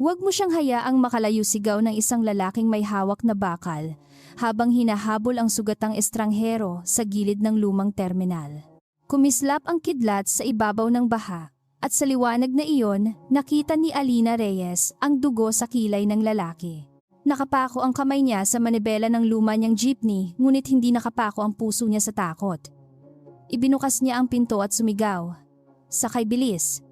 Huwag mo siyang hayaang makalayo, sigaw ng isang lalaking may hawak na bakal, habang hinahabol ang sugatang estranghero sa gilid ng lumang terminal. Kumislap ang kidlat sa ibabaw ng baha, at sa liwanag na iyon, nakita ni Alina Reyes ang dugo sa kilay ng lalaki. Nakapako ang kamay niya sa manibela ng luma niyang jeepney, ngunit hindi nakapako ang puso niya sa takot. Ibinukas niya ang pinto at sumigaw, "Sakay, bilis!"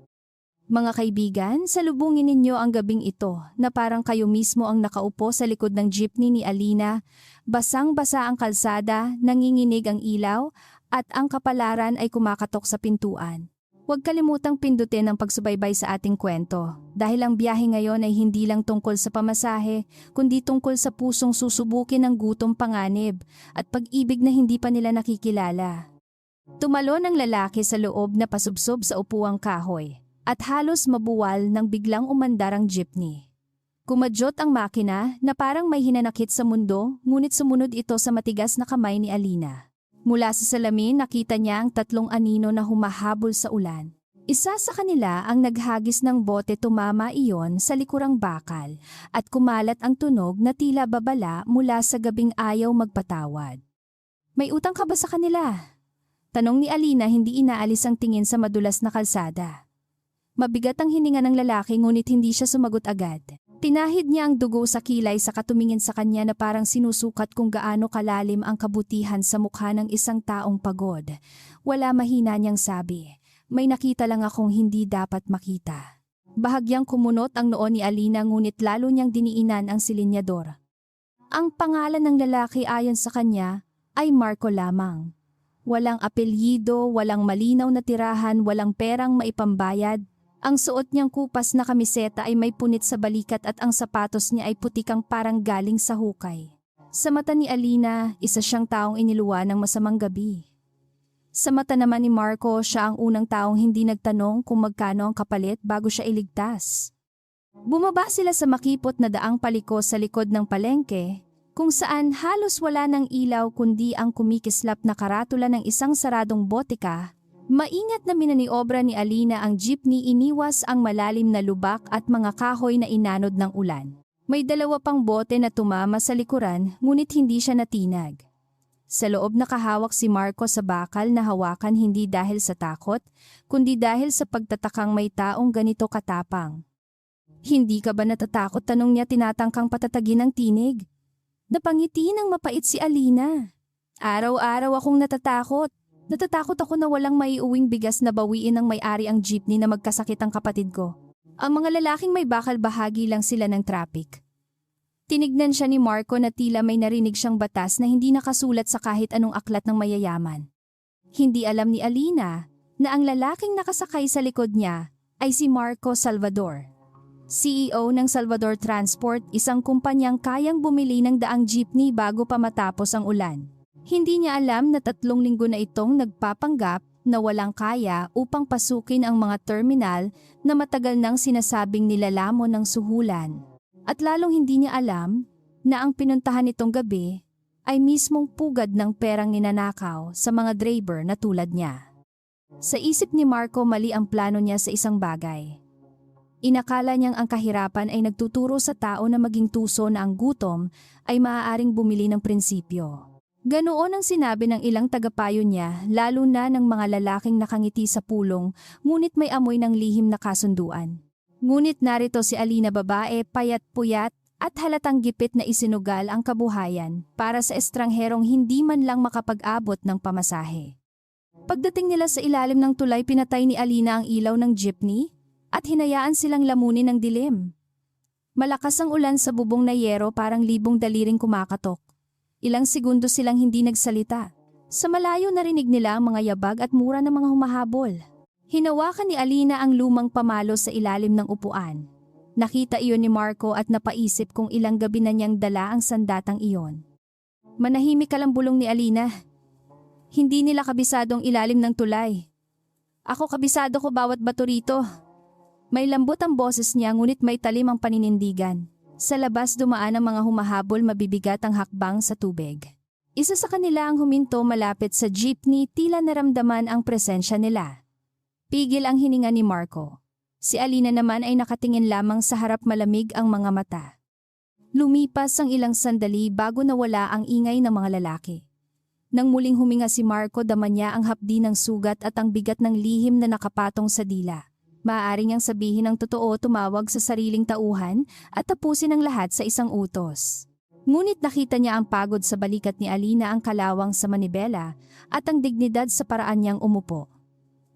Mga kaibigan, salubungin ninyo ang gabing ito na parang kayo mismo ang nakaupo sa likod ng jeepney ni Alina, basang-basa ang kalsada, nanginginig ang ilaw, at ang kapalaran ay kumakatok sa pintuan. Huwag kalimutang pindutin ang pagsubaybay sa ating kwento, dahil ang biyahe ngayon ay hindi lang tungkol sa pamasahe, kundi tungkol sa pusong susubukin ng gutom, panganib, at pag-ibig na hindi pa nila nakikilala. Tumalon ang lalaki sa loob na pasubsob sa upuang kahoy, at halos mabuwal nang biglang umandar ang jeepney. Kumadyot ang makina na parang may hinanakit sa mundo, ngunit sumunod ito sa matigas na kamay ni Alina. Mula sa salamin, nakita niya ang 3 anino na humahabol sa ulan. Isa sa kanila ang naghagis ng bote, tumama iyon sa likurang bakal, at kumalat ang tunog na tila babala mula sa gabing ayaw magpatawad. "May utang ka ba sa kanila?" Tanong ni Alina, hindi inaalis ang tingin sa madulas na kalsada. Mabigat ang hininga ng lalaki, ngunit hindi siya sumagot agad. Pinahid niya ang dugo sa kilay sa katumingin sa kanya na parang sinusukat kung gaano kalalim ang kabutihan sa mukha ng isang taong pagod. Wala, mahina niyang sabi, "May nakita lang akong hindi dapat makita." Bahagyang kumunot ang noo ni Alina, ngunit lalo niyang diniinan ang silinyador. Ang pangalan ng lalaki ayon sa kanya ay Marco lamang. Walang apelyido, walang malinaw na tirahan, walang perang maipambayad. Ang suot niyang kupas na kamiseta ay may punit sa balikat at ang sapatos niya ay putikang parang galing sa hukay. Sa mata ni Alina, isa siyang taong iniluwa ng masamang gabi. Sa mata naman ni Marco, siya ang unang taong hindi nagtanong kung magkano ang kapalit bago siya iligtas. Bumaba sila sa makipot na daang paliko sa likod ng palengke, kung saan halos wala ng ilaw kundi ang kumikislap na karatula ng isang saradong botika. Maingat na minaniobra ni Alina ang jeepney, iniwas ang malalim na lubak at mga kahoy na inanod ng ulan. May 2 pang bote na tumama sa likuran, ngunit hindi siya natinag. Sa loob nakahawak si Marco sa bakal na hawakan, hindi dahil sa takot, kundi dahil sa pagtatakang may taong ganito katapang. "Hindi ka ba natatakot?" tanong niya, tinatangkang patatagin ang tinig. Napangiti ng mapait si Alina. "Araw-araw akong natatakot. Natatakot ako na walang maiuwing bigas na bawiin ng may-ari ang jeepney na magkasakit ang kapatid ko. Ang mga lalaking may bakal, bahagi lang sila ng traffic." Tinignan siya ni Marco na tila may narinig siyang batas na hindi nakasulat sa kahit anong aklat ng mayayaman. Hindi alam ni Alina na ang lalaking nakasakay sa likod niya ay si Marco Salvador, CEO ng Salvador Transport, isang kumpanyang kayang bumili ng 100 jeepney bago pa matapos ang ulan. Hindi niya alam na 3 linggo na itong nagpapanggap na walang kaya upang pasukin ang mga terminal na matagal nang sinasabing nilalamon ng suhulan. At lalong hindi niya alam na ang pinuntahan nitong gabi ay mismong pugad ng perang ninanakaw sa mga driver na tulad niya. Sa isip ni Marco, mali ang plano niya sa isang bagay. Inakala niyang ang kahirapan ay nagtuturo sa tao na maging tuso, na ang gutom ay maaaring bumili ng prinsipyo. Ganoon ang sinabi ng ilang tagapayo niya, lalo na ng mga lalaking nakangiti sa pulong, ngunit may amoy ng lihim na kasunduan. Ngunit narito si Alina, babae, payat-puyat, at halatang gipit na isinugal ang kabuhayan para sa estrangherong hindi man lang makapag-abot ng pamasahe. Pagdating nila sa ilalim ng tulay, pinatay ni Alina ang ilaw ng jeepney at hinayaan silang lamunin ng dilim. Malakas ang ulan sa bubong na yero, parang libong daliring kumakatok. Ilang segundo silang hindi nagsalita. Sa malayo narinig nila ang mga yabag at mura ng mga humahabol. Hinawakan ni Alina ang lumang pamalo sa ilalim ng upuan. Nakita iyon ni Marco at napaisip kung ilang gabi na niyang dala ang sandatang iyon. Manahimik ka lang, bulong ni Alina. Hindi nila kabisadong ilalim ng tulay. Ako, kabisado ko bawat bato rito. May lambot ang boses niya, ngunit may talim ang paninindigan. Sa labas dumaan ang mga humahabol, mabibigat ang hakbang sa tubig. Isa sa kanila ang huminto malapit sa jeepney, tila naramdaman ang presensya nila. Pigil ang hininga ni Marco. Si Alina naman ay nakatingin lamang sa harap, malamig ang mga mata. Lumipas ang ilang sandali bago nawala ang ingay ng mga lalaki. Nang muling huminga si Marco, dama niya ang hapdi ng sugat at ang bigat ng lihim na nakapatong sa dila. Maaari niyang sabihin ang totoo, tumawag sa sariling tauhan at tapusin ang lahat sa isang utos. Ngunit nakita niya ang pagod sa balikat ni Alina, ang kalawang sa manibela at ang dignidad sa paraan niyang umupo.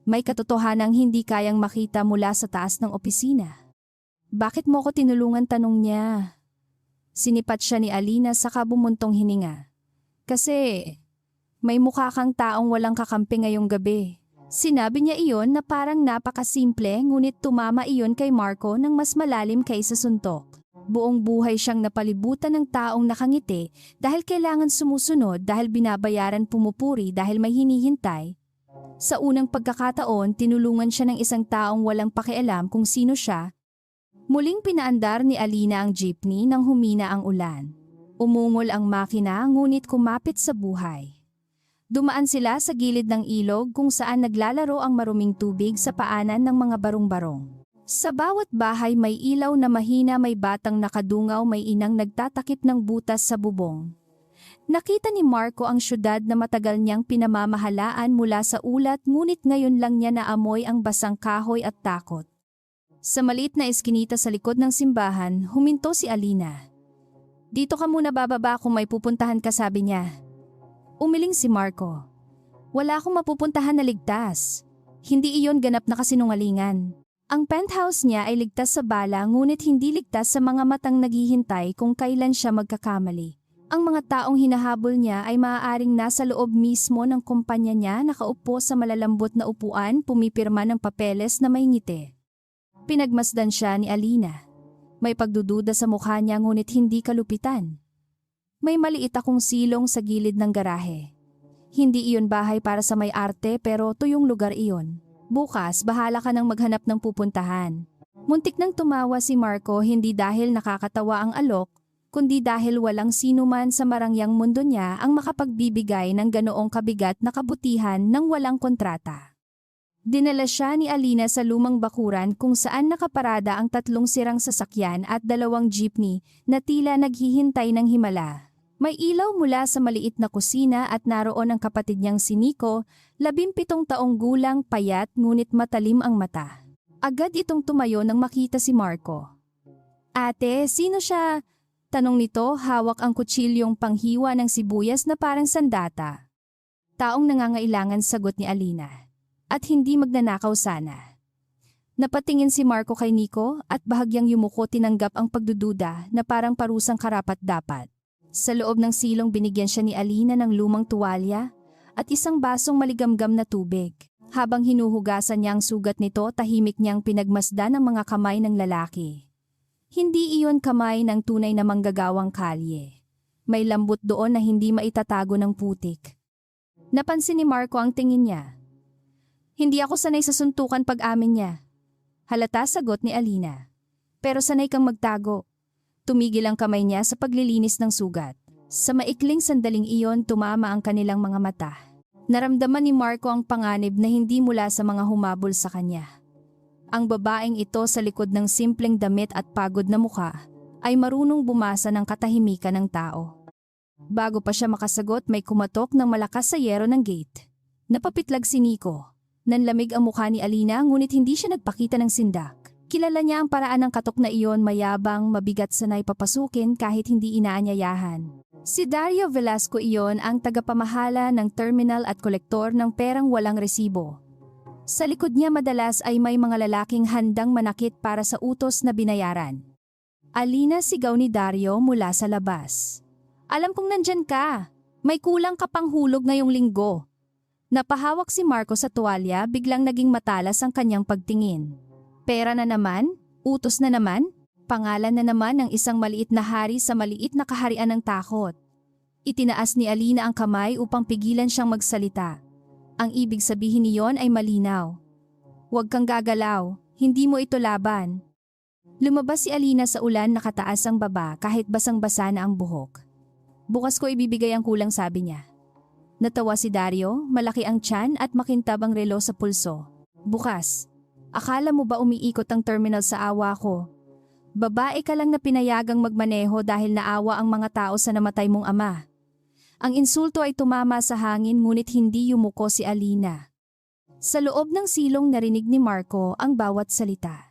May katotohanang hindi kayang makita mula sa taas ng opisina. "Bakit mo ko tinulungan?" tanong niya. Sinipat siya ni Alina sa bumuntong hininga. "Kasi may mukha kang taong walang kakampi ngayong gabi." Sinabi niya iyon na parang napakasimple, ngunit tumama iyon kay Marco ng mas malalim kaysa suntok. Buong buhay siyang napalibutan ng taong nakangiti dahil kailangan sumusunod, dahil binabayaran, pumupuri dahil may hinihintay. Sa unang pagkakataon, tinulungan siya ng isang taong walang pakialam kung sino siya. Muling pinaandar ni Alina ang jeepney nang humina ang ulan. Umungol ang makina, ngunit kumapit sa buhay. Dumaan sila sa gilid ng ilog kung saan naglalaro ang maruming tubig sa paanan ng mga barong-barong. Sa bawat bahay may ilaw na mahina, may batang nakadungaw, may inang nagtatakip ng butas sa bubong. Nakita ni Marco ang syudad na matagal niyang pinamamahalaan mula sa ulat, ngunit ngayon lang niya naamoy ang basang kahoy at takot. Sa maliit na eskinita sa likod ng simbahan, huminto si Alina. "Dito ka muna bababa kung may pupuntahan ka," sabi niya. Umiling si Marco. "Wala akong mapupuntahan na ligtas. Hindi iyon ganap na kasinungalingan." Ang penthouse niya ay ligtas sa bala, ngunit hindi ligtas sa mga matang naghihintay kung kailan siya magkakamali. Ang mga taong hinahabol niya ay maaaring nasa loob mismo ng kumpanya niya, nakaupo sa malalambot na upuan, pumipirma ng papeles na may ngiti. Pinagmasdan siya ni Alina. May pagdududa sa mukha niya, ngunit hindi kalupitan. "May maliit akong silong sa gilid ng garahe. Hindi iyon bahay para sa may-arte, pero tuyong lugar iyon. Bukas, bahala ka nang maghanap ng pupuntahan." Muntik nang tumawa si Marco, hindi dahil nakakatawa ang alok, kundi dahil walang sinuman sa marangyang mundo niya ang makapagbibigay ng ganoong kabigat na kabutihan ng walang kontrata. Dinala siya ni Alina sa lumang bakuran kung saan nakaparada ang 3 sirang sasakyan at 2 jeepney na tila naghihintay ng himala. May ilaw mula sa maliit na kusina at naroon ang kapatid niyang si Nico, 17 taong gulang, payat ngunit matalim ang mata. Agad itong tumayo nang makita si Marco. "Ate, sino siya?" tanong nito, hawak ang kutsilyong panghiwa ng sibuyas na parang sandata. "Taong nangangailangan," sagot ni Alina. "At hindi magnanakaw sana." Napatingin si Marco kay Nico at bahagyang yumuko, tinanggap ang pagdududa na parang parusang karapat-dapat. Sa loob ng silong binigyan siya ni Alina ng lumang tuwalya at isang basong maligamgam na tubig. Habang hinuhugasan niya ang sugat nito, tahimik niyang pinagmasdan ang mga kamay ng lalaki. Hindi iyon kamay ng tunay na manggagawang kalye. May lambot doon na hindi maitatago ng putik. Napansin ni Marco ang tingin niya. "Hindi ako sanay sa suntukan," pag-amin niya. Halata, sagot ni Alina. "Pero sanay kang magtago." Tumigil ang kamay niya sa paglilinis ng sugat. Sa maikling sandaling iyon, tumama ang kanilang mga mata. Naramdaman ni Marco ang panganib na hindi mula sa mga humabol sa kanya. Ang babaeng ito sa likod ng simpleng damit at pagod na mukha ay marunong bumasa ng katahimikan ng tao. Bago pa siya makasagot, may kumatok ng malakas sa yero ng gate. Napapitlag si Nico. Nanlamig ang mukha ni Alina, ngunit hindi siya nagpakita ng sindak. Kilala niya ang paraan ng katok na iyon, mayabang, mabigat, sanay papasukin kahit hindi inaanyayahan. Si Dario Velasco iyon, ang tagapamahala ng terminal at kolektor ng perang walang resibo. Sa likod niya madalas ay may mga lalaking handang manakit para sa utos na binayaran. "Alina," sigaw ni Dario mula sa labas. "Alam kong nandyan ka. May kulang ka pang hulog ngayong linggo." Napahawak si Marco sa tuwalya, biglang naging matalas ang kanyang pagtingin. Pera na naman? Utos na naman? Pangalan na naman ng isang maliit na hari sa maliit na kaharian ng takot. Itinaas ni Alina ang kamay upang pigilan siyang magsalita. Ang ibig sabihin niyon ay malinaw. "Huwag kang gagalaw, hindi mo ito laban." Lumabas si Alina sa ulan, nakataas ang baba kahit basang-basa na ang buhok. "Bukas ko ibibigay ang kulang," sabi niya. Natawa si Dario, malaki ang tiyan at makintab ang relo sa pulso. "Bukas. Akala mo ba umiikot ang terminal sa awa ko? Babae ka lang na pinayagang magmaneho dahil naawa ang mga tao sa namatay mong ama. Ang insulto ay tumama sa hangin ngunit hindi yumuko si Alina. Sa loob ng silong narinig ni Marco ang bawat salita.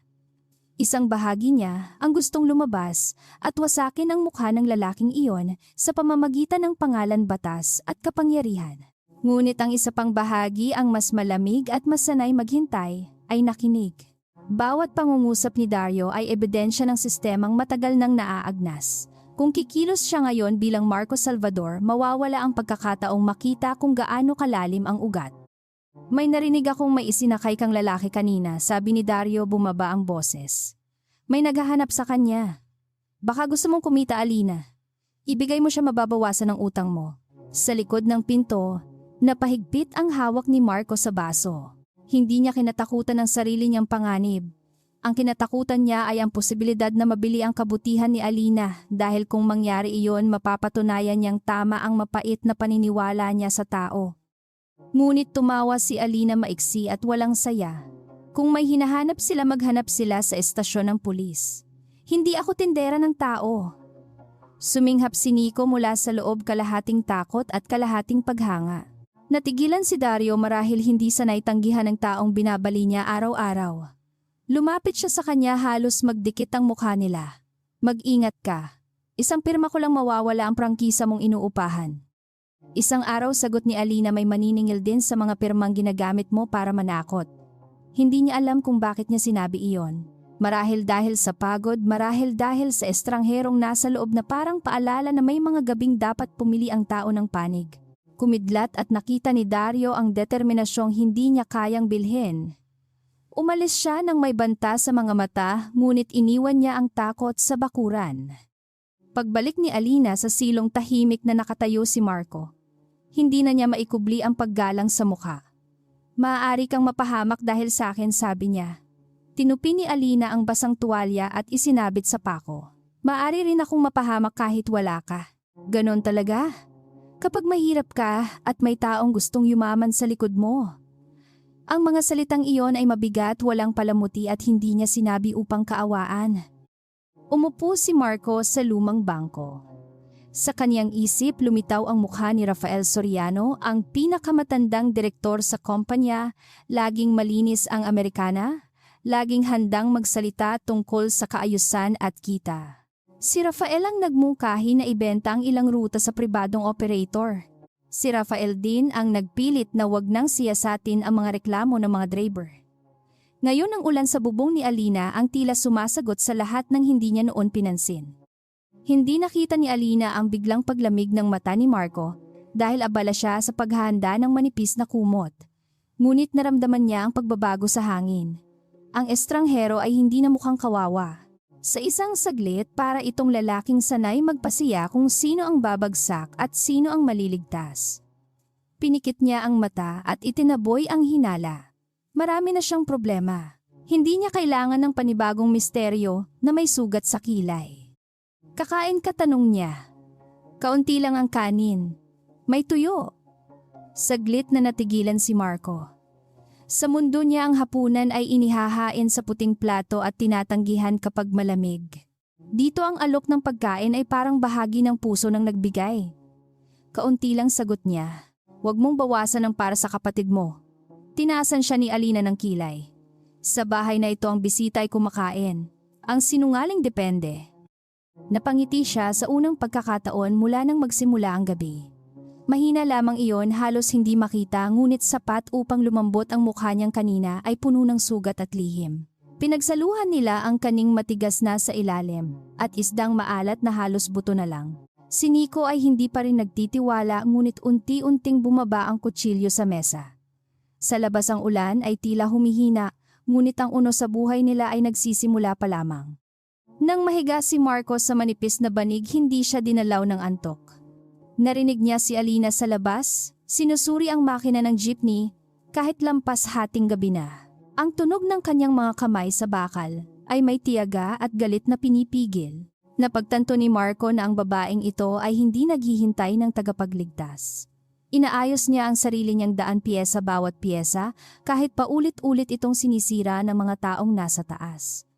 Isang bahagi niya ang gustong lumabas at wasakin ang mukha ng lalaking iyon sa pamamagitan ng pangalan, batas at kapangyarihan. Ngunit ang isa pang bahagi, ang mas malamig at mas sanay maghintay, ay nakinig. Bawat pangungusap ni Dario ay ebidensya ng sistemang matagal nang naaagnas. Kung kikilos siya ngayon bilang Marco Salvador, mawawala ang pagkakataong makita kung gaano kalalim ang ugat. May narinig akong may isinakay kang lalaki kanina, sabi ni Dario, bumaba ang boses. May naghahanap sa kanya. Baka gusto mong kumita, Alina. Ibigay mo siya, mababawasan ng utang mo. Sa likod ng pinto, napahigpit ang hawak ni Marco sa baso. Hindi niya kinatakutan ang sarili niyang panganib. Ang kinatakutan niya ay ang posibilidad na mabili ang kabutihan ni Alina dahil kung mangyari iyon, mapapatunayan niyang tama ang mapait na paniniwala niya sa tao. Ngunit tumawa si Alina maiksi at walang saya. Kung may hinahanap sila, maghanap sila sa estasyon ng pulis. Hindi ako tindera ng tao. Suminghap si Nico mula sa loob, kalahating takot at kalahating paghanga. Natigilan si Dario marahil hindi sanay tanggihan ng taong binabali niya araw-araw. Lumapit siya sa kanya, halos magdikit ang mukha nila. Mag-ingat ka. Isang pirma ko lang mawawala ang prangkisa mong inuupahan. Isang araw, sagot ni Alina, may maniningil din sa mga pirmang ginagamit mo para manakot. Hindi niya alam kung bakit niya sinabi iyon. Marahil dahil sa pagod, marahil dahil sa estrangherong nasa loob na parang paalala na may mga gabing dapat pumili ang tao ng panig. Kumidlat at nakita ni Dario ang determinasyong hindi niya kayang bilhin. Umalis siya nang may banta sa mga mata, ngunit iniwan niya ang takot sa bakuran. Pagbalik ni Alina sa silong, tahimik na nakatayo si Marco. Hindi na niya maikubli ang paggalang sa mukha. Maaari kang mapahamak dahil sa akin, sabi niya. Tinupi ni Alina ang basang tuwalya at isinabit sa pako. Maaari rin akong mapahamak kahit wala ka. Ganon talaga? Kapag mahirap ka at may taong gustong yumaman sa likod mo. Ang mga salitang iyon ay mabigat, walang palamuti at hindi niya sinabi upang kaawaan. Umupo si Marco sa lumang bangko. Sa kaniyang isip, lumitaw ang mukha ni Rafael Soriano, ang pinakamatandang direktor sa kumpanya. Laging malinis ang Amerikana, laging handang magsalita tungkol sa kaayusan at kita. Si Rafael ang nagmungkahi na ibenta ang ilang ruta sa pribadong operator. Si Rafael din ang nagpilit na wag nang siyasatin ang mga reklamo ng mga driver. Ngayon ang ulan sa bubong ni Alina ang tila sumasagot sa lahat ng hindi niya noon pinansin. Hindi nakita ni Alina ang biglang paglamig ng mata ni Marco dahil abala siya sa paghahanda ng manipis na kumot. Ngunit naramdaman niya ang pagbabago sa hangin. Ang estranghero ay hindi na mukhang kawawa. Sa isang saglit, para itong lalaking sanay magpasiya kung sino ang babagsak at sino ang maliligtas. Pinikit niya ang mata at itinaboy ang hinala. Marami na siyang problema. Hindi niya kailangan ng panibagong misteryo na may sugat sa kilay. Kakain ka, tanong niya. Kaunti lang ang kanin. May tuyo. Saglit na natigilan si Marco. Sa mundo niya, ang hapunan ay inihahain sa puting plato at tinatanggihan kapag malamig. Dito ang alok ng pagkain ay parang bahagi ng puso ng nagbigay. Kaunti lang, sagot niya. Huwag mong bawasan ang para sa kapatid mo. Tinaasan siya ni Alina ng kilay. Sa bahay na ito ang bisita ay kumakain. Ang sinungaling depende. Napangiti siya sa unang pagkakataon mula nang magsimula ang gabi. Mahina lamang iyon, halos hindi makita, ngunit sapat upang lumambot ang mukha niyang kanina ay puno ng sugat at lihim. Pinagsaluhan nila ang kaning matigas na sa ilalim at isdang maalat na halos buto na lang. Si Nico ay hindi pa rin nagtitiwala, ngunit unti-unting bumaba ang kutsilyo sa mesa. Sa labas ang ulan ay tila humihina, ngunit ang uno sa buhay nila ay nagsisimula pa lamang. Nang mahiga si Marco sa manipis na banig, hindi siya dinalaw ng antok. Narinig niya si Alina sa labas, sinusuri ang makina ng jeepney kahit lampas hating gabi na. Ang tunog ng kanyang mga kamay sa bakal ay may tiyaga at galit na pinipigil. Napagtanto ni Marco na ang babaeng ito ay hindi naghihintay ng tagapagligtas. Inaayos niya ang sarili niyang daan piyesa bawat piyesa kahit paulit-ulit itong sinisira ng mga taong nasa taas.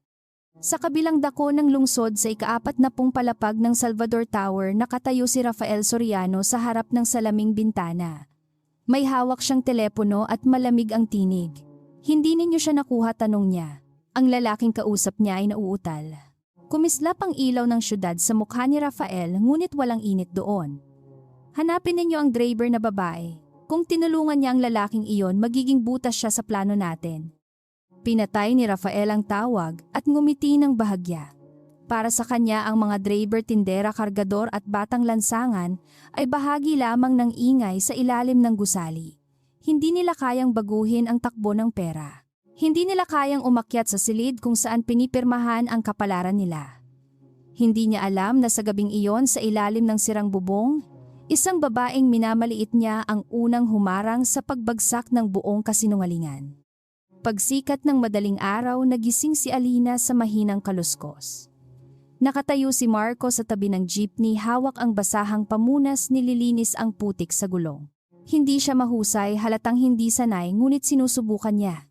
Sa kabilang dako ng lungsod sa ika-40 palapag ng Salvador Tower nakatayo si Rafael Soriano sa harap ng salaming bintana. May hawak siyang telepono at malamig ang tinig. Hindi ninyo siya nakuha, tanong niya. Ang lalaking kausap niya ay nauutal. Kumislap ang ilaw ng syudad sa mukha ni Rafael ngunit walang init doon. Hanapin ninyo ang driver na babae. Kung tinulungan niya ang lalaking iyon, magiging butas siya sa plano natin. Pinatay ni Rafael ang tawag at ngumiti ng bahagya. Para sa kanya ang mga driver, tindera, kargador at batang lansangan ay bahagi lamang ng ingay sa ilalim ng gusali. Hindi nila kayang baguhin ang takbo ng pera. Hindi nila kayang umakyat sa silid kung saan pinipirmahan ang kapalaran nila. Hindi niya alam na sa gabing iyon sa ilalim ng sirang bubong, isang babaeng minamaliit niya ang unang humarang sa pagbagsak ng buong kasinungalingan. Pagsikat ng madaling araw, nagising si Alina sa mahinang kaluskos. Nakatayo si Marco sa tabi ng jeepney, hawak ang basahang pamunas, nililinis ang putik sa gulong. Hindi siya mahusay, halatang hindi sanay, ngunit sinusubukan niya.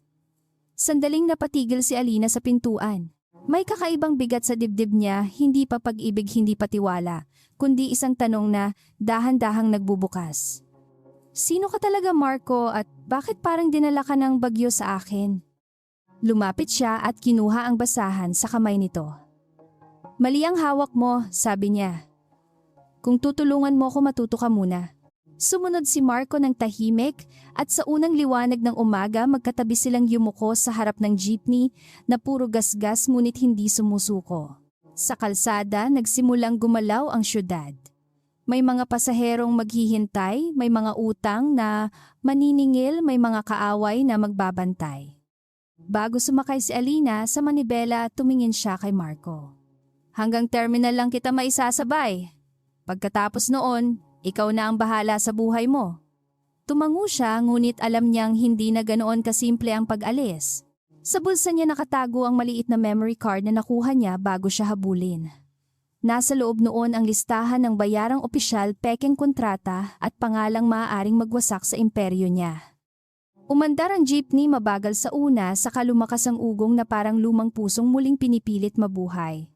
Sandaling napatigil si Alina sa pintuan. May kakaibang bigat sa dibdib niya, hindi pa pag-ibig, hindi pa tiwala, kundi isang tanong na dahan-dahang nagbubukas. Sino ka talaga, Marco, at bakit parang dinala ka ng bagyo sa akin? Lumapit siya at kinuha ang basahan sa kamay nito. Mali ang hawak mo, sabi niya. Kung tutulungan mo ako, matuto ka muna. Sumunod si Marco ng tahimik at sa unang liwanag ng umaga magkatabi silang yumuko sa harap ng jeepney na puro gasgas ngunit hindi sumusuko. Sa kalsada nagsimulang gumalaw ang syudad. May mga pasaherong maghihintay, may mga utang na maniningil, may mga kaaway na magbabantay. Bago sumakay si Alina sa manibela, tumingin siya kay Marco. Hanggang terminal lang kita maisasabay. Pagkatapos noon, ikaw na ang bahala sa buhay mo. Tumango siya ngunit alam niyang hindi na ganoon kasimple ang pag-alis. Sa bulsa niya nakatago ang maliit na memory card na nakuha niya bago siya habulin. Nasa loob noon ang listahan ng bayarang opisyal, pekeng kontrata at pangalang maaaring magwasak sa imperyo niya. Umandar ang jeepney mabagal sa una, saka lumakas ang ugong na parang lumang pusong muling pinipilit mabuhay.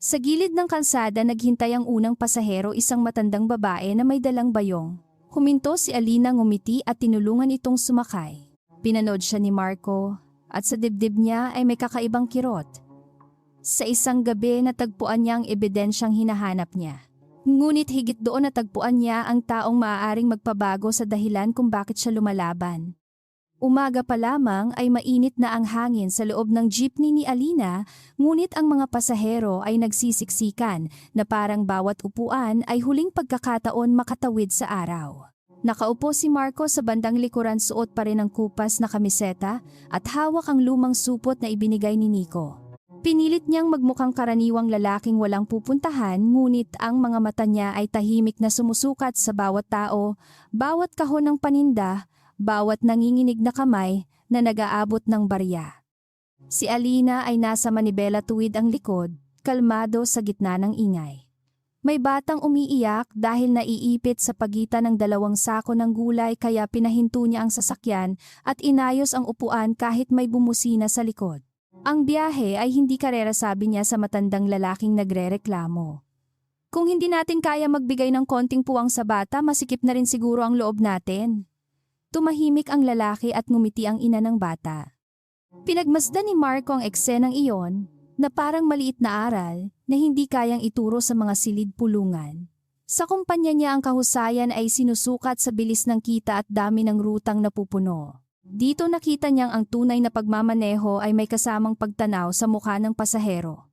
Sa gilid ng kalsada naghintay ang unang pasahero, isang matandang babae na may dalang bayong. Huminto si Alina, ngumiti at tinulungan itong sumakay. Pinanood siya ni Marco at sa dibdib niya ay may kakaibang kirot. Sa isang gabi natagpuan niya ang ebidensyang hinahanap niya. Ngunit higit doon natagpuan niya ang taong maaaring magpabago sa dahilan kung bakit siya lumalaban. Umaga pa lamang ay mainit na ang hangin sa loob ng jeepney ni Alina, ngunit ang mga pasahero ay nagsisiksikan na parang bawat upuan ay huling pagkakataon makatawid sa araw. Nakaupo si Marco sa bandang likuran, suot pa rin ang kupas na kamiseta at hawak ang lumang supot na ibinigay ni Nico. Pinilit niyang magmukhang karaniwang lalaking walang pupuntahan, ngunit ang mga mata niya ay tahimik na sumusukat sa bawat tao, bawat kahon ng paninda, bawat nanginginig na kamay na nag-aabot ng barya. Si Alina ay nasa manibela, tuwid ang likod, kalmado sa gitna ng ingay. May batang umiiyak dahil naiipit sa pagitan ng dalawang sako ng gulay, kaya pinahinto niya ang sasakyan at inayos ang upuan kahit may bumusina sa likod. Ang biyahe ay hindi karera, sabi niya sa matandang lalaking nagrereklamo. Kung hindi natin kaya magbigay ng konting puwang sa bata, masikip na rin siguro ang loob natin. Tumahimik ang lalaki at ngumiti ang ina ng bata. Pinagmasdan ni Marco ang eksenang iyon na parang maliit na aral na hindi kayang ituro sa mga silid pulungan. Sa kumpanya niya ang kahusayan ay sinusukat sa bilis ng kita at dami ng rutang napupuno. Dito nakita niyang ang tunay na pagmamaneho ay may kasamang pagtanaw sa mukha ng pasahero.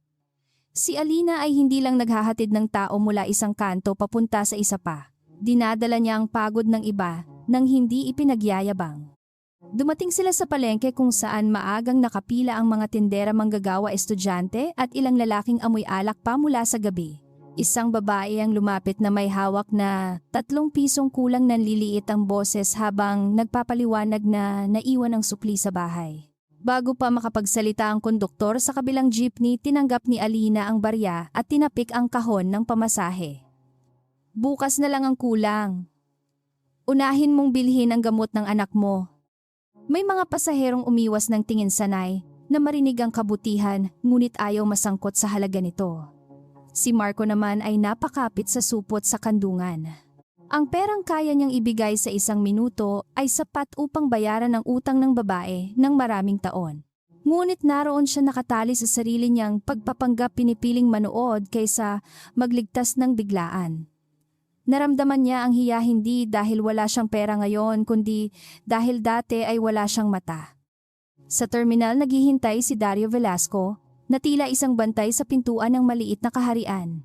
Si Alina ay hindi lang naghahatid ng tao mula isang kanto papunta sa isa pa. Dinadala niya ang pagod ng iba nang hindi ipinagyayabang. Dumating sila sa palengke kung saan maagang nakapila ang mga tindera, manggagawa, estudyante at ilang lalaking amoy alak pa mula sa gabi. Isang babae ang lumapit na may hawak na 3 pisong kulang, nanliliit ang boses habang nagpapaliwanag na naiwan ang sukli sa bahay. Bago pa makapagsalita ang konduktor sa kabilang jeepney, tinanggap ni Alina ang barya at tinapik ang kahon ng pamasahe. Bukas na lang ang kulang. Unahin mong bilhin ang gamot ng anak mo. May mga pasaherong umiwas ng tingin sanay na marinig ang kabutihan ngunit ayaw masangkot sa halaga nito. Si Marco naman ay napakapit sa supot sa kandungan. Ang perang kaya niyang ibigay sa 1 minuto ay sapat upang bayaran ang utang ng babae ng maraming taon. Ngunit naroon siya nakatali sa sarili niyang pagpapanggap pinipiling manood kaysa magligtas ng biglaan. Naramdaman niya ang hiya hindi dahil wala siyang pera ngayon kundi dahil dati ay wala siyang mata. Sa terminal naghihintay si Dario Velasco na tila isang bantay sa pintuan ng maliit na kaharian.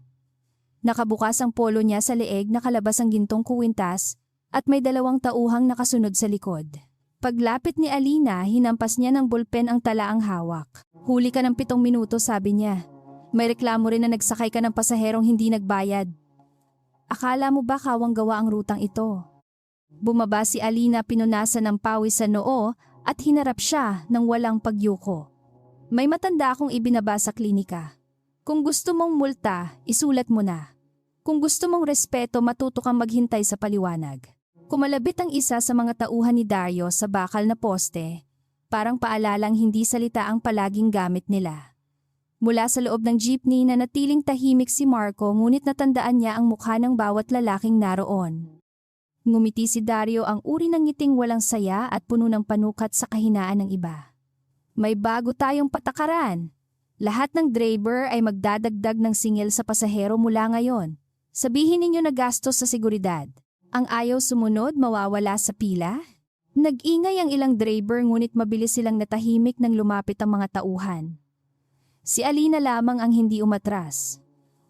Nakabukas ang polo niya sa leeg na kalabas ang gintong kuwintas at may 2 tauhang nakasunod sa likod. Paglapit ni Alina, hinampas niya ng bulpen ang talaang hawak. Huli ka ng 7 minuto, sabi niya. May reklamo rin na nagsakay ka ng pasaherong hindi nagbayad. Akala mo ba kawang-gawa ang rutang ito? Bumaba si Alina, pinunasan ng pawis sa noo at hinarap siya ng walang pagyuko. May matanda akong ibinaba sa klinika. Kung gusto mong multa, isulat mo na. Kung gusto mong respeto, matuto kang maghintay sa paliwanag. Kumalabit ang isa sa mga tauhan ni Dario sa bakal na poste, parang paalalang hindi salita ang palaging gamit nila. Mula sa loob ng jeepney na natiling tahimik si Marco ngunit natandaan niya ang mukha ng bawat lalaking naroon. Ngumiti si Dario, ang uri ng ngiting walang saya at puno ng panukat sa kahinaan ng iba. May bago tayong patakaran. Lahat ng driver ay magdadagdag ng singil sa pasahero mula ngayon. Sabihin ninyo na gastos sa seguridad. Ang ayaw sumunod mawawala sa pila? Nag-ingay ang ilang driver ngunit mabilis silang natahimik nang lumapit ang mga tauhan. Si Alina lamang ang hindi umatras.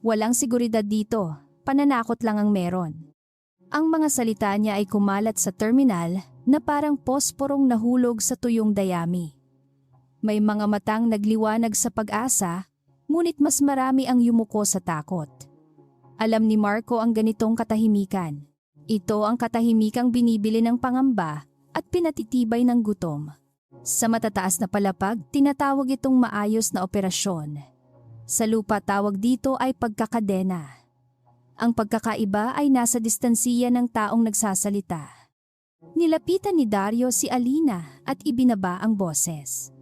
Walang seguridad dito, pananakot lang ang meron. Ang mga salita niya ay kumalat sa terminal na parang posporong nahulog sa tuyong dayami. May mga matang nagliwanag sa pag-asa, ngunit mas marami ang yumuko sa takot. Alam ni Marco ang ganitong katahimikan. Ito ang katahimikang binibili ng pangamba at pinatitibay ng gutom. Sa matataas na palapag, tinatawag itong maayos na operasyon. Sa lupa tawag dito ay pagkakadena. Ang pagkakaiba ay nasa distansiya ng taong nagsasalita. Nilapitan ni Dario si Alina at ibinaba ang boses.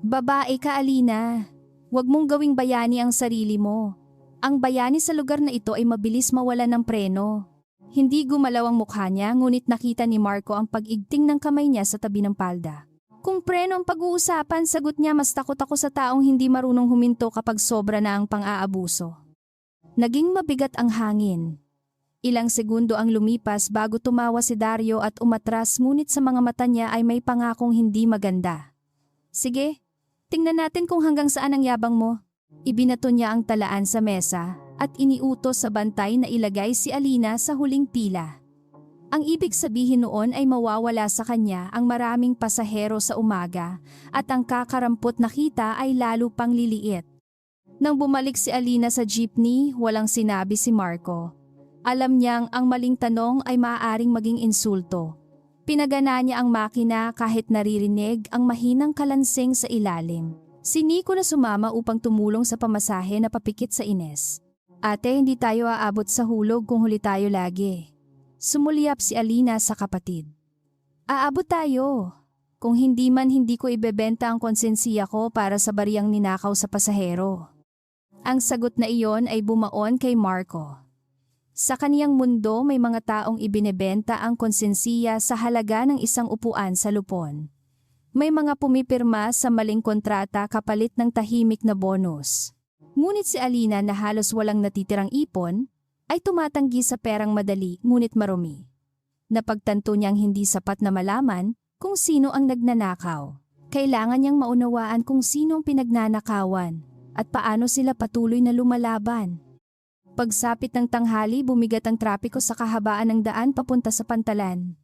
Babae ka, Alina. Huwag mong gawing bayani ang sarili mo. Ang bayani sa lugar na ito ay mabilis mawala ng preno. Hindi gumalaw ang mukha niya ngunit nakita ni Marco ang pag-igting ng kamay niya sa tabi ng palda. Kung preno ang pag-uusapan, sagot niya, mas takot ako sa taong hindi marunong huminto kapag sobra na ang pang-aabuso. Naging mabigat ang hangin. Ilang segundo ang lumipas bago tumawa si Dario at umatras ngunit sa mga mata niya ay may pangakong hindi maganda. Sige, tingnan natin kung hanggang saan ang yabang mo. Ibinato niya ang talaan sa mesa at iniutos sa bantay na ilagay si Alina sa huling pila. Ang ibig sabihin noon ay mawawala sa kanya ang maraming pasahero sa umaga at ang kakarampot na kita ay lalo pang liliit. Nang bumalik si Alina sa jeepney, walang sinabi si Marco. Alam niyang ang maling tanong ay maaaring maging insulto. Pinagana niya ang makina kahit naririnig ang mahinang kalansing sa ilalim. Si Nico na sumama upang tumulong sa pamasahe na papikit sa Ines. Ate, hindi tayo aabot sa hulog kung huli tayo lagi. Sumulyap si Alina sa kapatid. Aabot tayo. Kung hindi man hindi ko ibebenta ang konsensiya ko para sa bariyang ninakaw sa pasahero. Ang sagot na iyon ay bumaon kay Marco. Sa kaniyang mundo may mga taong ibinebenta ang konsensiya sa halaga ng 1 upuan sa lupon. May mga pumipirma sa maling kontrata kapalit ng tahimik na bonus. Ngunit si Alina na halos walang natitirang ipon, ay tumatanggi sa perang madali ngunit marumi. Napagtanto niyang hindi sapat na malaman kung sino ang nagnanakaw. Kailangan niyang maunawaan kung sino ang pinagnanakawan at paano sila patuloy na lumalaban. Pagsapit ng tanghali, bumigat ang trapiko sa kahabaan ng daan papunta sa Pantalan.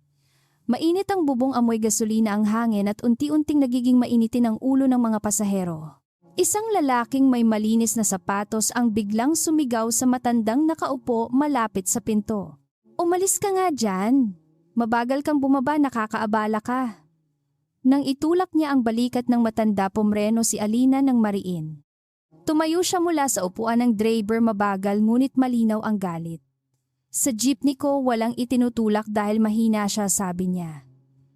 Mainit ang bubong, amoy gasolina ang hangin at unti-unting nagiging mainitin ang ulo ng mga pasahero. Isang lalaking may malinis na sapatos ang biglang sumigaw sa matandang nakaupo malapit sa pinto. Umalis ka nga dyan. Mabagal kang bumaba, nakakaabala ka. Nang itulak niya ang balikat ng matanda, pumreno si Alina ng mariin. Tumayo siya mula sa upuan ng driver, mabagal ngunit malinaw ang galit. Sa jeepney ko walang itinutulak dahil mahina siya, sabi niya.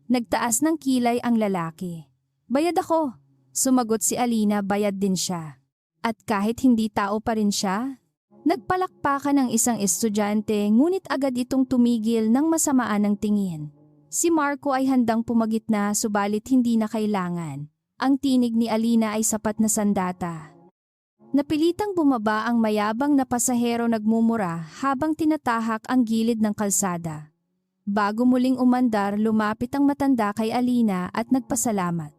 Nagtaas ng kilay ang lalaki. Bayad ako. Sumagot si Alina, bayad din siya. At kahit hindi tao pa rin siya, nagpalakpakan ng isang estudyante ngunit agad itong tumigil ng masamaan ng tingin. Si Marco ay handang pumagitna subalit hindi na kailangan. Ang tinig ni Alina ay sapat na sandata. Napilitang bumaba ang mayabang na pasahero, nagmumura habang tinatahak ang gilid ng kalsada. Bago muling umandar, lumapit ang matanda kay Alina at nagpasalamat.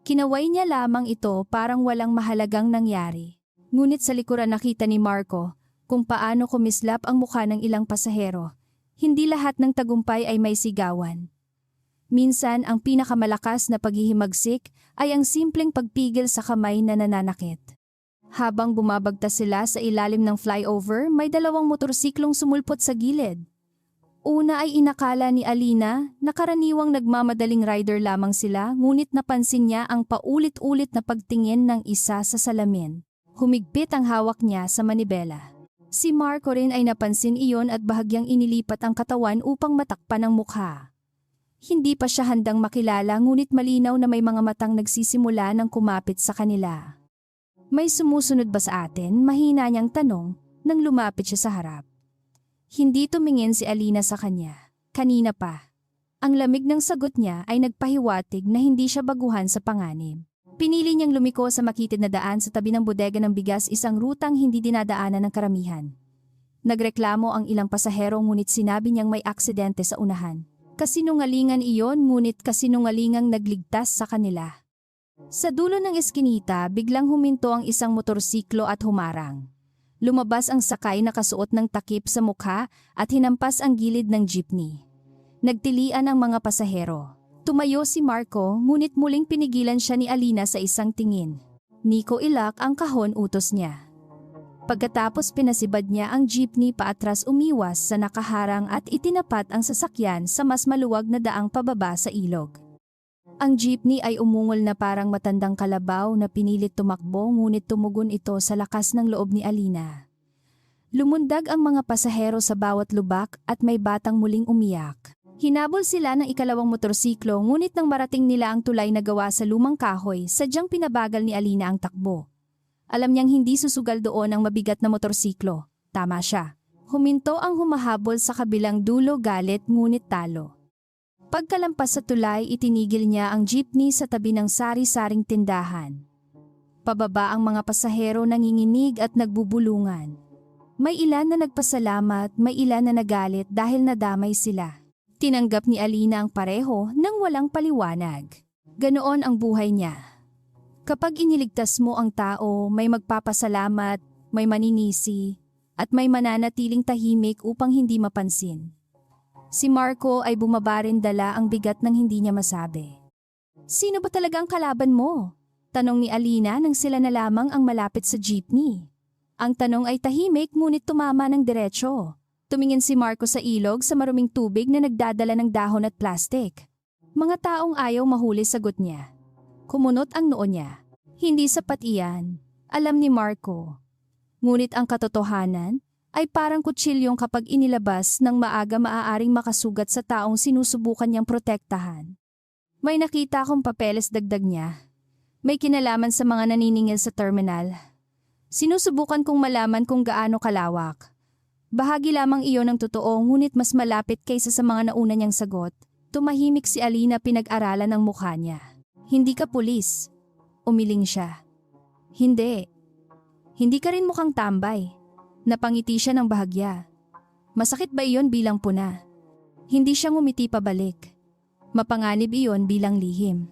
Kinaway niya lamang ito parang walang mahalagang nangyari. Ngunit sa likuran nakita ni Marco kung paano kumislap ang mukha ng ilang pasahero. Hindi lahat ng tagumpay ay may sigawan. Minsan ang pinakamalakas na paghihimagsik ay ang simpleng pagpigil sa kamay na nananakit. Habang bumabagtas sila sa ilalim ng flyover, may dalawang motorsiklong sumulpot sa gilid. Una ay inakala ni Alina na karaniwang nagmamadaling rider lamang sila, ngunit napansin niya ang paulit-ulit na pagtingin ng isa sa salamin. Humigpit ang hawak niya sa manibela. Si Marco rin ay napansin iyon at bahagyang inilipat ang katawan upang matakpan ang mukha. Hindi pa siya handang makilala, ngunit malinaw na may mga matang nagsisimula ng kumapit sa kanila. May sumusunod ba sa atin? Mahina niyang tanong nang lumapit siya sa harap. Hindi tumingin si Alina sa kanya. Kanina pa. Ang lamig ng sagot niya ay nagpahiwatig na hindi siya baguhan sa panganib. Pinili niyang lumiko sa makitid na daan sa tabi ng bodega ng bigas, isang rutang hindi dinadaanan ng karamihan. Nagreklamo ang ilang pasahero ngunit sinabi niyang may aksidente sa unahan. Kasinungalingan iyon, ngunit kasinungalingang nagligtas sa kanila. Sa dulo ng eskinita, biglang huminto ang isang motorsiklo at humarang. Lumabas ang sakay na kasuot ng takip sa mukha at hinampas ang gilid ng jeepney. Nagtilian ang mga pasahero. Tumayo si Marco, ngunit muling pinigilan siya ni Alina sa isang tingin. Niko ilak ang kahon, utos niya. Pagkatapos pinasibad niya ang jeepney paatras, umiwas sa nakaharang at itinapat ang sasakyan sa mas maluwag na daang pababa sa ilog. Ang jeepney ay umungol na parang matandang kalabaw na pinilit tumakbo, ngunit tumugon ito sa lakas ng loob ni Alina. Lumundag ang mga pasahero sa bawat lubak at may batang muling umiyak. Hinabol sila ng ikalawang motorsiklo, ngunit nang marating nila ang tulay na gawa sa lumang kahoy, sadyang pinabagal ni Alina ang takbo. Alam niyang hindi susugal doon ang mabigat na motorsiklo. Tama siya. Huminto ang humahabol sa kabilang dulo, galit ngunit talo. Pagkalampas sa tulay, itinigil niya ang jeepney sa tabi ng sari-saring tindahan. Pababa ang mga pasahero, nanginginig at nagbubulungan. May ilan na nagpasalamat, may ilan na nagalit dahil nadamay sila. Tinanggap ni Alina ang pareho nang walang paliwanag. Ganoon ang buhay niya. Kapag iniligtas mo ang tao, may magpapasalamat, may maninisi, at may mananatiling tahimik upang hindi mapansin. Si Marco ay bumaba rin, dala ang bigat ng hindi niya masabi. Sino ba talaga ang kalaban mo? Tanong ni Alina nang sila na lamang ang malapit sa jeepney. Ang tanong ay tahimik ngunit tumama ng diretsyo. Tumingin si Marco sa ilog sa maruming tubig na nagdadala ng dahon at plastik. Mga taong ayaw mahuli, sagot niya. Kumunot ang noo niya. Hindi sapat iyan. Alam ni Marco. Ngunit ang katotohanan ay parang kutsilyong kapag inilabas ng maaga maaaring makasugat sa taong sinusubukan niyang protektahan. May nakita akong papeles, dagdag niya. May kinalaman sa mga naniningil sa terminal. Sinusubukan kong malaman kung gaano kalawak. Bahagi lamang iyon ng totoo, ngunit mas malapit kaysa sa mga nauna niyang sagot. Tumahimik si Alina, pinag-aralan ang mukha niya. Hindi ka pulis. Umiling siya. Hindi. Hindi ka rin mukhang tambay. Napangiti siya ng bahagya. Masakit ba iyon bilang puna? Hindi siya ngumiti pabalik. Mapanganib iyon bilang lihim.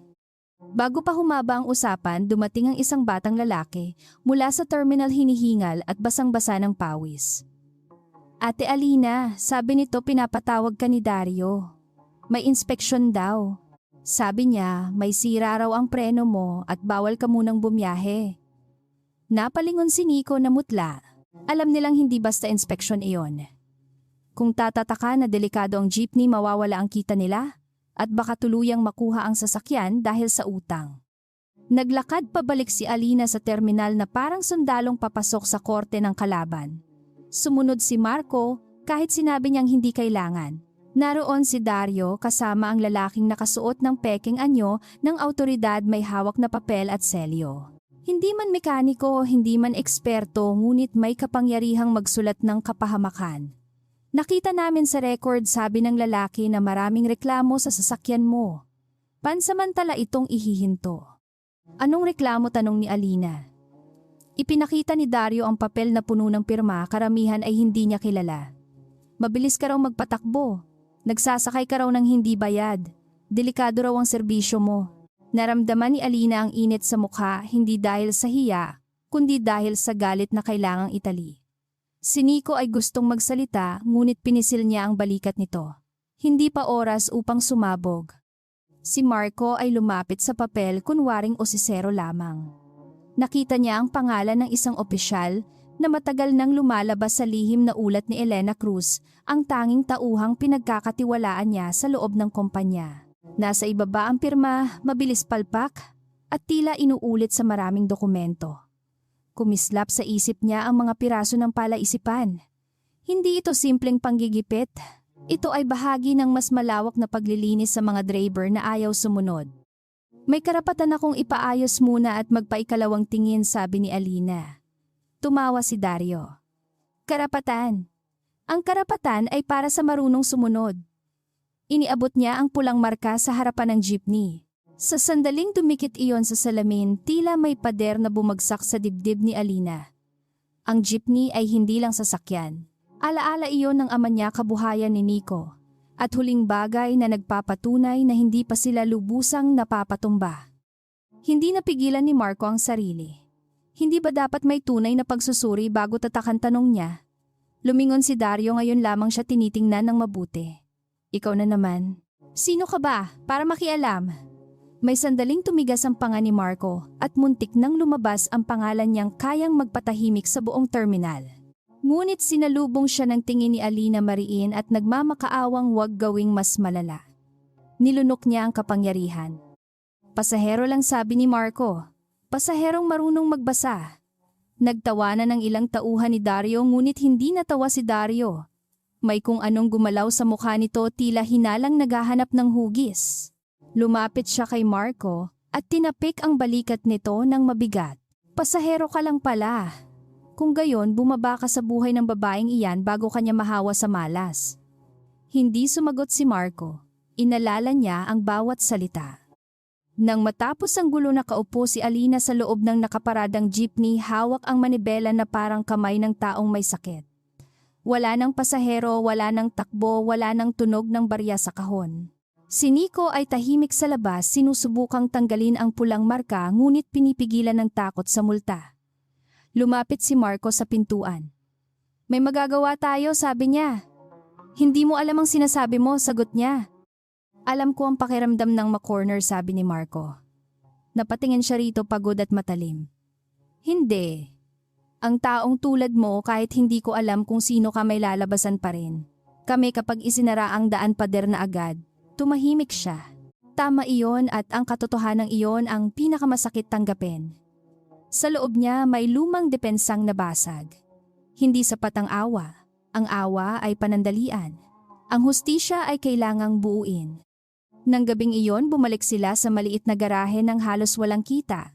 Bago pa humaba ang usapan, dumating ang isang batang lalaki mula sa terminal, hinihingal at basang-basa ng pawis. Ate Alina, sabi nito pinapatawag ka ni Dario. May inspeksyon daw. Sabi niya may sira raw ang preno mo at bawal ka munang bumiyahe. Napalingon si Nico na mutla. Alam nilang hindi basta inspeksyon iyon. Kung tatataka na delikado ang jeepney, mawawala ang kita nila at baka tuluyang makuha ang sasakyan dahil sa utang. Naglakad pabalik si Alina sa terminal na parang sundalong papasok sa korte ng kalaban. Sumunod si Marco kahit sinabi niyang hindi kailangan. Naroon si Dario kasama ang lalaking nakasuot ng peking anyo ng awtoridad, may hawak na papel at selyo. Hindi man mekaniko, hindi man eksperto, ngunit may kapangyarihang magsulat ng kapahamakan. Nakita namin sa record, sabi ng lalaki, na maraming reklamo sa sasakyan mo. Pansamantala itong ihihinto. Anong reklamo, tanong ni Alina. Ipinakita ni Dario ang papel na puno ng pirma, karamihan ay hindi niya kilala. Mabilis ka raw magpatakbo. Nagsasakay ka raw ng hindi bayad. Delikado raw ang serbisyo mo. Naramdaman ni Alina ang init sa mukha, hindi dahil sa hiya, kundi dahil sa galit na kailangang itali. Si Nico ay gustong magsalita, ngunit pinisil niya ang balikat nito. Hindi pa oras upang sumabog. Si Marco ay lumapit sa papel, kunwaring osisero lamang. Nakita niya ang pangalan ng isang opisyal na matagal nang lumalabas sa lihim na ulat ni Elena Cruz, ang tanging tauhang pinagkakatiwalaan niya sa loob ng kumpanya. Nasa ibaba ang pirma, mabilis palpak, at tila inuulit sa maraming dokumento. Kumislap sa isip niya ang mga piraso ng palaisipan. Hindi ito simpleng panggigipit. Ito ay bahagi ng mas malawak na paglilinis sa mga driver na ayaw sumunod. May karapatan akong ipaayos muna at magpaikalawang tingin, sabi ni Alina. Tumawa si Dario. Karapatan. Ang karapatan ay para sa marunong sumunod. Iniabot niya ang pulang marka sa harapan ng jeepney. Sa sandaling dumikit iyon sa salamin, tila may pader na bumagsak sa dibdib ni Alina. Ang jeepney ay hindi lang sasakyan. Alaala iyon ng ama niya, kabuhayan ni Nico, at huling bagay na nagpapatunay na hindi pa sila lubusang napapatumba. Hindi napigilan ni Marco ang sarili. Hindi ba dapat may tunay na pagsusuri bago tatakan, tanong niya? Lumingon si Dario, ngayon lamang siya tinitingnan ng mabuti. Ikaw na naman. Sino ka ba para makialam? May sandaling tumigas ang panga ni Marco at muntik nang lumabas ang pangalan niyang kayang magpatahimik sa buong terminal. Ngunit sinalubong siya ng tingin ni Alina mariin at nagmamakaawang wag gawing mas malala. Nilunok niya ang kapangyarihan. Pasahero lang, sabi ni Marco. Pasaherong marunong magbasa. Nagtawanan ng ilang tauhan ni Dario, ngunit hindi natawa si Dario. May kung anong gumalaw sa mukha nito, tila hinalang naghahanap ng hugis. Lumapit siya kay Marco at tinapik ang balikat nito ng mabigat. Pasahero ka lang pala. Kung gayon, bumaba ka sa buhay ng babaeng iyan bago kanya mahawa sa malas. Hindi sumagot si Marco. Inalala niya ang bawat salita. Nang matapos ang gulo, nakaupo si Alina sa loob ng nakaparadang jeepney, hawak ang manibela na parang kamay ng taong may sakit. Wala nang pasahero, wala nang takbo, wala nang tunog ng barya sa kahon. Si Nico ay tahimik sa labas, sinusubukang tanggalin ang pulang marka, ngunit pinipigilan ng takot sa multa. Lumapit si Marco sa pintuan. May magagawa tayo, sabi niya. Hindi mo alam ang sinasabi mo, sagot niya. Alam ko ang pakiramdam ng makorner, sabi ni Marco. Napatingin siya rito, pagod at matalim. Hindi. Ang taong tulad mo, kahit hindi ko alam kung sino ka, may lalabasan pa rin. Kami, kapag isinara ang daan, pader na agad. Tumahimik siya. Tama iyon, at ang katotohanan iyon ang pinakamasakit tanggapin. Sa loob niya may lumang depensang nabasag. Hindi sapat ang awa. Ang awa ay panandalian. Ang hustisya ay kailangang buuin. Nang gabing iyon, bumalik sila sa maliit na garahe ng halos walang kita.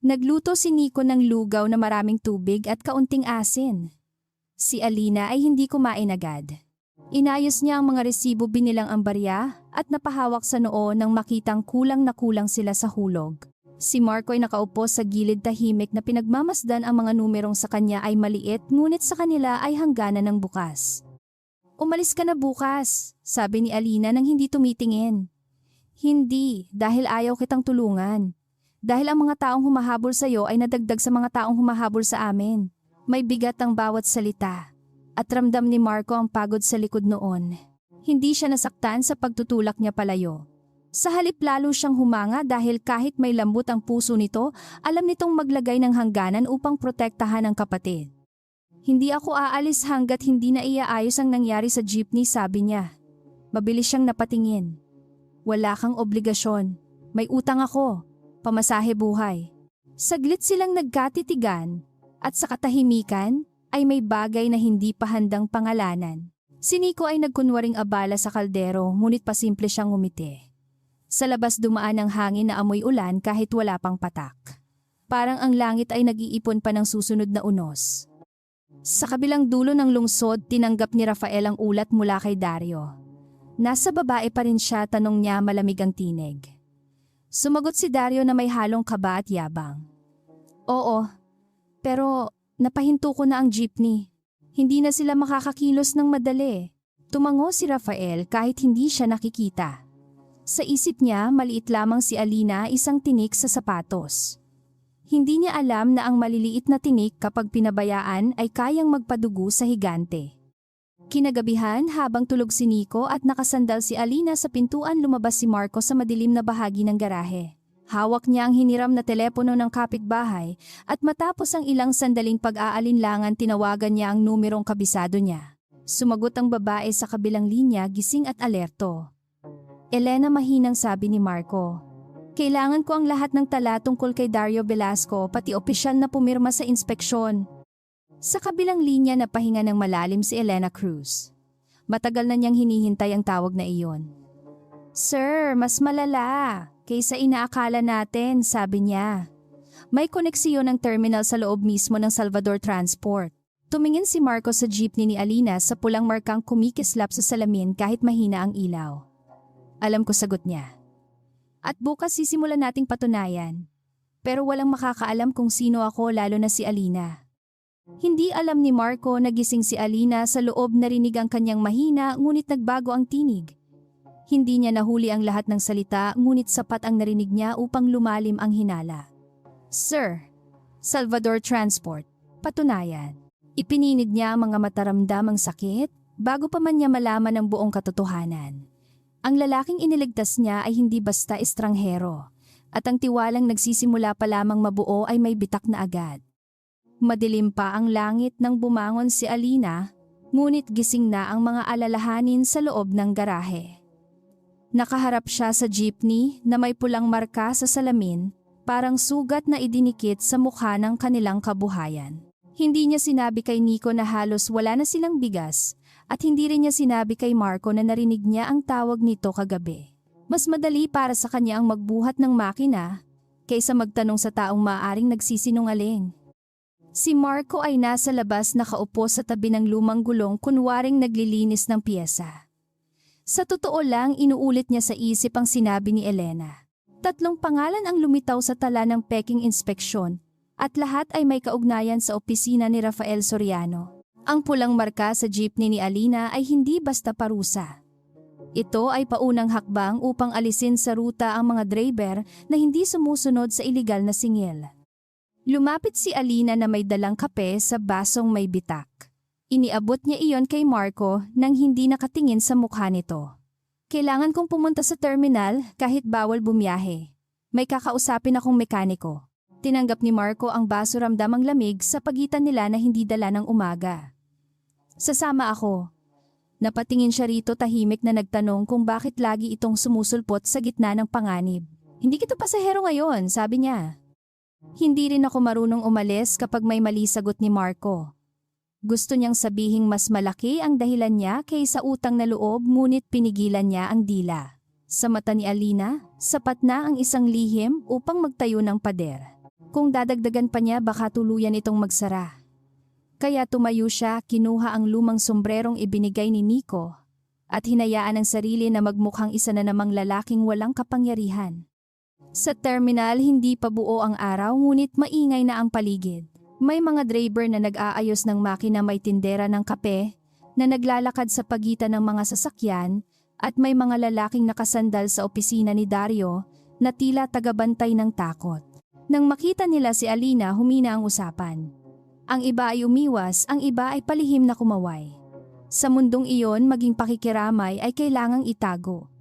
Nagluto si Nico ng lugaw na maraming tubig at kaunting asin. Si Alina ay hindi kumain agad. Inayos niya ang mga resibo, binilang ang barya at napahawak sa noo nang makitang kulang na kulang sila sa hulog. Si Marco ay nakaupo sa gilid, tahimik na pinagmamasdan. Ang mga numerong sa kanya ay maliit, ngunit sa kanila ay hangganan ng bukas. Umalis ka na bukas, sabi ni Alina nang hindi tumitingin. Hindi, dahil ayaw kitang tulungan. Dahil ang mga taong humahabol sa iyo ay nadagdag sa mga taong humahabol sa amin. May bigat ang bawat salita. At ramdam ni Marco ang pagod sa likod noon. Hindi siya nasaktan sa pagtutulak niya palayo. Sa halip, lalo siyang humanga dahil kahit may lambot ang puso nito, alam nitong maglagay ng hangganan upang protektahan ang kapatid. Hindi ako aalis hanggat hindi na iaayos ang nangyari sa jeepney, sabi niya. Mabilis siyang napatingin. Wala kang obligasyon. May utang ako. Pamasahe buhay. Saglit silang nagkatitigan at sa katahimikan ay may bagay na hindi pa handang pangalanan. Si Nico ay nagkunwaring abala sa kaldero ngunit pasimple siyang ngumiti. Sa labas dumaan ang hangin na amoy ulan kahit wala pang patak. Parang ang langit ay nag-iipon pa ng susunod na unos. Sa kabilang dulo ng lungsod, tinanggap ni Rafael ang ulat mula kay Dario. Nasa babae pa rin siya, tanong niya, malamig ang tinig. Sumagot si Dario na may halong kaba at yabang. Oo, pero napahinto ko na ang jeepney. Hindi na sila makakakilos ng madali. Tumango si Rafael kahit hindi siya nakikita. Sa isip niya, maliit lamang si Alina, isang tinik sa sapatos. Hindi niya alam na ang maliliit na tinik kapag pinabayaan ay kayang magpadugo sa higante. Kinagabihan, habang tulog si Nico at nakasandal si Alina sa pintuan, lumabas si Marco sa madilim na bahagi ng garahe. Hawak niya ang hiniram na telepono ng kapitbahay at matapos ang ilang sandaling pag-aalinlangan, tinawagan niya ang numerong kabisado niya. Sumagot ang babae sa kabilang linya, gising at alerto. Elena, mahinang sabi ni Marco. Kailangan ko ang lahat ng tala tungkol kay Dario Velasco, pati opisyal na pumirma sa inspeksyon. Sa kabilang linya napahinga ng malalim si Elena Cruz. Matagal na niyang hinihintay ang tawag na iyon. Sir, mas malala kaysa inaakala natin, sabi niya. May koneksyon ng terminal sa loob mismo ng Salvador Transport. Tumingin si Marco sa jeepney ni Alina sa pulang markang kumikislap sa salamin kahit mahina ang ilaw. Alam ko, sagot niya. At bukas sisimulan nating patunayan. Pero walang makakaalam kung sino ako, lalo na si Alina. Hindi alam ni Marco na gising si Alina sa loob, narinig ang kanyang mahina ngunit nagbago ang tinig. Hindi niya nahuli ang lahat ng salita ngunit sapat ang narinig niya upang lumalim ang hinala. Sir, Salvador Transport, patunayan. Ipininig niya ang mga mataramdamang sakit bago pa man niya malaman ang buong katotohanan. Ang lalaking iniligtas niya ay hindi basta estranghero at ang tiwalang nagsisimula pa lamang mabuo ay may bitak na agad. Madilim pa ang langit nang bumangon si Alina, ngunit gising na ang mga alalahanin sa loob ng garahe. Nakaharap siya sa jeepney na may pulang marka sa salamin, parang sugat na idinikit sa mukha ng kanilang kabuhayan. Hindi niya sinabi kay Nico na halos wala na silang bigas at hindi rin niya sinabi kay Marco na narinig niya ang tawag nito kagabi. Mas madali para sa kanya ang magbuhat ng makina kaysa magtanong sa taong maaaring nagsisinungaling. Si Marco ay nasa labas, nakaupo sa tabi ng lumang gulong, kunwaring naglilinis ng piyesa. Sa totoo lang, inuulit niya sa isip ang sinabi ni Elena. 3 pangalan ang lumitaw sa tala ng peking inspeksyon at lahat ay may kaugnayan sa opisina ni Rafael Soriano. Ang pulang marka sa jeepney ni Alina ay hindi basta parusa. Ito ay paunang hakbang upang alisin sa ruta ang mga driver na hindi sumusunod sa iligal na singil. Lumapit si Alina na may dalang kape sa basong may bitak. Iniabot niya iyon kay Marco nang hindi nakatingin sa mukha nito. Kailangan kong pumunta sa terminal kahit bawal bumiyahe. May kakausapin akong mekaniko. Tinanggap ni Marco ang baso, ramdam ang lamig sa pagitan nila na hindi dala ng umaga. Sasama ako. Napatingin siya rito, tahimik na nagtanong kung bakit lagi itong sumusulpot sa gitna ng panganib. Hindi kita pasahero ngayon, sabi niya. Hindi rin ako marunong umalis kapag may mali, sagot ni Marco. Gusto niyang sabihing mas malaki ang dahilan niya kaysa utang na loob, ngunit pinigilan niya ang dila. Sa mata ni Alina, sapat na ang isang lihim upang magtayo ng pader. Kung dadagdagan pa niya, baka tuluyan itong magsara. Kaya tumayo siya, kinuha ang lumang sombrerong ibinigay ni Nico at hinayaan ang sarili na magmukhang isa na namang lalaking walang kapangyarihan. Sa terminal, hindi pa buo ang araw ngunit maingay na ang paligid. May mga driver na nag-aayos ng makina, may tindera ng kape na naglalakad sa pagitan ng mga sasakyan at may mga lalaking nakasandal sa opisina ni Dario na tila tagabantay ng takot. Nang makita nila si Alina, humina ang usapan. Ang iba ay umiwas, ang iba ay palihim na kumaway. Sa mundong iyon, maging pakikiramay ay kailangang itago.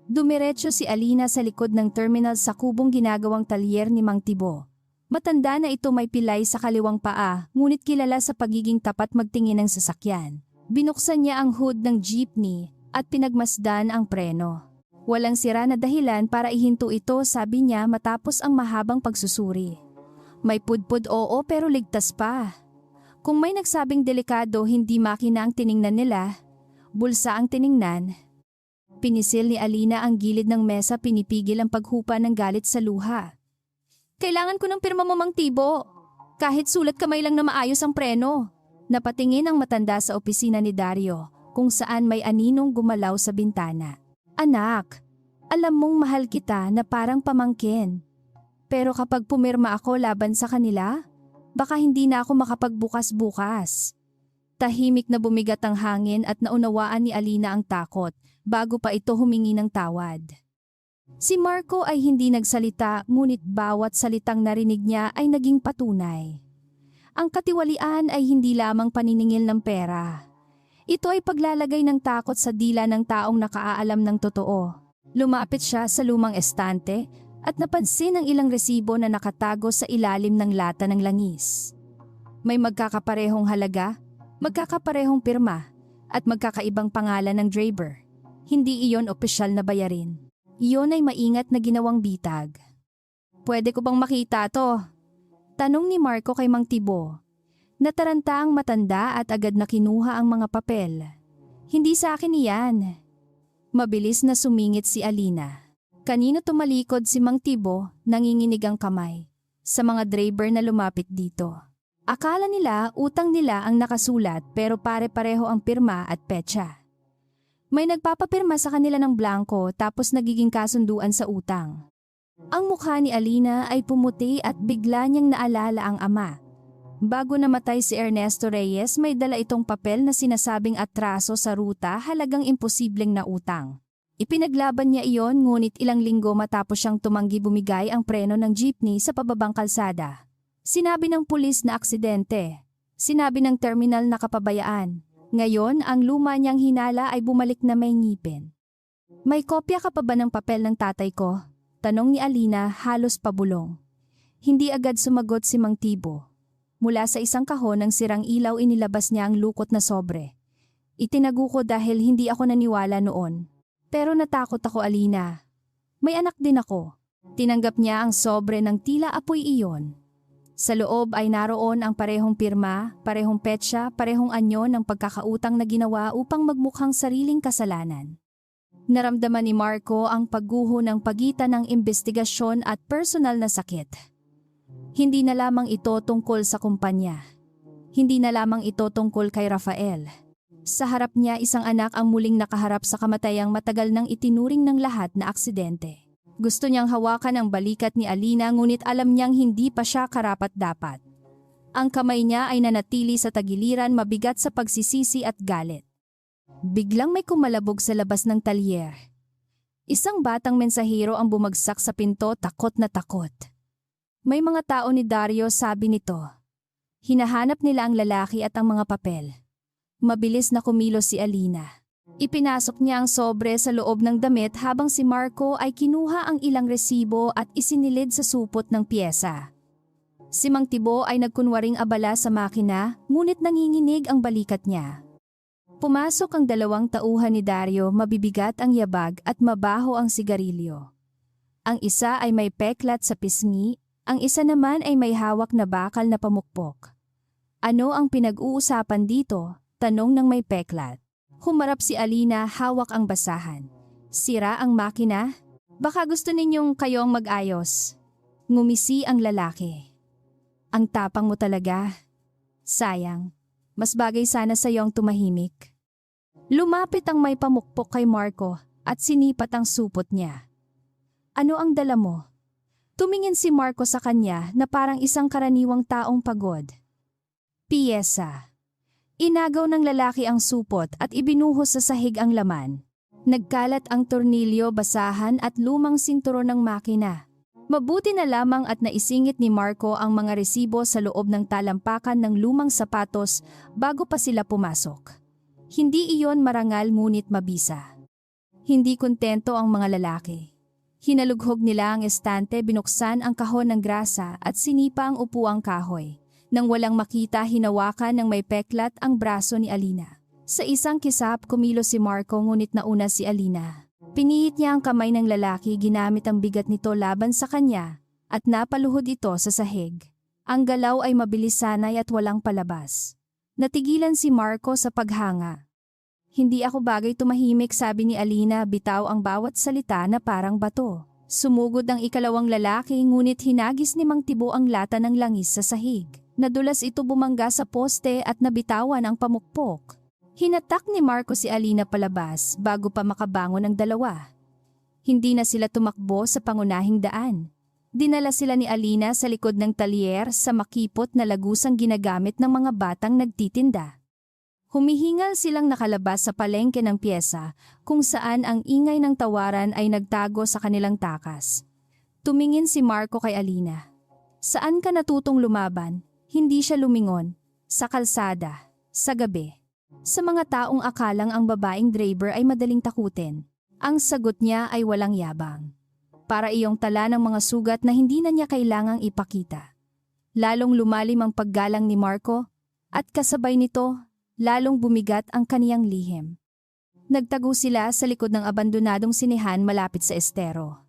Dumiretso si Alina sa likod ng terminal sa kubong ginagawang talyer ni Mang Tibo. Matanda na ito, may pilay sa kaliwang paa, ngunit kilala sa pagiging tapat magtingin ng sasakyan. Binuksan niya ang hood ng jeepney at pinagmasdan ang preno. Walang sira na dahilan para ihinto ito, sabi niya matapos ang mahabang pagsusuri. May pudpud, oo, pero ligtas pa. Kung may nagsabing delikado, hindi makina ang tiningnan nila, Bulsa ang tiningnan. Pinisil ni Alina ang gilid ng mesa, pinipigil ang paghupa ng galit sa luha. Kailangan ko ng pirma mo, Mang Tibo. Kahit sulat kamay lang na maayos ang preno. Napatingin ang matanda sa opisina ni Dario kung saan may aninong gumalaw sa bintana. Anak, alam mong mahal kita na parang pamangkin. Pero kapag pumirma ako laban sa kanila, baka hindi na ako makapagbukas-bukas. Tahimik na bumigat ang hangin at naunawaan ni Alina ang takot bago pa ito humingi ng tawad. Si Marco ay hindi nagsalita, ngunit bawat salitang narinig niya ay naging patunay. Ang katiwalian ay hindi lamang paniningil ng pera. Ito ay paglalagay ng takot sa dila ng taong nakaalam ng totoo. Lumapit siya sa lumang estante at napansin ang ilang resibo na nakatago sa ilalim ng lata ng langis. May magkakaparehong halaga, magkakaparehong pirma, at magkakaibang pangalan ng Draper. Hindi iyon opisyal na bayarin. Iyon ay maingat na ginawang bitag. Pwede ko bang makita to? Tanong ni Marco kay Mang Tibo. Nataranta ang matanda at agad na kinuha ang mga papel. Hindi sa akin iyan. Mabilis na sumingit si Alina. Kanino tumalikod si Mang Tibo, nanginginig ang kamay sa mga driver na lumapit dito. Akala nila utang nila ang nakasulat pero pare-pareho ang pirma at petsa. May nagpapapirma sa kanila ng blanco tapos nagiging kasunduan sa utang. Ang mukha ni Alina ay pumuti at bigla niyang naalala ang ama. Bago namatay si Ernesto Reyes, may dala itong papel na sinasabing atraso sa ruta, halagang imposibleng na utang. Ipinaglaban niya iyon, ngunit ilang linggo matapos siyang tumanggi bumigay ang preno ng jeepney sa pababang kalsada. Sinabi ng pulis na aksidente. Sinabi ng terminal na kapabayaan. Ngayon, ang luma niyang hinala ay bumalik na may ngipin. May kopya ka pa ba ng papel ng tatay ko? Tanong ni Alina, halos pabulong. Hindi agad sumagot si Mang Tibo. Mula sa isang kahon ng sirang ilaw inilabas niya ang lukot na sobre. Itinago ko dahil hindi ako naniwala noon. Pero natakot ako, Alina. May anak din ako. Tinanggap niya ang sobre ng tila apoy iyon. Sa loob ay naroon ang parehong pirma, parehong petsa, parehong anyo ng pagkakautang na ginawa upang magmukhang sariling kasalanan. Naramdaman ni Marco ang pagguho ng pagitan ng investigasyon at personal na sakit. Hindi na lamang ito tungkol sa kumpanya. Hindi na lamang ito tungkol kay Rafael. Sa harap niya, isang anak ang muling nakaharap sa kamatayang matagal nang itinuring ng lahat na aksidente. Gusto niyang hawakan ang balikat ni Alina, ngunit alam niyang hindi pa siya karapat-dapat. Ang kamay niya ay nanatili sa tagiliran, mabigat sa pagsisisi at galit. Biglang may kumalabog sa labas ng talyer. Isang batang mensahero ang bumagsak sa pinto, takot na takot. May mga tao ni Dario, sabi nito. Hinahanap nila ang lalaki at ang mga papel. Mabilis na kumilos si Alina. Ipinasok niya ang sobre sa loob ng damit habang si Marco ay kinuha ang ilang resibo at isinilid sa supot ng pyesa. Si Mang Tibo ay nagkunwaring abala sa makina, ngunit nanginginig ang balikat niya. Pumasok ang dalawang tauhan ni Dario, mabibigat ang yabag at mabaho ang sigarilyo. Ang isa ay may peklat sa pisngi, ang isa naman ay may hawak na bakal na pamukpok. Ano ang pinag-uusapan dito? Tanong ng may peklat. Humarap si Alina, hawak ang basahan. Sira ang makina? Baka gusto ninyong kayong mag-ayos. Ngumisi ang lalaki. Ang tapang mo talaga. Sayang, mas bagay sana sa iyong tumahimik. Lumapit ang may pamukpok kay Marco at sinipat ang supot niya. Ano ang dala mo? Tumingin si Marco sa kanya na parang isang karaniwang taong pagod. Piyesa. Inagaw ng lalaki ang supot at ibinuhos sa sahig ang laman. Nagkalat ang tornilyo, basahan at lumang sinturon ng makina. Mabuti na lamang at naisingit ni Marco ang mga resibo sa loob ng talampakan ng lumang sapatos bago pa sila pumasok. Hindi iyon marangal ngunit mabisa. Hindi kontento ang mga lalaki. Hinalughog nila ang estante, binuksan ang kahon ng grasa at sinipa ang upuang kahoy. Nang walang makita, hinawakan ng may peklat ang braso ni Alina. Sa isang kisap, kumilos si Marco, ngunit nauna si Alina. Pinihit niya ang kamay ng lalaki, ginamit ang bigat nito laban sa kanya at napaluhod ito sa sahig. Ang galaw ay mabilis, sanay at walang palabas. Natigilan si Marco sa paghanga. Hindi ako bagay tumahimik, sabi ni Alina, bitaw ang bawat salita na parang bato. Sumugod ang ikalawang lalaki, ngunit hinagis ni Mang Tibo ang lata ng langis sa sahig. Nadulas ito, bumangga sa poste at nabitawan ang pamukpok. Hinatak ni Marco si Alina palabas bago pa makabangon ang dalawa. Hindi na sila tumakbo sa pangunahing daan. Dinala sila ni Alina sa likod ng talyer sa makipot na lagusang ginagamit ng mga batang nagtitinda. Humihingal silang nakalabas sa palengke ng pyesa kung saan ang ingay ng tawaran ay nagtago sa kanilang takas. Tumingin si Marco kay Alina. Saan ka natutong lumaban? Hindi siya lumingon. Sa kalsada. Sa gabi. Sa mga taong akalang ang babaeng driver ay madaling takutin. Ang sagot niya ay walang yabang. Para iyong tala ng mga sugat na hindi na niya kailangang ipakita. Lalong lumalim ang paggalang ni Marco at kasabay nito, lalong bumigat ang kaniyang lihim. Nagtago sila sa likod ng abandonadong sinehan malapit sa estero.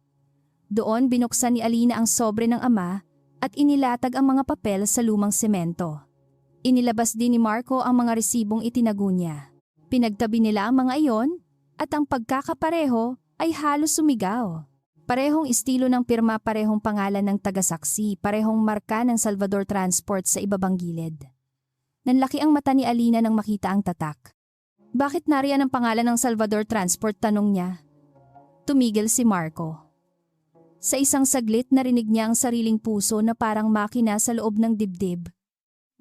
Doon binuksan ni Alina ang sobre ng ama at inilatag ang mga papel sa lumang semento. Inilabas din ni Marco ang mga resibong itinago niya. Pinagtabi nila ang mga iyon at ang pagkakapareho ay halos sumigaw. Parehong estilo ng pirma, parehong pangalan ng tagasaksi, parehong marka ng Salvador Transport sa ibabang gilid. Nanlaki ang mata ni Alina nang makita ang tatak. Bakit nariyan ang pangalan ng Salvador Transport, tanong niya. Tumigil si Marco. Sa isang saglit narinig niya ang sariling puso na parang makina sa loob ng dibdib.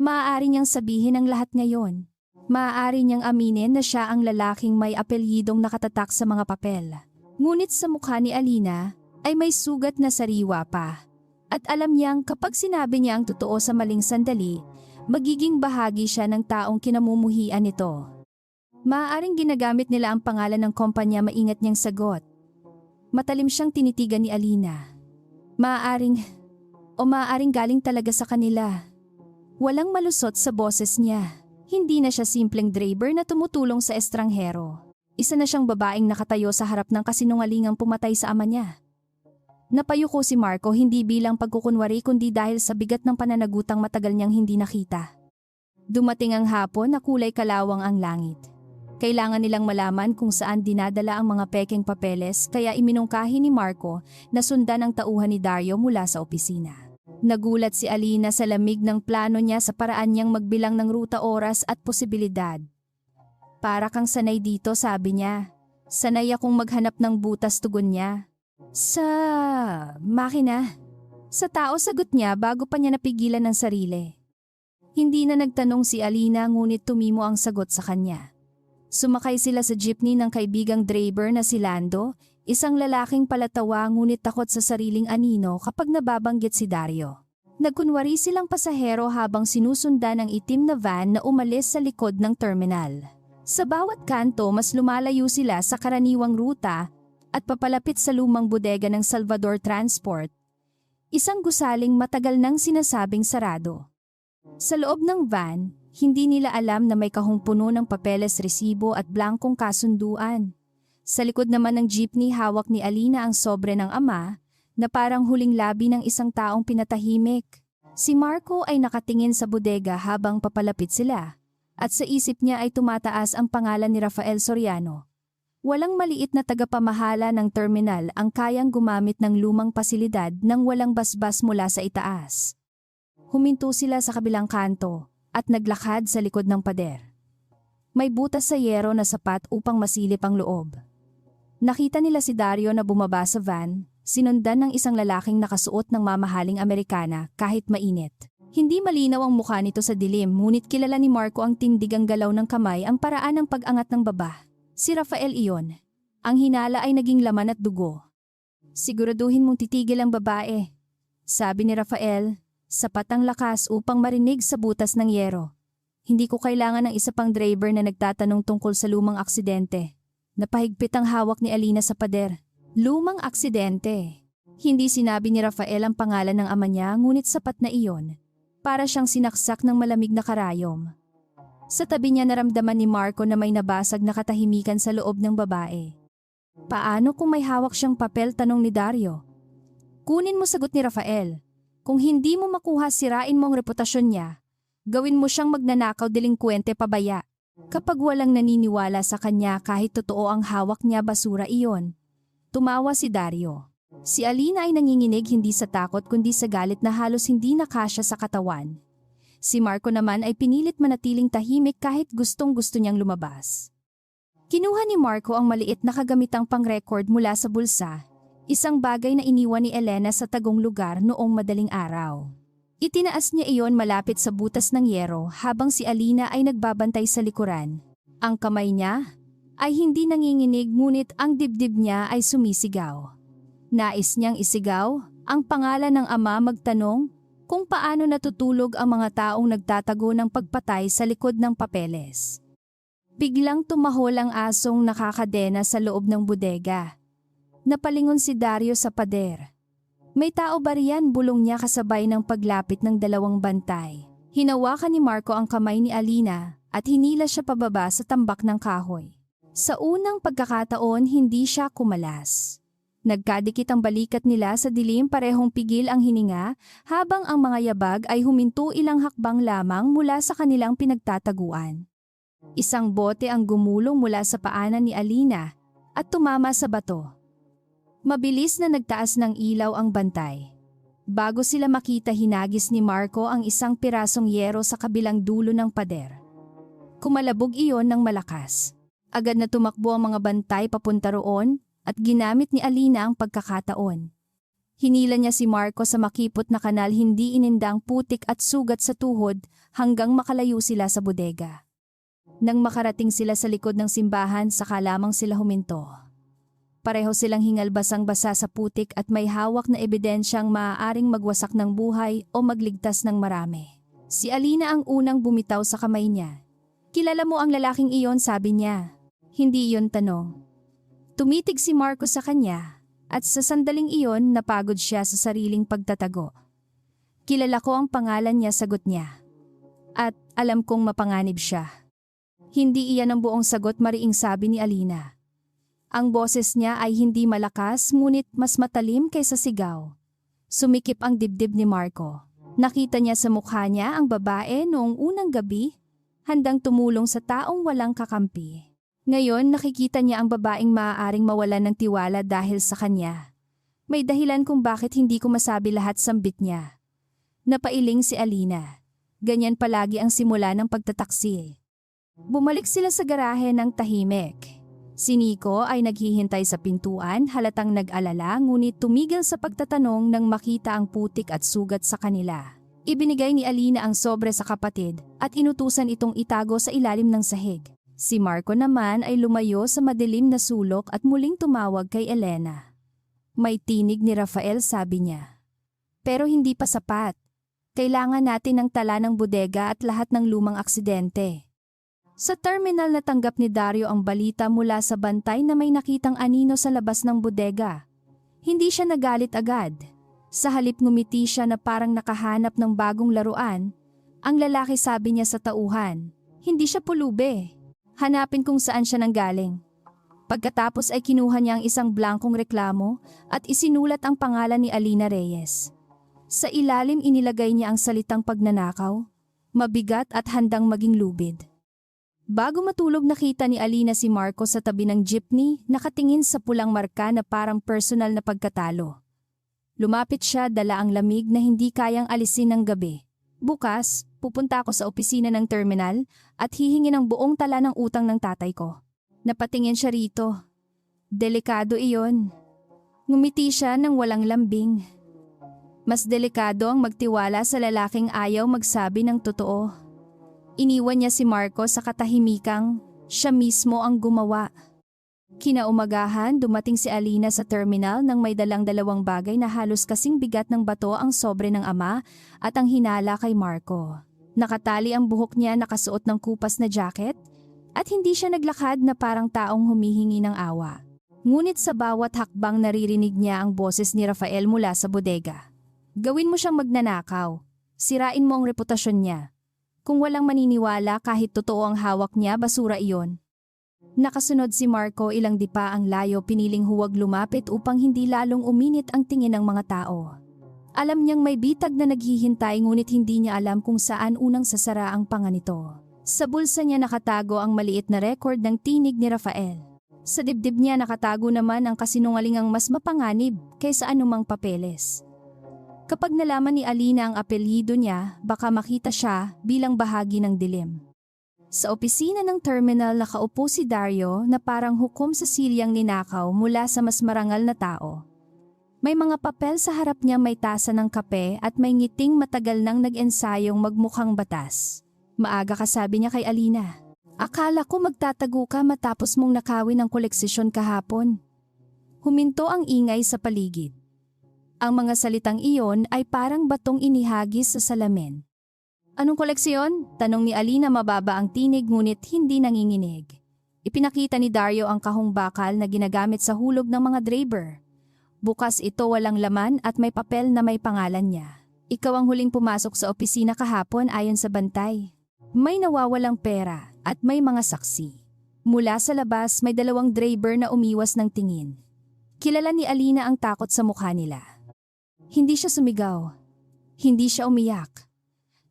Maaari niyang sabihin ang lahat ngayon. Maaari niyang aminin na siya ang lalaking may apelyidong nakatatak sa mga papel. Ngunit sa mukha ni Alina ay may sugat na sariwa pa. At alam niyang kapag sinabi niya ang totoo sa maling sandali, magiging bahagi siya ng taong kinamumuhian nito. Maaaring ginagamit nila ang pangalan ng kumpanya, maingat niyang sagot. Matalim siyang tinitigan ni Alina. Maaaring galing talaga sa kanila. Walang malusot sa boses niya. Hindi na siya simpleng driver na tumutulong sa estranghero. Isa na siyang babaeng nakatayo sa harap ng kasinungalingang pumatay sa ama niya. Napayuko si Marco, hindi bilang pagkukunwari kundi dahil sa bigat ng pananagutang matagal niyang hindi nakita. Dumating ang hapon na kulay kalawang ang langit. Kailangan nilang malaman kung saan dinadala ang mga pekeng papeles, kaya iminungkahi ni Marco na sundan ang tauhan ni Dario mula sa opisina. Nagulat si Alina sa lamig ng plano niya, sa paraan niyang magbilang ng ruta, oras at posibilidad. Para kang sanay dito, sabi niya. Sanay akong maghanap ng butas, tugon niya. Sa makina? Sa tao, sagot niya bago pa niya napigilan ang sarili. Hindi na nagtanong si Alina, ngunit tumimo ang sagot sa kanya. Sumakay sila sa jeepney ng kaibigang driver na si Lando, isang lalaking palatawa ngunit takot sa sariling anino kapag nababanggit si Dario. Nagkunwari silang pasahero habang sinusundan ang itim na van na umalis sa likod ng terminal. Sa bawat kanto mas lumalayo sila sa karaniwang ruta at papalapit sa lumang bodega ng Salvador Transport. Isang gusaling matagal nang sinasabing sarado. Sa loob ng van, hindi nila alam na may kahong puno ng papeles, resibo at blankong kasunduan. Sa likod naman ng jeepney, hawak ni Alina ang sobre ng ama na parang huling labi ng isang taong pinatahimik. Si Marco ay nakatingin sa bodega habang papalapit sila. At sa isip niya ay tumataas ang pangalan ni Rafael Soriano. Walang maliit na tagapamahala ng terminal ang kayang gumamit ng lumang pasilidad nang walang basbas mula sa itaas. Huminto sila sa kabilang kanto at naglakad sa likod ng pader. May butas sa yero na sapat upang masilip ang loob. Nakita nila si Dario na bumaba sa van, sinundan ng isang lalaking nakasuot ng mamahaling Amerikana kahit mainit. Hindi malinaw ang mukha nito sa dilim, ngunit kilala ni Marco ang tindigang galaw ng kamay, ang paraan ng pag-angat ng baba. Si Rafael iyon. Ang hinala ay naging laman at dugo. Siguraduhin mong titigil ang babae, sabi ni Rafael, sapat ang lakas upang marinig sa butas ng yero. Hindi ko kailangan ng isa pang driver na nagtatanong tungkol sa lumang aksidente. Napahigpit ang hawak ni Alina sa pader. Lumang aksidente. Hindi sinabi ni Rafael ang pangalan ng ama niya, ngunit sapat na iyon. Para siyang sinaksak ng malamig na karayom. Sa tabi niya naramdaman ni Marco na may nabasag na katahimikan sa loob ng babae. Paano kung may hawak siyang papel, tanong ni Dario. Kunin mo, sagot ni Rafael. Kung hindi mo makuha, sirain mo ang reputasyon niya. Gawin mo siyang magnanakaw, delinkwente, pabaya. Kapag walang naniniwala sa kanya kahit totoo ang hawak niya basura iyon. Tumawa si Dario. Si Alina ay nanginginig hindi sa takot kundi sa galit na halos hindi nakasya sa katawan. Si Marco naman ay pinilit manatiling tahimik kahit gustong-gusto niyang lumabas. Kinuha ni Marco ang maliit na kagamitang pang-record mula sa bulsa, isang bagay na iniwan ni Elena sa tagong lugar noong madaling araw. Itinaas niya iyon malapit sa butas ng yero habang si Alina ay nagbabantay sa likuran. Ang kamay niya ay hindi nanginginig ngunit ang dibdib niya ay sumisigaw. Nais niyang isigaw ang pangalan ng ama, magtanong kung paano natutulog ang mga taong nagtatago ng pagpatay sa likod ng papeles. Biglang tumahol ang asong nakakadena sa loob ng bodega. Napalingon si Dario sa pader. May tao ba riyan, bulong niya kasabay ng paglapit ng dalawang bantay. Hinawakan ni Marco ang kamay ni Alina at hinila siya pababa sa tambak ng kahoy. Sa unang pagkakataon hindi siya kumalas. Nagkadikit ang balikat nila sa dilim, parehong pigil ang hininga habang ang mga yabag ay huminto ilang hakbang lamang mula sa kanilang pinagtataguan. Isang bote ang gumulong mula sa paanan ni Alina at tumama sa bato. Mabilis na nagtaas ng ilaw ang bantay. Bago sila makita, hinagis ni Marco ang isang pirasong yero sa kabilang dulo ng pader. Kumalabog iyon ng malakas. Agad na tumakbo ang mga bantay papunta roon at ginamit ni Alina ang pagkakataon. Hinila niya si Marco sa makipot na kanal, hindi inindang putik at sugat sa tuhod hanggang makalayo sila sa bodega. Nang makarating sila sa likod ng simbahan, saka lamang sila huminto. Pareho silang hingal, basang-basa sa putik at may hawak na ebidensyang maaaring magwasak ng buhay o magligtas ng marami. Si Alina ang unang bumitaw sa kamay niya. "Kilala mo ang lalaking iyon?" sabi niya. Hindi iyon tanong. Tumitig si Marco sa kanya at sa sandaling iyon napagod siya sa sariling pagtatago. "Kilala ko ang pangalan niya," sagot niya. "At alam kong mapanganib siya." Hindi iyan ang buong sagot, mariing sabi ni Alina. Ang boses niya ay hindi malakas ngunit mas matalim kaysa sigaw. Sumikip ang dibdib ni Marco. Nakita niya sa mukha niya ang babae noong unang gabi, handang tumulong sa taong walang kakampi. Ngayon nakikita niya ang babaeng maaaring mawalan ng tiwala dahil sa kanya. May dahilan kung bakit hindi ko masabi lahat, sambit niya. Napailing si Alina. Ganyan palagi ang simula ng pagtataksil. Bumalik sila sa garahe ng tahimik. Si Nico ay naghihintay sa pintuan, halatang nag-alala ngunit tumigil sa pagtatanong nang makita ang putik at sugat sa kanila. Ibinigay ni Alina ang sobre sa kapatid at inutusan itong itago sa ilalim ng sahig. Si Marco naman ay lumayo sa madilim na sulok at muling tumawag kay Elena. "May tinig ni Rafael," sabi niya. "Pero hindi pa sapat. Kailangan natin ng tala ng bodega at lahat ng lumang aksidente." Sa terminal natanggap ni Dario ang balita mula sa bantay na may nakitang anino sa labas ng bodega. Hindi siya nagalit agad. Sa halip ngumiti siya na parang nakahanap ng bagong laruan. Ang lalaki sabi niya sa tauhan, "Hindi siya pulube. Hanapin kung saan siya nanggaling." Pagkatapos ay kinuha niya ang isang blankong reklamo at isinulat ang pangalan ni Alina Reyes. Sa ilalim inilagay niya ang salitang pagnanakaw, mabigat at handang maging lubid. Bago matulog nakita ni Alina si Marco sa tabi ng jeepney, nakatingin sa pulang marka na parang personal na pagkatalo. Lumapit siya, dala ang lamig na hindi kayang alisin ng gabi. "Bukas, pupunta ako sa opisina ng terminal at hihingi ng buong tala ng utang ng tatay ko." Napatingin siya rito. "Delikado iyon." Ngumiti siya ng walang lambing. Mas delikado ang magtiwala sa lalaking ayaw magsabi ng totoo. Iniwan niya si Marco sa katahimikang siya mismo ang gumawa. Kinaumagahan, dumating si Alina sa terminal nang may dalang dalawang bagay na halos kasing bigat ng bato, ang sobre ng ama at ang hinala kay Marco. Nakatali ang buhok niya, nakasuot ng kupas na jacket at hindi siya naglakad na parang taong humihingi ng awa. Ngunit sa bawat hakbang naririnig niya ang boses ni Rafael mula sa bodega. "Gawin mo siyang magnanakaw. Sirain mo ang reputasyon niya. Kung walang maniniwala kahit totoo ang hawak niya, basura iyon." Nakasunod si Marco, ilang dipa ang layo, piniling huwag lumapit upang hindi lalong uminit ang tingin ng mga tao. Alam niyang may bitag na naghihintay ngunit hindi niya alam kung saan unang sasara ang panga nito. Sa bulsa niya nakatago ang maliit na record ng tinig ni Rafael. Sa dibdib niya nakatago naman ang kasinungalingang mas mapanganib kaysa anumang papeles. Kapag nalaman ni Alina ang apelyido niya, baka makita siya bilang bahagi ng dilim. Sa opisina ng terminal nakaupo si Dario na parang hukom sa silyang ninakaw mula sa mas marangal na tao. May mga papel sa harap niya, may tasa ng kape at may ngiting matagal nang nag-ensayong magmukhang batas. Maaga ka, sabi niya kay Alina. Akala ko magtatago ka matapos mong nakawin ang koleksyon kahapon. Huminto ang ingay sa paligid. Ang mga salitang iyon ay parang batong inihagis sa salamin. Anong koleksyon? Tanong ni Alina, mababa ang tinig ngunit hindi nanginginig. Ipinakita ni Dario ang kahong bakal na ginagamit sa hulog ng mga draper. Bukas ito, walang laman at may papel na may pangalan niya. Ikaw ang huling pumasok sa opisina kahapon ayon sa bantay. May nawawalang pera at may mga saksi. Mula sa labas may 2 driver na umiwas ng tingin. Kilala ni Alina ang takot sa mukha nila. Hindi siya sumigaw. Hindi siya umiyak.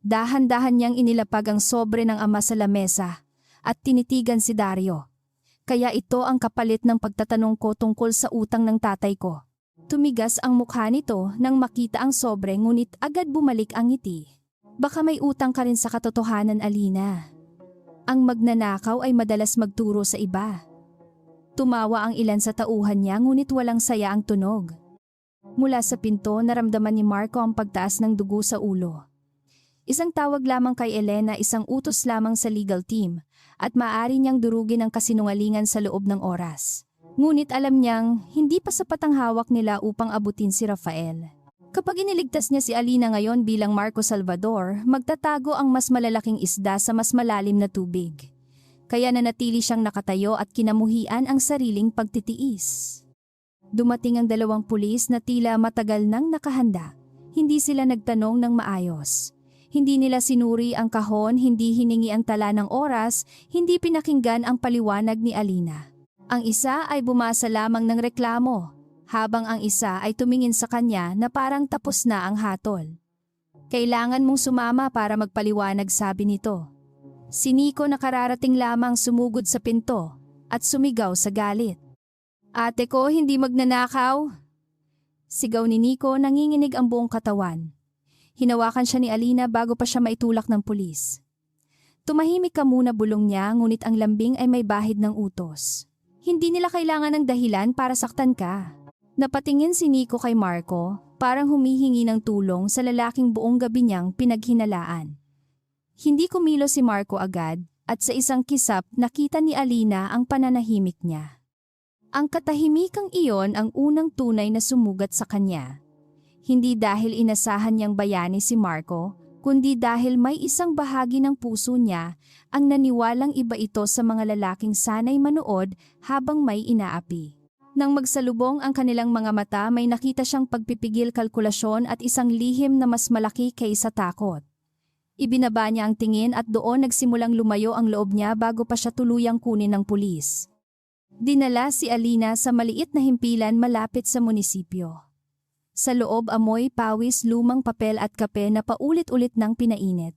Dahan-dahan niyang inilapag ang sobre ng ama sa lamesa at tinitigan si Dario. Kaya ito ang kapalit ng pagtatanong ko tungkol sa utang ng tatay ko. Tumigas ang mukha nito nang makita ang sobre ngunit agad bumalik ang ngiti. Baka may utang ka rin sa katotohanan, Alina. Ang magnanakaw ay madalas magturo sa iba. Tumawa ang ilan sa tauhan niya ngunit walang saya ang tunog. Mula sa pinto naramdaman ni Marco ang pagtaas ng dugo sa ulo. Isang tawag lamang kay Elena, isang utos lamang sa legal team at maaari niyang durugin ang kasinungalingan sa loob ng oras. Ngunit alam niyang hindi pa sapat ang hawak nila upang abutin si Rafael. Kapag iniligtas niya si Alina ngayon bilang Marco Salvador, magtatago ang mas malalaking isda sa mas malalim na tubig. Kaya nanatili siyang nakatayo at kinamuhian ang sariling pagtitiis. Dumating ang 2 pulis na tila matagal nang nakahanda. Hindi sila nagtanong ng maayos. Hindi nila sinuri ang kahon, hindi hiningi ang tala ng oras, hindi pinakinggan ang paliwanag ni Alina. Ang isa ay bumasa lamang ng reklamo, habang ang isa ay tumingin sa kanya na parang tapos na ang hatol. Kailangan mong sumama para magpaliwanag, sabi nito. Si Nico na kararating lamang sumugod sa pinto at sumigaw sa galit. Ate ko, hindi magnanakaw! Sigaw ni Nico, nanginginig ang buong katawan. Hinawakan siya ni Alina bago pa siya maitulak ng pulis. Tumahimik ka muna, bulong niya, ngunit ang lambing ay may bahid ng utos. Hindi nila kailangan ng dahilan para saktan ka. Napatingin si Nico kay Marco, parang humihingi ng tulong sa lalaking buong gabi niyang pinaghinalaan. Hindi kumilos si Marco agad at sa isang kisap nakita ni Alina ang pananahimik niya. Ang katahimikang iyon ang unang tunay na sumugat sa kanya. Hindi dahil inasahan niyang bayani si Marco, kundi dahil may isang bahagi ng puso niya ang naniwalang iba ito sa mga lalaking sanay manood habang may inaapi. Nang magsalubong ang kanilang mga mata, may nakita siyang pagpipigil, kalkulasyon at isang lihim na mas malaki kaysa takot. Ibinaba niya ang tingin at doon nagsimulang lumayo ang loob niya bago pa siya tuluyang kunin ng pulis. Dinala si Alina sa maliit na himpilan malapit sa munisipyo. Sa loob amoy, pawis, lumang papel at kape na paulit-ulit nang pinainit.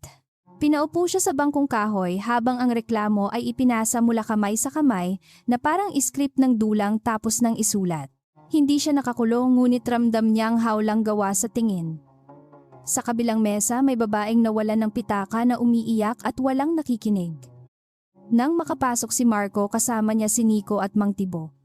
Pinaupo siya sa bangkong kahoy habang ang reklamo ay ipinasa mula kamay sa kamay na parang script ng dulang tapos ng isulat. Hindi siya nakakulong ngunit ramdam niyang hawlang gawa sa tingin. Sa kabilang mesa may babaeng nawalan ng pitaka na umiiyak at walang nakikinig. Nang makapasok si Marco, kasama niya si Nico at Mang Tibo.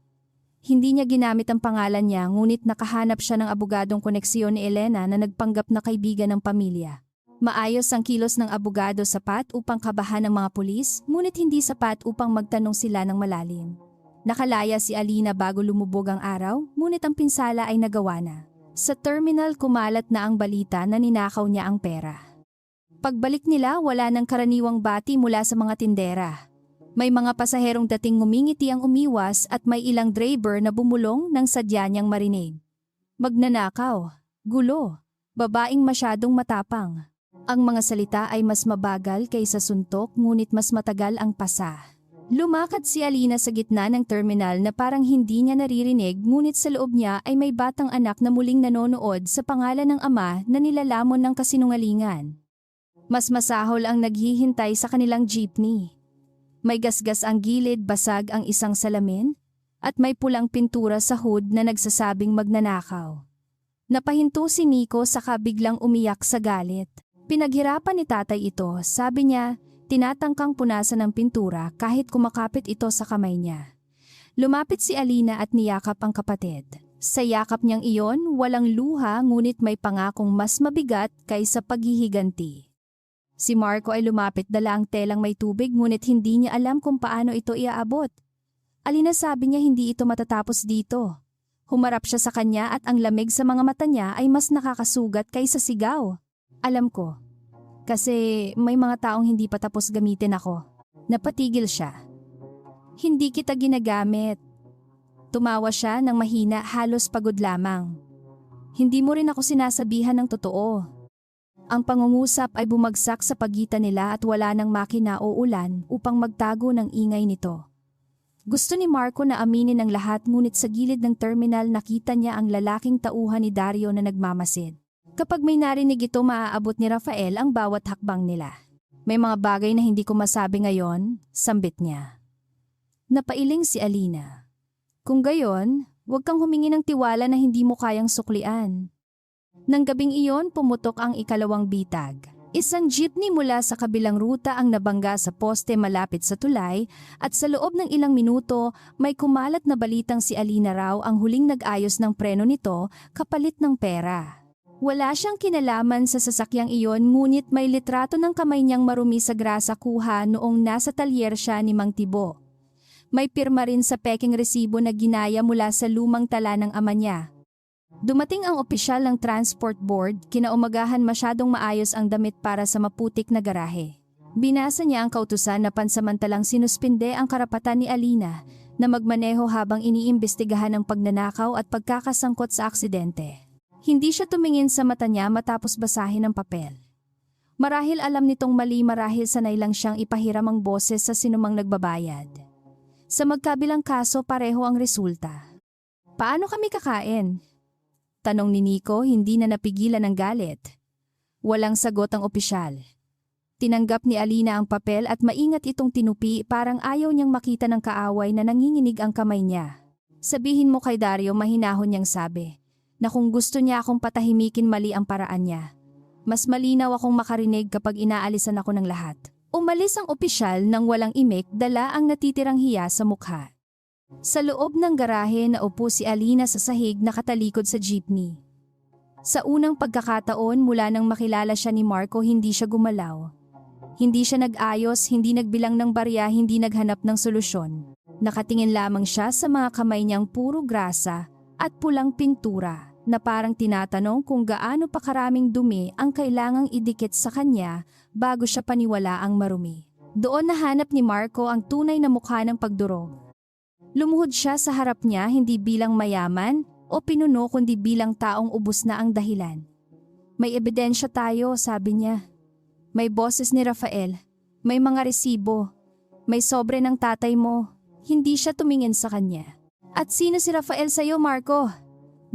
Hindi niya ginamit ang pangalan niya ngunit nakahanap siya ng abogadong koneksyon ni Elena na nagpanggap na kaibigan ng pamilya. Maayos ang kilos ng abogado, sapat upang kabahan ng mga pulis, ngunit hindi sapat upang magtanong sila ng malalim. Nakalaya si Alina bago lumubog ang araw, ngunit ang pinsala ay nagawa na. Sa terminal kumalat na ang balita na ninakaw niya ang pera. Pagbalik nila, wala nang karaniwang bati mula sa mga tindera. May mga pasaherong dating ngumingiti ang umiwas at may ilang driver na bumulong nang sadya niyang marinig. Magnanakaw, gulo, babaeng masyadong matapang. Ang mga salita ay mas mabagal kaysa suntok ngunit mas matagal ang pasa. Lumakad si Alina sa gitna ng terminal na parang hindi niya naririnig ngunit sa loob niya ay may batang anak na muling nanonood sa pangalan ng ama na nilalamon ng kasinungalingan. Mas masahol ang naghihintay sa kanilang jeepney. May gasgas ang gilid, basag ang isang salamin, at may pulang pintura sa hood na nagsasabing magnanakaw. Napahinto si Nico saka biglang umiyak sa galit. Pinaghirapan ni tatay ito, sabi niya, tinatangkang punasan ng pintura kahit kumakapit ito sa kamay niya. Lumapit si Alina at niyakap ang kapatid. Sa yakap niyang iyon, walang luha ngunit may pangakong mas mabigat kaysa paghihiganti. Si Marco ay lumapit, dala ang telang may tubig ngunit hindi niya alam kung paano ito iaabot. Alina, sabi niya, hindi ito matatapos dito. Humarap siya sa kanya at ang lamig sa mga mata niya ay mas nakakasugat kaysa sigaw. Alam ko. Kasi may mga taong hindi pa tapos gamitin ako. Napatigil siya. Hindi kita ginagamit. Tumawa siya ng mahina, halos pagod lamang. Hindi mo rin ako sinasabihan ng totoo. Ang pangungusap ay bumagsak sa pagitan nila at wala nang makina o ulan upang magtago ng ingay nito. Gusto ni Marco na aminin ang lahat ngunit sa gilid ng terminal nakita niya ang lalaking tauhan ni Dario na nagmamasid. Kapag may narinig ito, maaabot ni Rafael ang bawat hakbang nila. May mga bagay na hindi ko masabi ngayon, sambit niya. Napailing si Alina. Kung gayon, huwag kang humingi ng tiwala na hindi mo kayang suklian. Nang gabing iyon, pumutok ang ikalawang bitag. Isang jeepney mula sa kabilang ruta ang nabangga sa poste malapit sa tulay at sa loob ng ilang minuto may kumalat na balitang si Alina raw ang huling nag-ayos ng preno nito kapalit ng pera. Wala siyang kinalaman sa sasakyang iyon ngunit may litrato ng kamay niyang marumi sa grasa kuha noong nasa talyer siya ni Mang Tibo. May pirma rin sa peking resibo na ginaya mula sa lumang tala ng ama niya. Dumating ang opisyal ng transport board, kinaumagahan masyadong maayos ang damit para sa maputik na garahe. Binasa niya ang kautusan na pansamantalang sinuspinde ang karapatan ni Alina na magmaneho habang iniimbestigahan ang pagnanakaw at pagkakasangkot sa aksidente. Hindi siya tumingin sa mata niya matapos basahin ang papel. Marahil alam nitong mali, marahil sanay lang siyang ipahiram ang boses sa sinumang nagbabayad. Sa magkabilang kaso, pareho ang resulta. Paano kami kakain? Tanong ni Nico, hindi na napigilan ng galit. Walang sagot ang opisyal. Tinanggap ni Alina ang papel at maingat itong tinupi, parang ayaw niyang makita ng kaaway na nanginginig ang kamay niya. Sabihin mo kay Dario, mahinahon niyang sabi, na kung gusto niya akong patahimikin, mali ang paraan niya. Mas malinaw akong makarinig kapag inaalisan ako ng lahat. Umalis ang opisyal nang walang imik, dala ang natitirang hiya sa mukha. Sa loob ng garahe naupo si Alina sa sahig nakatalikod sa jeepney. Sa unang pagkakataon mula nang makilala siya ni Marco, hindi siya gumalaw. Hindi siya nag-ayos, hindi nagbilang ng barya, hindi naghanap ng solusyon. Nakatingin lamang siya sa mga kamay niyang puro grasa at pulang pintura na parang tinatanong kung gaano pa karaming dumi ang kailangang idikit sa kanya bago siya paniwalaang marumi. Doon nahanap ni Marco ang tunay na mukha ng pagdurog. Lumuhod siya sa harap niya, hindi bilang mayaman o pinuno kundi bilang taong ubos na ang dahilan. May ebidensya tayo, sabi niya. May boses ni Rafael, may mga resibo, may sobre ng tatay mo. Hindi siya tumingin sa kanya. At sino si Rafael sa'yo, Marco?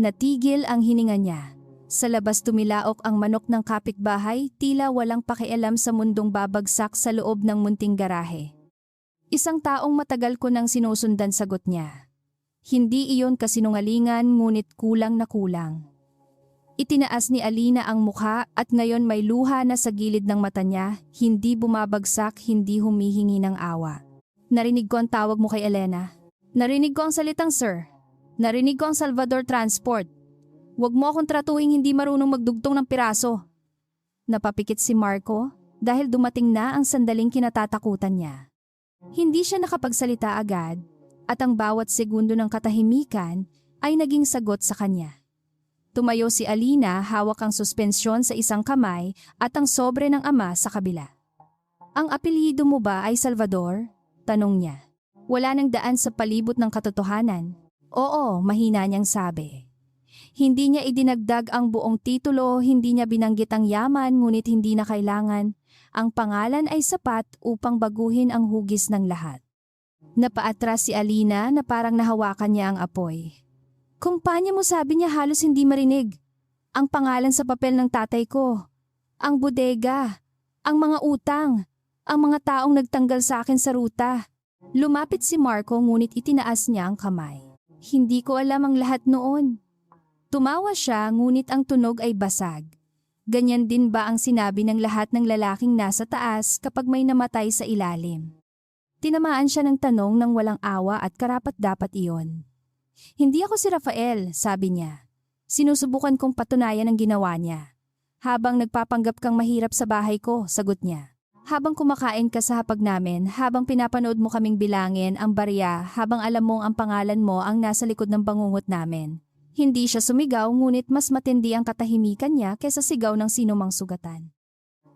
Natigil ang hininga niya. Sa labas tumilaok ang manok ng kapitbahay, tila walang pakialam sa mundong babagsak sa loob ng munting garahe. Isang taong matagal ko nang sinusundan, sagot niya. Hindi iyon kasinungalingan ngunit kulang na kulang. Itinaas ni Alina ang mukha at ngayon may luha na sa gilid ng mata niya, hindi bumabagsak, hindi humihingi ng awa. Narinig ko ang tawag mo kay Elena. Narinig ko ang salitang sir. Narinig ko ang Salvador Transport. Huwag mo akong tratuhing hindi marunong magdugtong ng piraso. Napapikit si Marco dahil dumating na ang sandaling kinatatakutan niya. Hindi siya nakapagsalita agad at ang bawat segundo ng katahimikan ay naging sagot sa kanya. Tumayo si Alina, hawak ang suspensyon sa isang kamay at ang sobre ng ama sa kabila. Ang apelyido mo ba ay Salvador? Tanong niya. Wala nang daan sa palibot ng katotohanan. Oo, mahina niyang sabi. Hindi niya idinagdag ang buong titulo, hindi niya binanggit ang yaman ngunit hindi na kailangan. Ang pangalan ay sapat upang baguhin ang hugis ng lahat. Napaatras si Alina na parang nahawakan niya ang apoy. Kumpanya mo, sabi niya, halos hindi marinig. Ang pangalan sa papel ng tatay ko. Ang bodega. Ang mga utang, ang mga taong nagtanggal sa akin sa ruta. Lumapit si Marco ngunit itinaas niya ang kamay. Hindi ko alam ang lahat noon. Tumawa siya ngunit ang tunog ay basag. Ganyan din ba ang sinabi ng lahat ng lalaking nasa taas kapag may namatay sa ilalim? Tinamaan siya ng tanong ng walang awa at karapat-dapat iyon. Hindi ako si Rafael, sabi niya. Sinusubukan kong patunayan ang ginawa niya. Habang nagpapanggap kang mahirap sa bahay ko, sagot niya. Habang kumakain ka sa hapag namin, habang pinapanood mo kaming bilangin ang barya, habang alam mong ang pangalan mo ang nasa likod ng bangungot namin. Hindi siya sumigaw ngunit mas matindi ang katahimikan niya kaysa sigaw ng sinumang sugatan.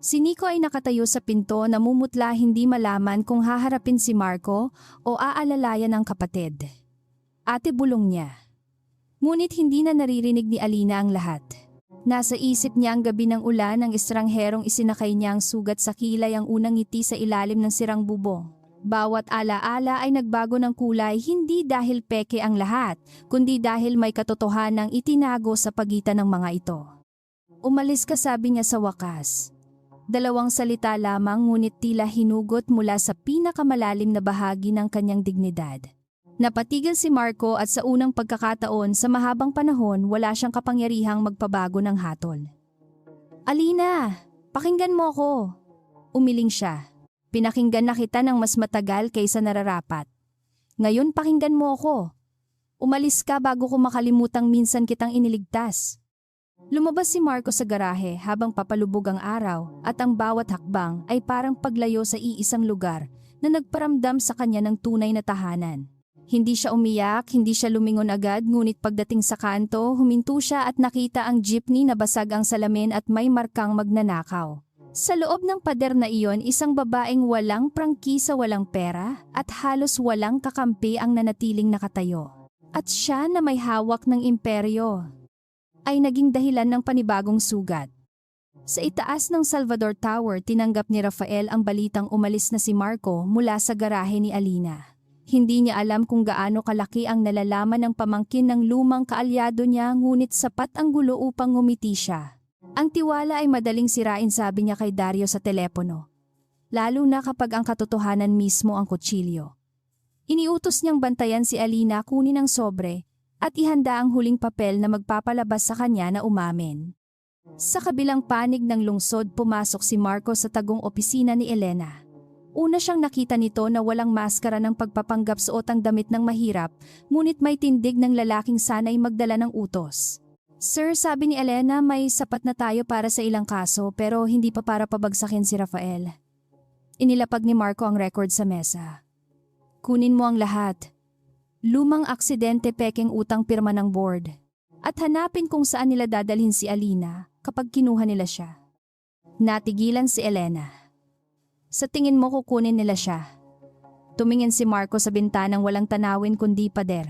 Si Nico ay nakatayo sa pinto namumutla hindi malaman kung haharapin si Marco o aalalayan ang kapatid. Ate bulong niya. Ngunit hindi na naririnig ni Alina ang lahat. Nasa isip niya ang gabi ng ulan ng estrangherong isinakay niya ang sugat sa kilay ang unang ngiti sa ilalim ng sirang bubong. Bawat alaala ay nagbago ng kulay hindi dahil peke ang lahat, kundi dahil may katotohanang itinago sa pagitan ng mga ito. Umalis ka, sabi niya sa wakas. 2 salita lamang ngunit tila hinugot mula sa pinakamalalim na bahagi ng kanyang dignidad. Napatigil si Marco at sa unang pagkakataon sa mahabang panahon wala siyang kapangyarihang magpabago ng hatol. Alina, pakinggan mo ako. Umiling siya. Pinakinggan na kita ng mas matagal kaysa nararapat. Ngayon pakinggan mo ako. Umalis ka bago ko makalimutang minsan kitang iniligtas. Lumabas si Marco sa garahe habang papalubog ang araw at ang bawat hakbang ay parang paglayo sa iisang lugar na nagparamdam sa kanya ng tunay na tahanan. Hindi siya umiyak, hindi siya lumingon agad ngunit pagdating sa kanto huminto siya at nakita ang jeepney na basag ang salamin at may markang magnanakaw. Sa loob ng pader na iyon, isang babaeng walang prangkisa, walang pera at halos walang kakampi ang nanatiling nakatayo. At siya na may hawak ng imperyo ay naging dahilan ng panibagong sugat. Sa itaas ng Salvador Tower, tinanggap ni Rafael ang balitang umalis na si Marco mula sa garahe ni Alina. Hindi niya alam kung gaano kalaki ang nalalaman ng pamangkin ng lumang kaalyado niya ngunit sapat ang gulo upang ngumiti siya. Ang tiwala ay madaling sirain, sabi niya kay Dario sa telepono. Lalo na kapag ang katotohanan mismo ang kutsilyo. Iniutos niyang bantayan si Alina, kunin ang sobre at ihanda ang huling papel na magpapalabas sa kanya na umamin. Sa kabilang panig ng lungsod pumasok si Marco sa tagong opisina ni Elena. Una siyang nakita nito na walang maskara ng pagpapanggap suot ang damit ng mahirap, ngunit may tindig ng lalaking sanay magdala ng utos. Sir, sabi ni Elena, may sapat na tayo para sa ilang kaso pero hindi pa para pabagsakin si Rafael. Inilapag ni Marco ang record sa mesa. Kunin mo ang lahat. Lumang aksidente, pekeng utang, pirma ng board. At hanapin kung saan nila dadalhin si Alina kapag kinuha nila siya. Natigilan si Elena. Sa tingin mo kukunin nila siya? Tumingin si Marco sa bintanang walang tanawin kundi pader.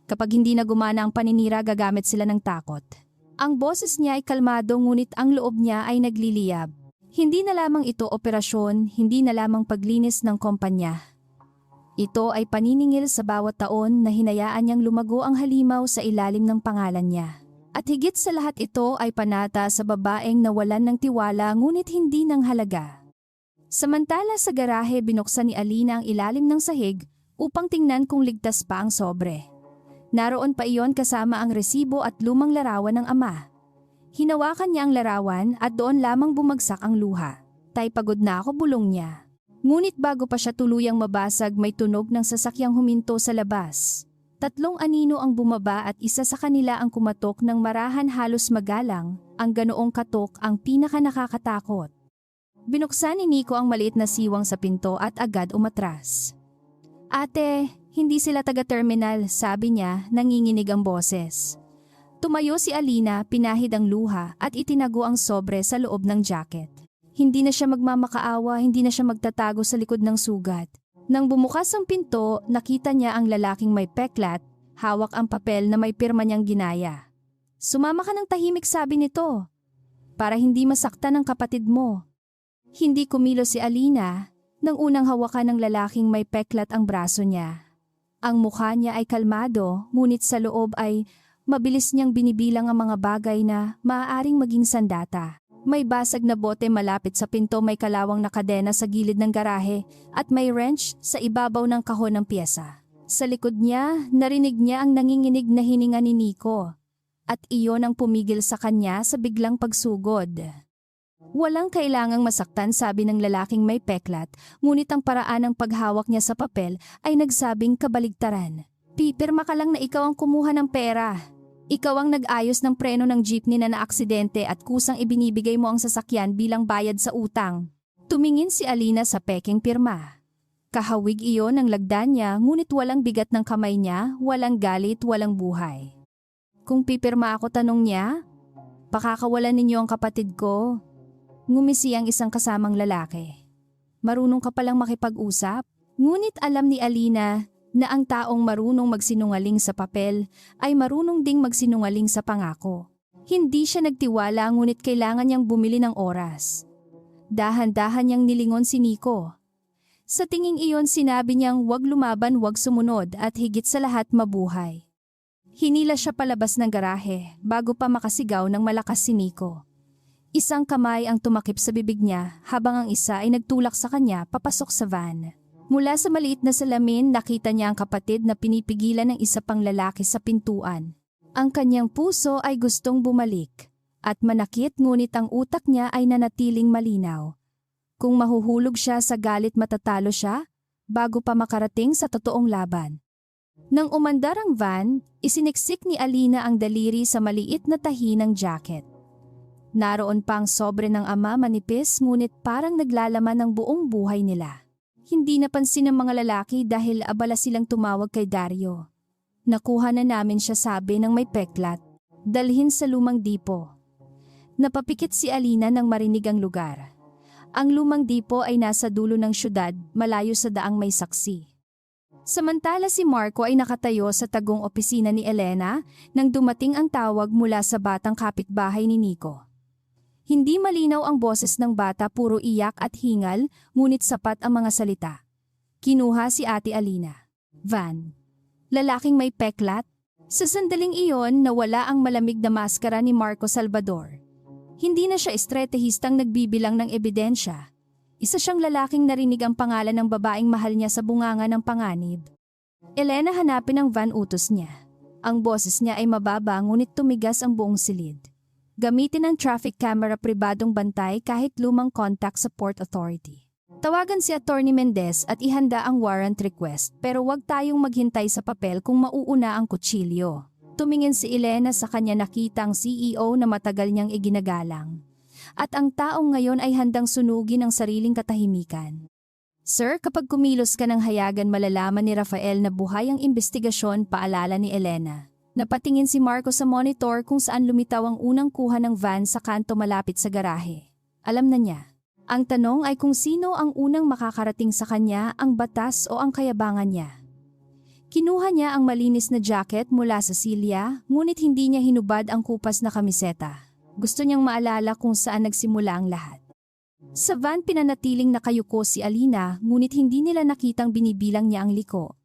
Kapag hindi na gumana ang paninira, gagamit sila ng takot. Ang boses niya ay kalmado ngunit ang loob niya ay nagliliyab. Hindi na lamang ito operasyon, hindi na lamang paglinis ng kumpanya. Ito ay paniningil sa bawat taon na hinayaan niyang lumago ang halimaw sa ilalim ng pangalan niya. At higit sa lahat, ito ay panata sa babaeng nawalan ng tiwala ngunit hindi ng halaga. Samantala sa garahe, binuksan ni Alina ang ilalim ng sahig upang tingnan kung ligtas pa ang sobre. Naroon pa iyon kasama ang resibo at lumang larawan ng ama. Hinawakan niya ang larawan at doon lamang bumagsak ang luha. Tay, pagod na ako, bulong niya. Ngunit bago pa siya tuluyang mabasag, may tunog ng sasakyang huminto sa labas. 3 anino ang bumaba at isa sa kanila ang kumatok ng marahan, halos magalang. Ang ganoong katok ang pinaka nakakatakot. Binuksan ni Nico ang maliit na siwang sa pinto at agad umatras. Ate, hindi sila taga-terminal, sabi niya, nanginginig ang boses. Tumayo si Alina, pinahid ang luha at itinago ang sobre sa loob ng jacket. Hindi na siya magmamakaawa, hindi na siya magtatago sa likod ng sugat. Nang bumukas ang pinto, nakita niya ang lalaking may peklat, hawak ang papel na may pirma niyang ginaya. Sumama ka ng tahimik, sabi nito, para hindi masaktan ng kapatid mo. Hindi kumilos si Alina nang unang hawakan ng lalaking may peklat ang braso niya. Ang mukha niya ay kalmado, ngunit sa loob ay mabilis niyang binibilang ang mga bagay na maaaring maging sandata. May basag na bote malapit sa pinto, may kalawang na kadena sa gilid ng garahe at may wrench sa ibabaw ng kahon ng pyesa. Sa likod niya, narinig niya ang nanginginig na hininga ni Nico at iyon ang pumigil sa kanya sa biglang pagsugod. Walang kailangang masaktan, sabi ng lalaking may peklat, ngunit ang paraan ng paghawak niya sa papel ay nagsabing kabaligtaran. Pipirma ka lang na ikaw ang kumuha ng pera. Ikaw ang nag-ayos ng preno ng jeepney na naaksidente at kusang ibinibigay mo ang sasakyan bilang bayad sa utang. Tumingin si Alina sa peking pirma. Kahawig iyon ang lagda niya, ngunit walang bigat ng kamay niya, walang galit, walang buhay. Kung pipirma ako, tanong niya, pakakawalan ninyo ang kapatid ko. Ngumisi ang isang kasamang lalaki. Marunong ka palang makipag-usap? Ngunit alam ni Alina na ang taong marunong magsinungaling sa papel ay marunong ding magsinungaling sa pangako. Hindi siya nagtiwala, ngunit kailangan niyang bumili ng oras. Dahan-dahan niyang nilingon si Nico. Sa tinging iyon, sinabi niyang wag lumaban, wag sumunod at higit sa lahat mabuhay. Hinila siya palabas ng garahe bago pa makasigaw ng malakas si Nico. Isang kamay ang tumakip sa bibig niya habang ang isa ay nagtulak sa kanya papasok sa van. Mula sa maliit na salamin, nakita niya ang kapatid na pinipigilan ng isa pang lalaki sa pintuan. Ang kanyang puso ay gustong bumalik at manakit, ngunit ang utak niya ay nanatiling malinaw. Kung mahuhulog siya sa galit, matatalo siya bago pa makarating sa totoong laban. Nang umandar ang van, isiniksik ni Alina ang daliri sa maliit na tahi ng jacket. Naroon pa ang sobre ng ama, manipis ngunit parang naglalaman ng buong buhay nila. Hindi napansin ng mga lalaki dahil abala silang tumawag kay Dario. Nakuha na namin siya, sabi ng may peklat. Dalhin sa lumang dipo. Napapikit si Alina nang marinig ang lugar. Ang lumang dipo ay nasa dulo ng syudad, malayo sa daang may saksi. Samantala si Marco ay nakatayo sa tagong opisina ni Elena nang dumating ang tawag mula sa batang kapitbahay ni Nico. Hindi malinaw ang boses ng bata, puro iyak at hingal, ngunit sapat ang mga salita. Kinuha si Ate Alina. Van. Lalaking may peklat. Sa sandaling iyon, nawala ang malamig na maskara ni Marco Salvador. Hindi na siya estratehistang nagbibilang ng ebidensya. Isa siyang lalaking narinig ang pangalan ng babaeng mahal niya sa bunganga ng panganib. Elena, hanapin ang van, utos niya. Ang boses niya ay mababa, ngunit tumigas ang buong silid. Gamitin ang traffic camera, pribadong bantay, kahit lumang contact sa Port Authority. Tawagan si Attorney Mendez at ihanda ang warrant request, pero wag tayong maghintay sa papel kung mauuna ang kutsilyo. Tumingin si Elena sa kanya, nakita ang CEO na matagal niyang iginagalang. At ang taong ngayon ay handang sunugin ang sariling katahimikan. Sir, kapag kumilos ka ng hayagan, malalaman ni Rafael na buhay ang investigasyon, paalala ni Elena. Napatingin si Marco sa monitor kung saan lumitaw ang unang kuha ng van sa kanto malapit sa garahe. Alam na niya. Ang tanong ay kung sino ang unang makakarating sa kanya, ang batas o ang kayabangan niya. Kinuha niya ang malinis na jacket mula sa silya, ngunit hindi niya hinubad ang kupas na kamiseta. Gusto niyang maalala kung saan nagsimula ang lahat. Sa van, pinanatiling nakayuko si Alina, ngunit hindi nila nakitang binibilang niya ang liko.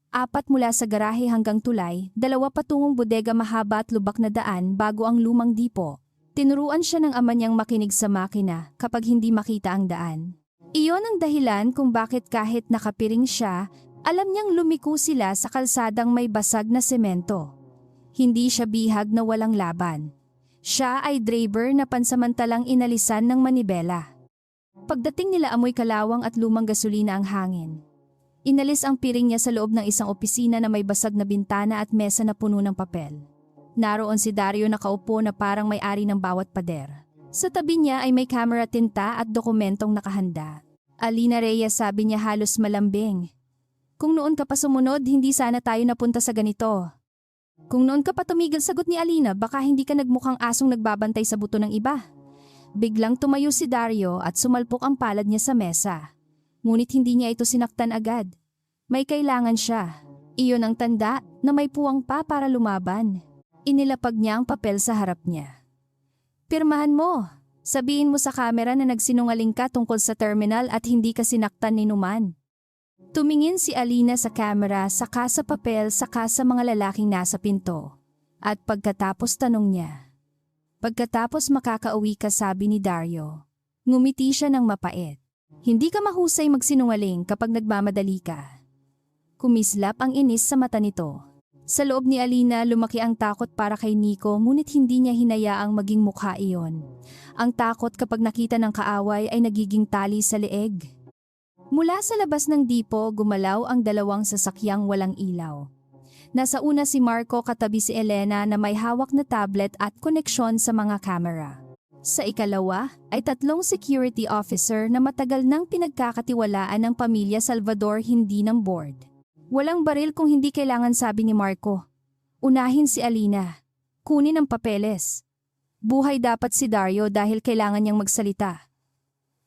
4 mula sa garahe hanggang tulay, 2 patungong bodega, mahaba at lubak na daan bago ang lumang dipo. Tinuruan siya ng ama niyang makinig sa makina kapag hindi makita ang daan. Iyon ang dahilan kung bakit kahit nakapiring siya, alam niyang lumiko sila sa kalsadang may basag na semento. Hindi siya bihag na walang laban. Siya ay driver na pansamantalang inalisan ng manibela. Pagdating nila, amoy kalawang at lumang gasolina ang hangin. Inalis ang piring niya sa loob ng isang opisina na may basag na bintana at mesa na puno ng papel. Naroon si Dario nakaupo na parang may-ari ng bawat pader. Sa tabi niya ay may camera, tinta at dokumentong nakahanda. Alina Reyes, sabi niya halos malambing. Kung noon ka pa sumunod, hindi sana tayo napunta sa ganito. Kung noon ka pa tumigil, sagot ni Alina, baka hindi ka nagmukhang asong nagbabantay sa buto ng iba. Biglang tumayo si Dario at sumalpok ang palad niya sa mesa. Ngunit hindi niya ito sinaktan agad. May kailangan siya. Iyon ang tanda na may puwang pa para lumaban. Inilapag niya ang papel sa harap niya. Pirmahan mo. Sabihin mo sa kamera na nagsinungaling ka tungkol sa terminal at hindi ka sinaktan ni Numan. Tumingin si Alina sa kamera, saka sa papel, saka sa mga lalaking nasa pinto. At pagkatapos tanong niya, Pagkatapos makakauwi ka, sabi ni Dario. Ngumiti siya ng mapait. Hindi ka mahusay magsinungaling kapag nagmamadali ka. Kumislap ang inis sa mata nito. Sa loob ni Alina lumaki ang takot para kay Nico, ngunit hindi niya hinayaang maging mukha iyon. Ang takot kapag nakita ng kaaway ay nagiging tali sa leeg. Mula sa labas ng dipo gumalaw ang dalawang sasakyang walang ilaw. Nasa una si Marco, katabi si Elena na may hawak na tablet at koneksyon sa mga kamera. Sa ikalawa ay 3 security officer na matagal nang pinagkakatiwalaan ng pamilya Salvador, hindi ng board. Walang baril kung hindi kailangan, sabi ni Marco. Unahin si Alina. Kunin ang papeles. Buhay dapat si Dario dahil kailangan niyang magsalita.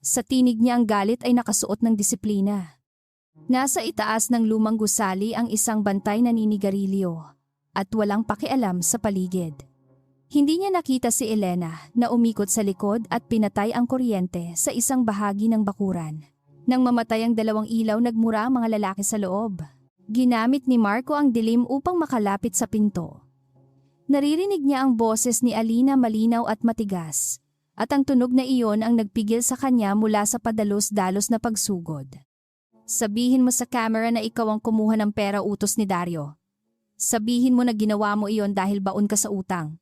Sa tinig niya ang galit ay nakasuot ng disiplina. Nasa itaas ng lumang gusali ang isang bantay na naninigarilyo at walang pakialam sa paligid. Hindi niya nakita si Elena na umikot sa likod at pinatay ang kuryente sa isang bahagi ng bakuran. Nang mamatay ang 2 ilaw, nagmura ang mga lalaki sa loob. Ginamit ni Marco ang dilim upang makalapit sa pinto. Naririnig niya ang boses ni Alina malinaw at matigas, at ang tunog na iyon ang nagpigil sa kanya mula sa padalos-dalos na pagsugod. Sabihin mo sa camera na ikaw ang kumuha ng pera utos ni Dario. Sabihin mo na ginawa mo iyon dahil baon ka sa utang.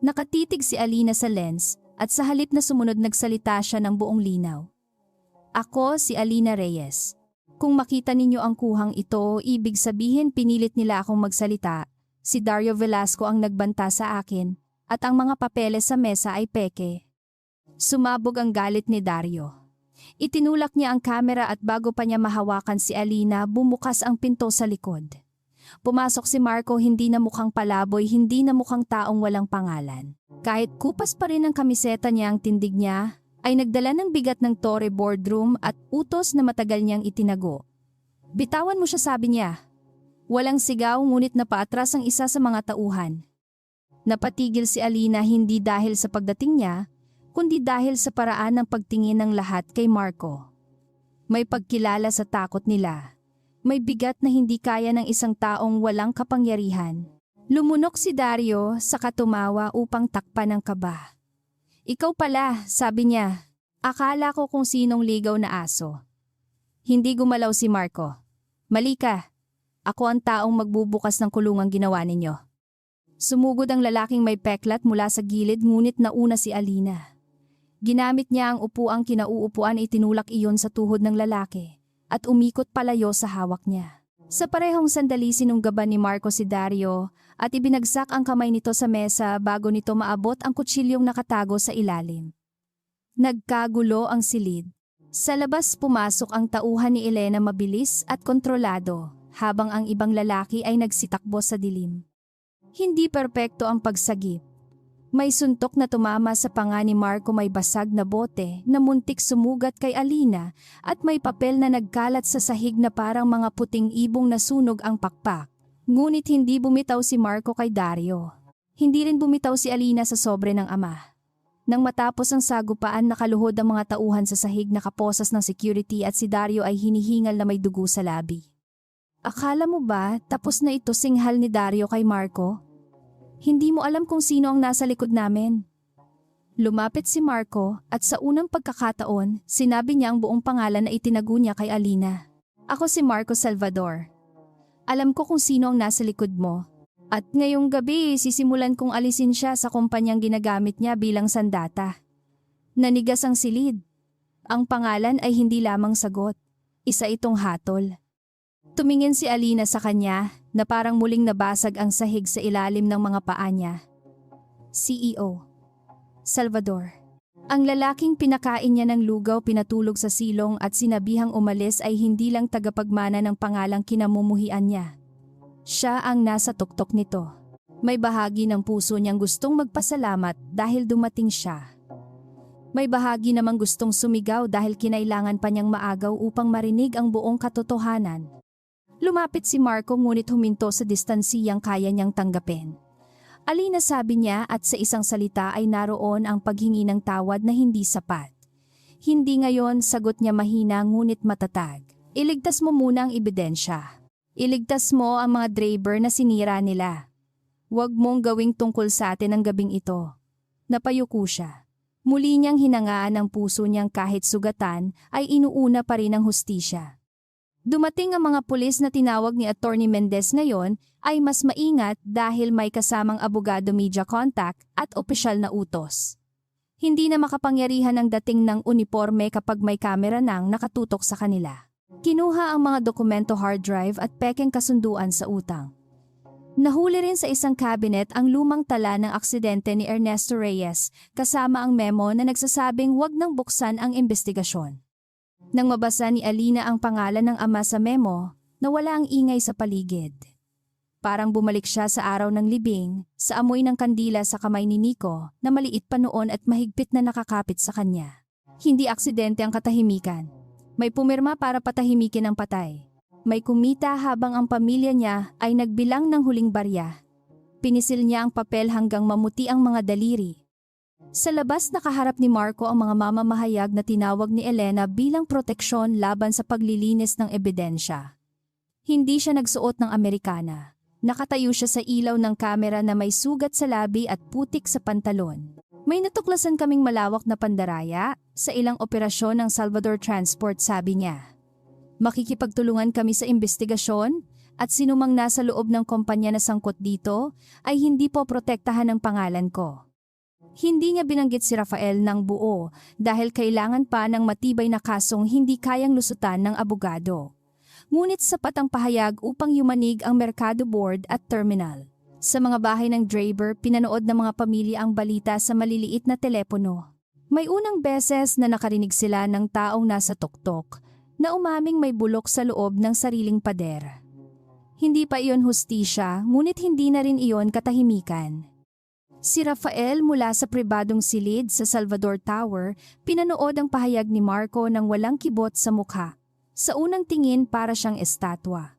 Nakatitig si Alina sa lens at sa halip na sumunod nagsalita siya ng buong linaw. Ako si Alina Reyes. Kung makita ninyo ang kuhang ito, ibig sabihin pinilit nila akong magsalita. Si Dario Velasco ang nagbanta sa akin at ang mga papeles sa mesa ay peke. Sumabog ang galit ni Dario. Itinulak niya ang kamera at bago pa niya mahawakan si Alina, bumukas ang pinto sa likod. Pumasok si Marco, hindi na mukhang palaboy, hindi na mukhang taong walang pangalan. Kahit kupas pa rin ang kamiseta niya, ang tindig niya ay nagdala ng bigat ng Torre boardroom at utos na matagal niyang itinago. Bitawan mo siya, sabi niya. Walang sigaw, ngunit napaatras ang isa sa mga tauhan. Napatigil si Alina, hindi dahil sa pagdating niya, kundi dahil sa paraan ng pagtingin ng lahat kay Marco. May pagkilala sa takot nila. May bigat na hindi kaya ng isang taong walang kapangyarihan. Lumunok si Dario, saka tumawa upang takpan ang kaba. Ikaw pala, sabi niya. Akala ko kung sinong ligaw na aso. Hindi gumalaw si Marco. Mali ka. Ako ang taong magbubukas ng kulungang ginawa ninyo. Sumugod ang lalaking may peklat mula sa gilid, ngunit nauna si Alina. Ginamit niya ang upuang kinauupuan, itinulak iyon sa tuhod ng lalaki at umikot palayo sa hawak niya. Sa parehong sandali sinunggaban ni Marco si Dario at ibinagsak ang kamay nito sa mesa bago nito maabot ang kutsilyong nakatago sa ilalim. Nagkagulo ang silid. Sa labas pumasok ang tauhan ni Elena, mabilis at kontrolado, habang ang ibang lalaki ay nagsitakbo sa dilim. Hindi perpekto ang pagsagip. May suntok na tumama sa panga ni Marco, may basag na bote na muntik sumugat kay Alina at may papel na nagkalat sa sahig na parang mga puting ibong nasunog ang pakpak. Ngunit hindi bumitaw si Marco kay Dario. Hindi rin bumitaw si Alina sa sobre ng ama. Nang matapos ang sagupaan, nakaluhod ang mga tauhan sa sahig, nakaposas ng security at si Dario ay hinihingal na may dugo sa labi. Akala mo ba tapos na ito, singhal ni Dario kay Marco? Hindi mo alam kung sino ang nasa likod namin. Lumapit si Marco at sa unang pagkakataon, sinabi niya ang buong pangalan na itinago niya kay Alina. Ako si Marco Salvador. Alam ko kung sino ang nasa likod mo. At ngayong gabi, sisimulan kong alisin siya sa kumpanyang ginagamit niya bilang sandata. Nanigas ang silid. Ang pangalan ay hindi lamang sagot. Isa itong hatol. Tumingin si Alina sa kanya na parang muling nabasag ang sahig sa ilalim ng mga paa niya. CEO. Salvador. Ang lalaking pinakain niya ng lugaw, pinatulog sa silong at sinabihang umalis ay hindi lang tagapagmana ng pangalang kinamumuhian niya. Siya ang nasa tuktok nito. May bahagi ng puso niyang gustong magpasalamat dahil dumating siya. May bahagi namang gustong sumigaw dahil kinailangan pa niyang maagaw upang marinig ang buong katotohanan. Lumapit si Marco, ngunit huminto sa distansiyang kaya niyang tanggapin. Alina, sabi niya, at sa isang salita ay naroon ang paghingi ng tawad na hindi sapat. Hindi ngayon, sagot niya mahina ngunit matatag. Iligtas mo muna ang ebidensya. Iligtas mo ang mga driver na sinira nila. Huwag mong gawing tungkol sa atin ang gabing ito. Napayuko siya. Muli niyang hinangaan ang puso niyang kahit sugatan ay inuuna pa rin ang hustisya. Dumating ang mga pulis na tinawag ni Attorney Mendez ngayon ay mas maingat dahil may kasamang abogado media contact at opisyal na utos. Hindi na makapangyarihan ang dating ng uniforme kapag may kamera nang nakatutok sa kanila. Kinuha ang mga dokumento hard drive at pekeng kasunduan sa utang. Nahuli rin sa isang cabinet ang lumang tala ng aksidente ni Ernesto Reyes kasama ang memo na nagsasabing huwag nang buksan ang investigasyon. Nang mabasa ni Alina ang pangalan ng ama sa memo, nawala ang ingay sa paligid. Parang bumalik siya sa araw ng libing, sa amoy ng kandila sa kamay ni Nico na maliit pa noon at mahigpit na nakakapit sa kanya. Hindi aksidente ang katahimikan. May pumirma para patahimikin ang patay. May kumita habang ang pamilya niya ay nagbilang ng huling barya. Pinisil niya ang papel hanggang mamuti ang mga daliri. Sa labas nakaharap ni Marco ang mga mamamahayag na tinawag ni Elena bilang proteksyon laban sa paglilinis ng ebidensya. Hindi siya nagsuot ng Amerikana. Nakatayo siya sa ilaw ng kamera na may sugat sa labi at putik sa pantalon. May natuklasan kaming malawak na pandaraya sa ilang operasyon ng Salvador Transport, sabi niya. Makikipagtulungan kami sa investigasyon at sinumang nasa loob ng kumpanya na sangkot dito ay hindi po protektahan ng pangalan ko. Hindi niya binanggit si Rafael ng buo dahil kailangan pa ng matibay na kasong hindi kayang lusutan ng abogado. Ngunit sapat ang pahayag upang yumanig ang Mercado Board at Terminal. Sa mga bahay ng Draper, pinanood ng mga pamilya ang balita sa maliliit na telepono. May unang beses na nakarinig sila ng taong nasa tuktok na umaming may bulok sa loob ng sariling pader. Hindi pa iyon hustisya, ngunit hindi na rin iyon katahimikan. Si Rafael mula sa pribadong silid sa Salvador Tower, pinanood ang pahayag ni Marco nang walang kibot sa mukha. Sa unang tingin para siyang estatwa.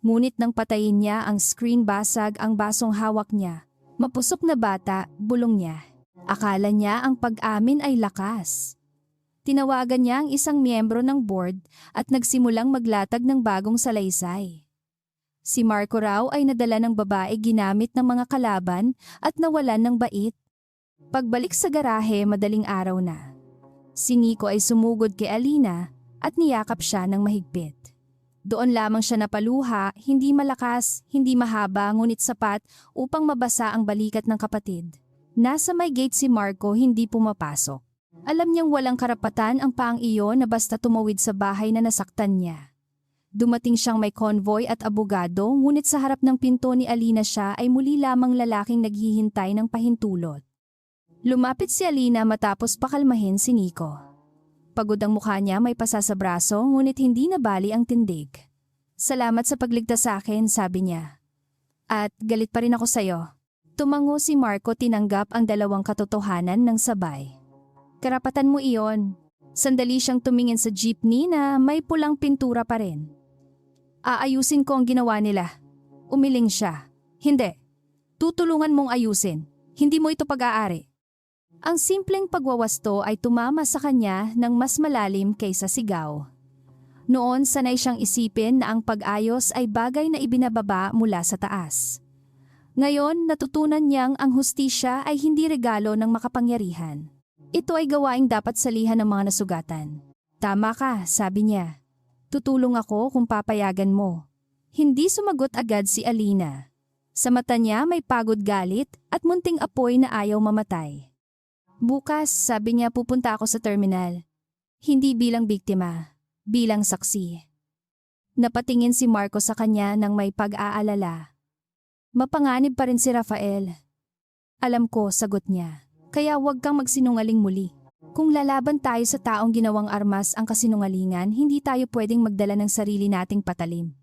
Ngunit nang patayin niya ang screen basag ang basong hawak niya. Mapusok na bata, bulong niya. Akala niya ang pag-amin ay lakas. Tinawagan niya ang isang miyembro ng board at nagsimulang maglatag ng bagong salaysay. Si Marco raw ay nadala ng babae ginamit ng mga kalaban at nawalan ng bait. Pagbalik sa garahe, madaling araw na. Si Nico ay sumugod kay Alina at niyakap siya ng mahigpit. Doon lamang siya napaluha, hindi malakas, hindi mahaba ngunit sapat upang mabasa ang balikat ng kapatid. Nasa may gate si Marco, hindi pumapasok. Alam niyang walang karapatan ang paang iyon na basta tumawid sa bahay na nasaktan niya. Dumating siyang may convoy at abogado, ngunit sa harap ng pinto ni Alina siya ay muli lamang lalaking naghihintay ng pahintulot. Lumapit si Alina matapos pakalmahin si Nico. Pagod ang mukha niya, may pasa sa braso, ngunit hindi nabali ang tindig. Salamat sa pagligtas sa akin, sabi niya. At galit pa rin ako sa'yo. Tumango si Marco, tinanggap ang dalawang katotohanan ng sabay. Karapatan mo iyon. Sandali siyang tumingin sa jeepney na may pulang pintura pa rin. Aayusin ko ang ginawa nila. Umiling siya. Hindi. Tutulungan mong ayusin. Hindi mo ito pag-aari. Ang simpleng pagwawasto ay tumama sa kanya ng mas malalim kaysa sigaw. Noon sanay siyang isipin na ang pag-ayos ay bagay na ibinababa mula sa taas. Ngayon natutunan niyang ang hustisya ay hindi regalo ng makapangyarihan. Ito ay gawaing dapat salihan ng mga nasugatan. Tama ka, sabi niya. Tutulong ako kung papayagan mo. Hindi sumagot agad si Alina. Sa mata niya may pagod galit at munting apoy na ayaw mamatay. Bukas, sabi niya, pupunta ako sa terminal. Hindi bilang biktima, bilang saksi. Napatingin si Marco sa kanya nang may pag-aalala. Mapanganib pa rin si Rafael. Alam ko, sagot niya. Kaya huwag kang magsinungaling muli. Kung lalaban tayo sa taong ginawang armas ang kasinungalingan, hindi tayo pwedeng magdala ng sarili nating patalim.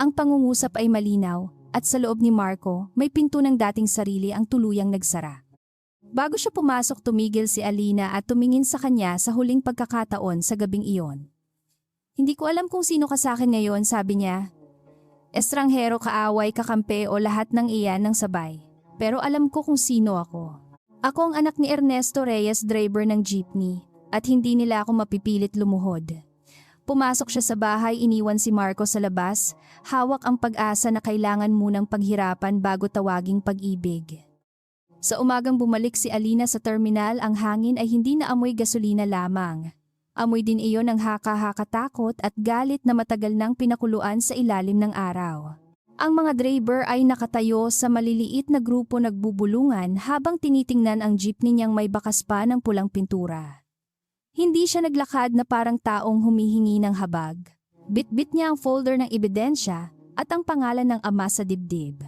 Ang pangungusap ay malinaw at sa loob ni Marco may pinto ng dating sarili ang tuluyang nagsara. Bago siya pumasok, tumigil si Alina at tumingin sa kanya sa huling pagkakataon sa gabing iyon. Hindi ko alam kung sino ka sa akin ngayon, sabi niya. Estranghero, kaaway, kakampi o lahat ng iyan ng sabay. Pero alam ko kung sino ako. Ako ang anak ni Ernesto Reyes, driver ng jeepney, at hindi nila ako mapipilit lumuhod. Pumasok siya sa bahay, iniwan si Marco sa labas, hawak ang pag-asa na kailangan munang paghirapan bago tawaging pag-ibig. Sa umagang bumalik si Alina sa terminal, ang hangin ay hindi na amoy gasolina lamang. Amoy din iyon ng haka-hakatakot at galit na matagal nang pinakuluan sa ilalim ng araw. Ang mga driver ay nakatayo sa maliliit na grupo nagbubulungan habang tinitingnan ang jeepney niyang may bakas pa ng pulang pintura. Hindi siya naglakad na parang taong humihingi ng habag. Bit-bit niya ang folder ng ebidensya at ang pangalan ng ama sa dibdib.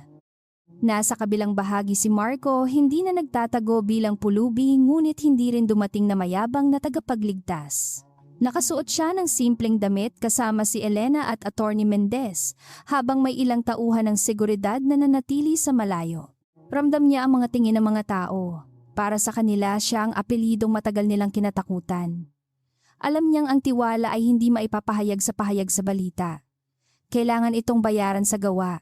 Nasa kabilang bahagi si Marco, hindi na nagtatago bilang pulubi ngunit hindi rin dumating na mayabang na tagapagligtas. Nakasuot siya ng simpleng damit kasama si Elena at Attorney Mendez habang may ilang tauhan ng seguridad na nanatili sa malayo. Ramdam niya ang mga tingin ng mga tao. Para sa kanila, siya ang apelidong matagal nilang kinatakutan. Alam niyang ang tiwala ay hindi maipapahayag sa balita. Kailangan itong bayaran sa gawa.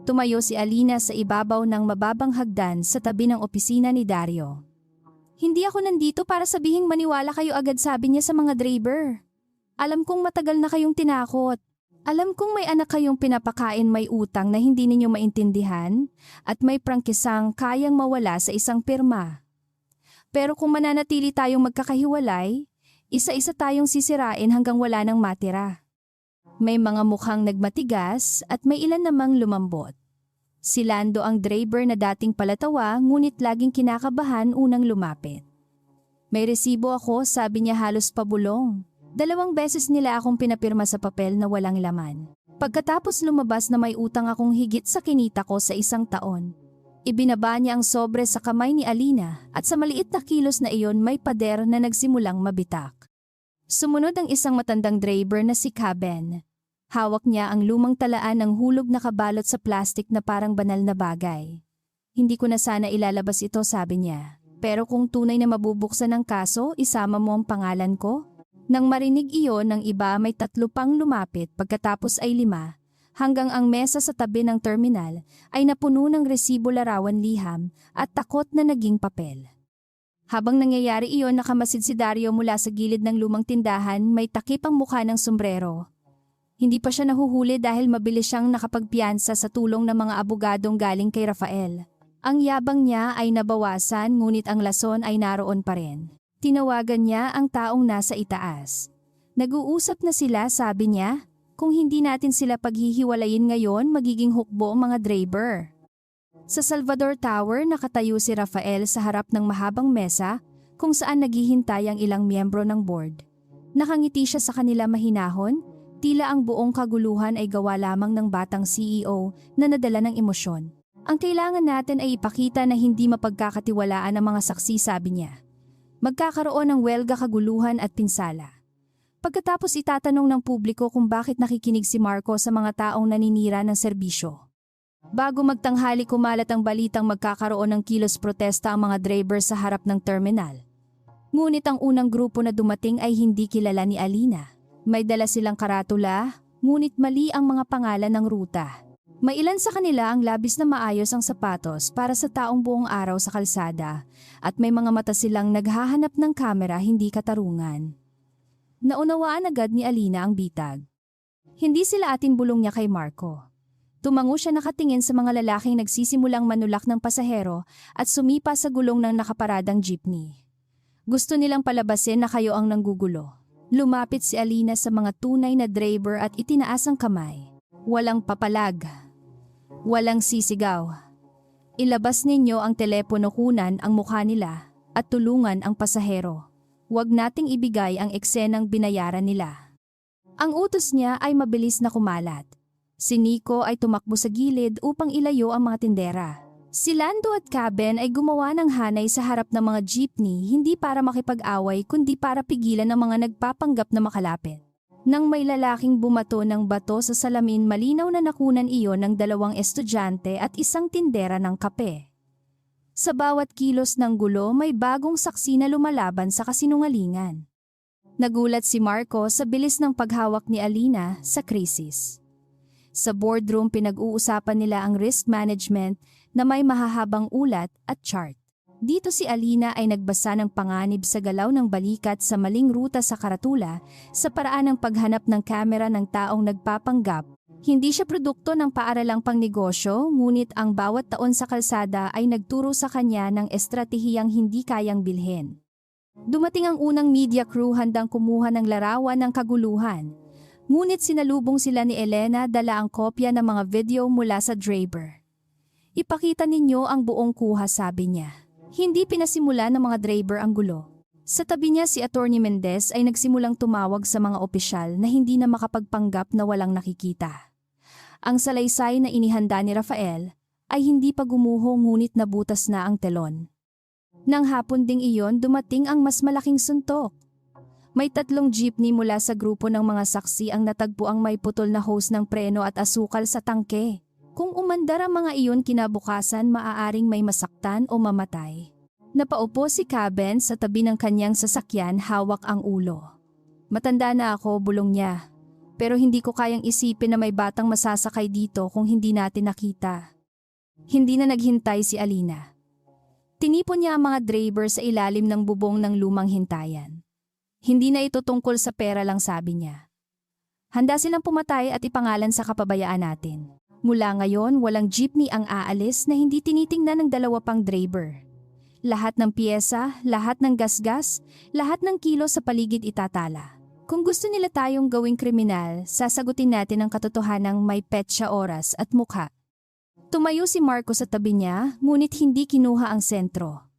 Tumayo si Alina sa ibabaw ng mababang hagdan sa tabi ng opisina ni Dario. Hindi ako nandito para sabihing maniwala kayo agad, sabi niya sa mga driver. Alam kong matagal na kayong tinakot. Alam kong may anak kayong pinapakain, may utang na hindi ninyo maintindihan at may prangkisang kayang mawala sa isang pirma. Pero kung mananatili tayong magkakahiwalay, isa-isa tayong sisirain hanggang wala nang matira. May mga mukhang nagmatigas at may ilan namang lumambot. Si Lando ang driver na dating palatawa ngunit laging kinakabahan unang lumapit. May resibo ako, sabi niya halos pabulong. 2 beses nila akong pinapirma sa papel na walang laman. Pagkatapos lumabas na may utang akong higit sa kinita ko sa 1 taon. Ibinaba niya ang sobre sa kamay ni Alina at sa maliit na kilos na iyon may pader na nagsimulang mabitak. Sumunod ang isang matandang driver na si Caben. Hawak niya ang lumang talaan ng hulog na kabalot sa plastik na parang banal na bagay. Hindi ko na sana ilalabas ito, sabi niya. Pero kung tunay na mabubuksan ang kaso, isama mo ang pangalan ko? Nang marinig iyon ng iba, may 3 pang lumapit, pagkatapos ay 5, hanggang ang mesa sa tabi ng terminal ay napuno ng resibo, larawan, liham at takot na naging papel. Habang nangyayari iyon, nakamasid si Dario mula sa gilid ng lumang tindahan, may takip ang mukha ng sombrero. Hindi pa siya nahuhuli dahil mabilis siyang nakapagpiyansa sa tulong ng mga abogadong galing kay Rafael. Ang yabang niya ay nabawasan ngunit ang lason ay naroon pa rin. Tinawagan niya ang taong nasa itaas. Nag-uusap na sila, sabi niya. Kung hindi natin sila paghihiwalayin ngayon, magiging hukbo ang mga driver. Sa Salvador Tower, nakatayo si Rafael sa harap ng mahabang mesa kung saan naghihintay ang ilang miyembro ng board. Nakangiti siya sa kanila mahinahon. Tila ang buong kaguluhan ay gawa lamang ng batang CEO na nadala ng emosyon. Ang kailangan natin ay ipakita na hindi mapagkakatiwalaan ang mga saksi, sabi niya. Magkakaroon ng welga, kaguluhan at pinsala. Pagkatapos itatanong ng publiko kung bakit nakikinig si Marco sa mga taong naninira ng serbisyo. Bago magtanghali, kumalat ang balitang magkakaroon ng kilos protesta ang mga driver sa harap ng terminal. Ngunit ang unang grupo na dumating ay hindi kilala ni Alina. May dala silang karatula, ngunit mali ang mga pangalan ng ruta. May ilan sa kanila ang labis na maayos ang sapatos para sa taong buong araw sa kalsada at may mga mata silang naghahanap ng kamera, hindi katarungan. Naunawaan agad ni Alina ang bitag. Hindi sila atin-bulong niya kay Marco. Tumango siya, nakatingin sa mga lalaking nagsisimulang manulak ng pasahero at sumipa sa gulong ng nakaparadang jeepney. Gusto nilang palabasin na kayo ang nanggugulo. Lumapit si Alina sa mga tunay na driver at itinaas ang kamay. Walang papalag. Walang sisigaw. Ilabas ninyo ang telepono, kunan ang mukha nila at tulungan ang pasahero. Huwag nating ibigay ang eksenang binayaran nila. Ang utos niya ay mabilis na kumalat. Si Nico ay tumakbo sa gilid upang ilayo ang mga tindera. Si Lando at Caben ay gumawa ng hanay sa harap ng mga jeepney, hindi para makipag-away kundi para pigilan ang mga nagpapanggap na makalapit. Nang may lalaking bumato ng bato sa salamin, malinaw na nakunan iyon ng 2 estudyante at isang tindera ng kape. Sa bawat kilos ng gulo, may bagong saksi na lumalaban sa kasinungalingan. Nagulat si Marco sa bilis ng paghawak ni Alina sa krisis. Sa boardroom, pinag-uusapan nila ang risk management na may mahahabang ulat at chart. Dito si Alina ay nagbasa ng panganib sa galaw ng balikat sa maling ruta sa karatula sa paraan ng paghanap ng kamera ng taong nagpapanggap Hindi siya produkto ng paaralang pangnegosyo, ngunit ang bawat taon sa kalsada ay nagturo sa kanya ng estratehiyang hindi kayang bilhin. Dumating ang unang media crew handang kumuha ng larawan ng kaguluhan. Ngunit sinalubong sila ni Elena dala ang kopya ng mga video mula sa Draper. Ipakita ninyo ang buong kuha, sabi niya. Hindi pinasimula ng mga Draper ang gulo. Sa tabi niya si Attorney Mendez ay nagsimulang tumawag sa mga opisyal na hindi na makapagpanggap na walang nakikita. Ang salaysay na inihanda ni Rafael ay hindi pa gumuho ngunit nabutas na ang telon. Nang hapon ding iyon dumating ang mas malaking suntok. May 3 jeepney mula sa grupo ng mga saksi ang natagpo ang may putol na hose ng preno at asukal sa tangke. Kung umandar ang mga iyon kinabukasan maaaring may masaktan o mamatay. Napaupo si Caben sa tabi ng kanyang sasakyan, hawak ang ulo. Matanda na ako, bulong niya. Pero hindi ko kayang isipin na may batang masasakay dito kung hindi natin nakita. Hindi na naghintay si Alina. Tinipon niya ang mga driver sa ilalim ng bubong ng lumang hintayan. Hindi na ito tungkol sa pera lang, sabi niya. Handa silang pumatay at ipangalan sa kapabayaan natin. Mula ngayon, walang jeepney ang aalis na hindi tinitingnan ng 2 pang driver. Lahat ng piyesa, lahat ng gasgas, lahat ng kilo sa paligid itatala. Kung gusto nila tayong gawing kriminal, sasagutin natin ang katotohanang may petsa, oras at mukha. Tumayo si Marco sa tabi niya, ngunit hindi kinuha ang sentro.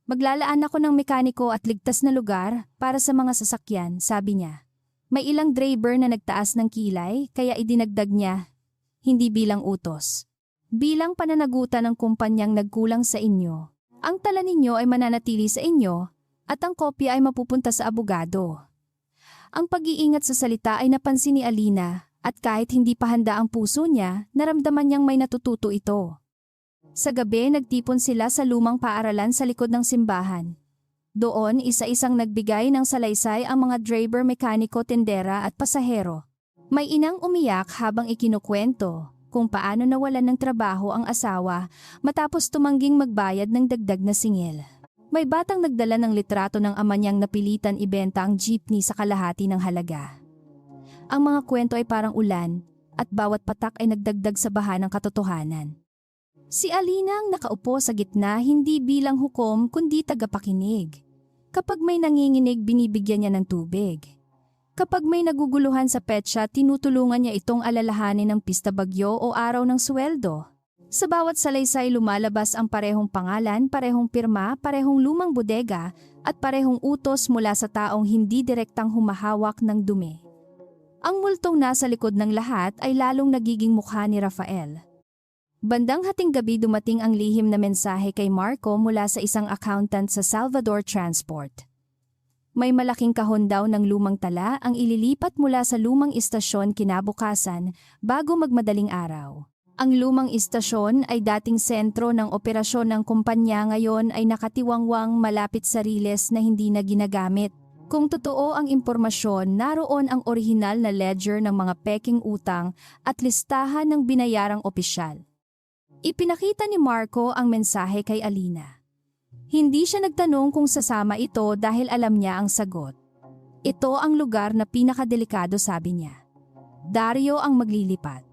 Maglalaan ako ng mekaniko at ligtas na lugar para sa mga sasakyan, sabi niya. May ilang driver na nagtaas ng kilay, kaya idinagdag niya, hindi bilang utos. Bilang pananagutan ng kumpanyang nagkulang sa inyo. Ang tala ninyo ay mananatili sa inyo at ang kopya ay mapupunta sa abogado. Ang pag-iingat sa salita ay napansin ni Alina at kahit hindi pa handa ang puso niya, naramdaman niyang may natututo ito. Sa gabi nagtipon sila sa lumang paaralan sa likod ng simbahan. Doon isa-isang nagbigay ng salaysay ang mga driver, mekaniko, tendera at pasahero. May inang umiyak habang ikinukwento kung paano nawalan ng trabaho ang asawa matapos tumangging magbayad ng dagdag na singil. May batang nagdala ng litrato ng ama niyang napilitan ibenta ang jeepney sa kalahati ng halaga. Ang mga kwento ay parang ulan at bawat patak ay nagdagdag sa baha ng katotohanan. Si Alina ang nakaupo sa gitna hindi bilang hukom kundi tagapakinig. Kapag may nanginginig binibigyan niya ng tubig. Kapag may naguguluhan sa petsa tinutulungan niya itong alalahanin ng pista bagyo o araw ng sweldo. Sa bawat salaysay lumalabas ang parehong pangalan, parehong pirma, parehong lumang bodega at parehong utos mula sa taong hindi direktang humahawak ng dumi. Ang multong nasa likod ng lahat ay lalong nagiging mukha ni Rafael. Bandang hating gabi dumating ang lihim na mensahe kay Marco mula sa isang accountant sa Salvador Transport. May malaking kahon daw ng lumang tala ang ililipat mula sa lumang istasyon kinabukasan bago magmadaling araw. Ang lumang istasyon ay dating sentro ng operasyon ng kumpanya, ngayon ay nakatiwangwang malapit sa riles na hindi na ginagamit. Kung totoo ang impormasyon, naroon ang orihinal na ledger ng mga peking utang at listahan ng binayarang opisyal. Ipinakita ni Marco ang mensahe kay Alina. Hindi siya nagtanong kung sasama ito dahil alam niya ang sagot. Ito ang lugar na pinakadelikado, sabi niya. Dario ang maglilipat.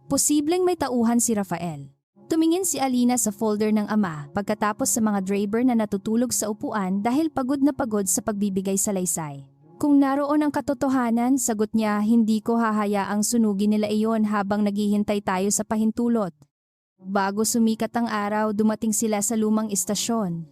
Posibleng may tauhan si Rafael. Tumingin si Alina sa folder ng ama pagkatapos sa mga driver na natutulog sa upuan dahil pagod na pagod sa pagbibigay salaysay. Kung naroon ang katotohanan, sagot niya, hindi ko hahayaang sunugin nila iyon habang naghihintay tayo sa pahintulot. Bago sumikat ang araw, dumating sila sa lumang istasyon.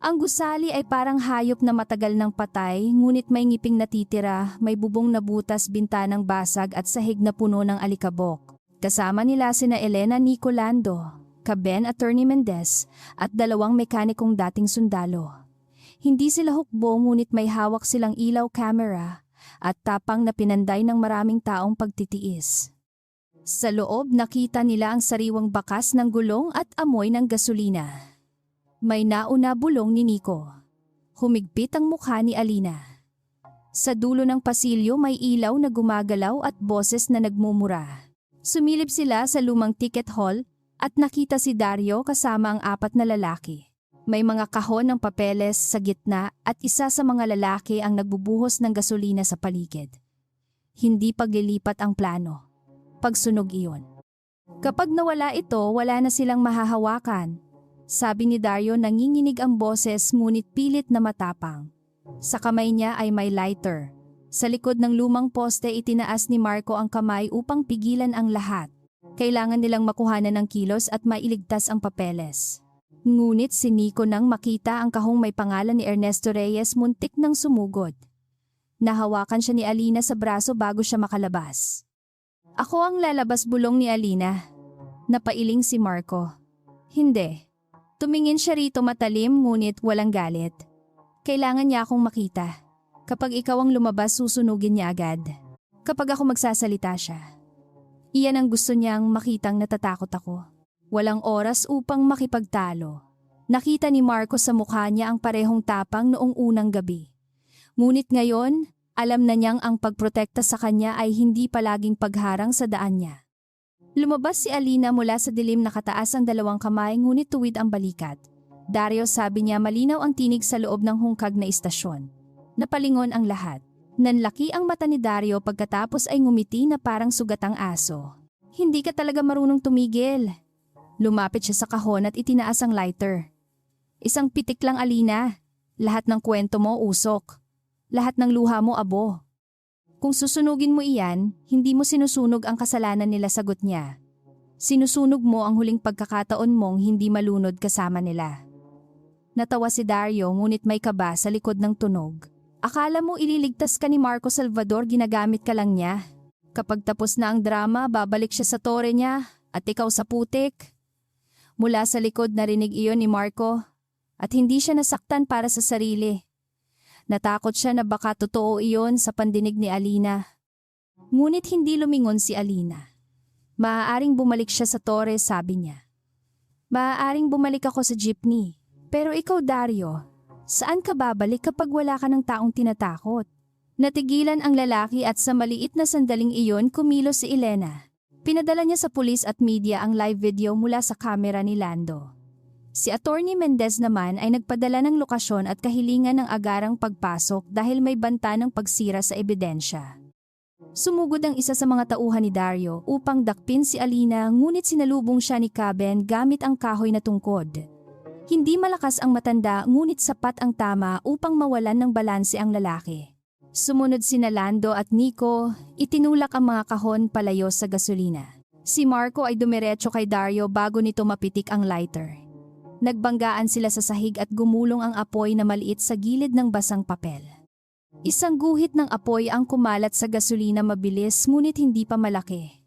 Ang gusali ay parang hayop na matagal ng patay, ngunit may ngiping natitira, may bubong na butas, bintanang basag at sahig na puno ng alikabok. Kasama nila sina Elena Nicolando, Caben, Attorney Mendez at 2 mekanikong dating sundalo. Hindi sila hukbo ngunit may hawak silang ilaw, camera at tapang na pinanday ng maraming taong pagtitiis. Sa loob nakita nila ang sariwang bakas ng gulong at amoy ng gasolina. May nauna bulong ni Nico. Humigpit ang mukha ni Alina. Sa dulo ng pasilyo may ilaw na gumagalaw at boses na nagmumura. Sumilip sila sa lumang ticket hall at nakita si Dario kasama ang 4 na lalaki. May mga kahon ng papeles sa gitna at isa sa mga lalaki ang nagbubuhos ng gasolina sa paligid. Hindi paglilipat ang plano. kapag sunog iyon. Kapag nawala ito, wala na silang mahahawakan. Sabi ni Dario, nanginginig ang boses ngunit pilit na matapang. Sa kamay niya ay may lighter. Sa likod ng lumang poste itinaas ni Marco ang kamay upang pigilan ang lahat. Kailangan nilang makuhanan ng kilos at mailigtas ang papeles. Ngunit si Nico nang makita ang kahong may pangalan ni Ernesto Reyes muntik nang sumugod. Nahawakan siya ni Alina sa braso bago siya makalabas. Ako ang lalabas, bulong ni Alina. Napailing si Marco. Hindi. Tumingin siya rito matalim ngunit walang galit. Kailangan niya akong makita. Kapag ikaw ang lumabas, susunugin niya agad. Kapag ako magsasalita siya. Iyan ang gusto niyang makitang natatakot ako. Walang oras upang makipagtalo. Nakita ni Marco sa mukha niya ang parehong tapang noong unang gabi. Ngunit ngayon, alam na niyang ang pagprotekta sa kanya ay hindi palaging pagharang sa daan niya. Lumabas si Alina mula sa dilim, nakataas ang dalawang kamay ngunit tuwid ang balikat. Dario, sabi niya, malinaw ang tinig sa loob ng hungkag na istasyon. Napalingon ang lahat. Nanlaki ang mata ni Dario pagkatapos ay ngumiti na parang sugatang aso. Hindi ka talaga marunong tumigil. Lumapit siya sa kahon at itinaas ang lighter. Isang pitik lang, Alina. Lahat ng kwento mo usok. Lahat ng luha mo abo. Kung susunugin mo iyan, hindi mo sinusunog ang kasalanan nila, sagot niya. Sinusunog mo ang huling pagkakataon mong hindi malunod kasama nila. Natawa si Dario ngunit may kaba sa likod ng tunog. Akala mo ililigtas ka ni Marco Salvador, ginagamit ka lang niya. Kapag tapos na ang drama, babalik siya sa tore niya at ikaw sa putik. Mula sa likod narinig iyon ni Marco at hindi siya nasaktan para sa sarili. Natakot siya na baka totoo iyon sa pandinig ni Alina. Ngunit hindi lumingon si Alina. Maaaring bumalik siya sa tore, sabi niya. Maaaring bumalik ako sa jeepney. Pero ikaw, Dario, saan ka babalik kapag wala ka ng taong tinatakot? Natigilan ang lalaki at sa maliit na sandaling iyon kumilos si Elena. Pinadala niya sa pulis at media ang live video mula sa kamera ni Lando. Si Attorney Mendez naman ay nagpadala ng lokasyon at kahilingan ng agarang pagpasok dahil may banta ng pagsira sa ebidensya. Sumugod ang isa sa mga tauhan ni Dario upang dakpin si Alina ngunit sinalubong siya ni Caben gamit ang kahoy na tungkod. Hindi malakas ang matanda ngunit sapat ang tama upang mawalan ng balanse ang lalaki. Sumunod sina Lando at Nico, itinulak ang mga kahon palayo sa gasolina. Si Marco ay dumiretso kay Dario bago nito mapitik ang lighter. Nagbanggaan sila sa sahig at gumulong ang apoy na maliit sa gilid ng basang papel. Isang guhit ng apoy ang kumalat sa gasolina, mabilis ngunit hindi pa malaki.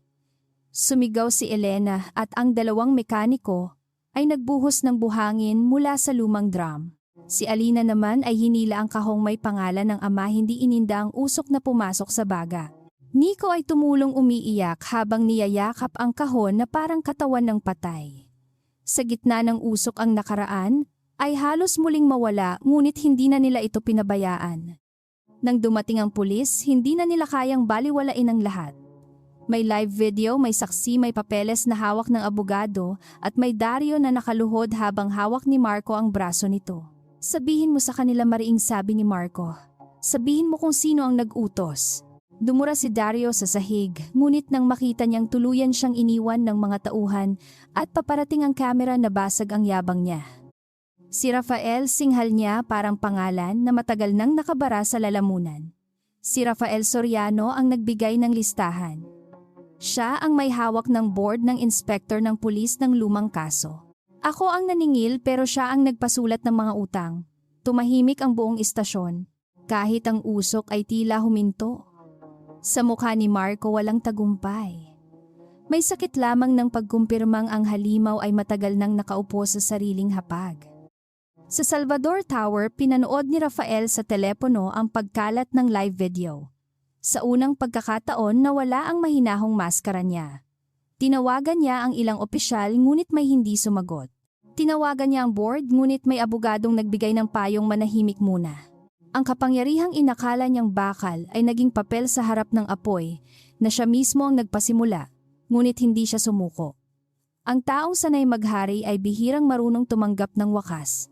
Sumigaw si Elena at ang dalawang mekaniko ay nagbuhos ng buhangin mula sa lumang drum. Si Alina naman ay hinila ang kahong may pangalan ng ama, hindi ininda ang usok na pumasok sa baga. Nico ay tumulong, umiiyak habang niyayakap ang kahon na parang katawan ng patay. Sa gitna ng usok ang nakaraan ay halos muling mawala ngunit hindi na nila ito pinabayaan. Nang dumating ang pulis, hindi na nila kayang baliwalain ang lahat. May live video, may saksi, may papeles na hawak ng abogado at may Dario na nakaluhod habang hawak ni Marco ang braso nito. Sabihin mo sa kanila, mariing sabi ni Marco. Sabihin mo kung sino ang nag-utos. Dumura si Dario sa sahig, ngunit nang makita niyang tuluyan siyang iniwan ng mga tauhan at paparating ang kamera, nabasag ang yabang niya. Si Rafael, singhal niya parang pangalan na matagal nang nakabara sa lalamunan. Si Rafael Soriano ang nagbigay ng listahan. Siya ang may hawak ng board ng inspektor ng pulis ng lumang kaso. Ako ang naningil pero siya ang nagpasulat ng mga utang. Tumahimik ang buong istasyon. Kahit ang usok ay tila huminto. Sa mukha ni Marco walang tagumpay. May sakit lamang ng pagkumpirmang ang halimaw ay matagal nang nakaupo sa sariling hapag. Sa Salvador Tower, pinanood ni Rafael sa telepono ang pagkalat ng live video. Sa unang pagkakataon, nawala ang mahinahong maskara niya. Tinawagan niya ang ilang opisyal ngunit may hindi sumagot. Tinawagan niya ang board ngunit may abogadong nagbigay ng payong manahimik muna. Ang kapangyarihang inakala niyang bakal ay naging papel sa harap ng apoy na siya mismo ang nagpasimula, ngunit hindi siya sumuko. Ang taong sanay maghari ay bihirang marunong tumanggap ng wakas.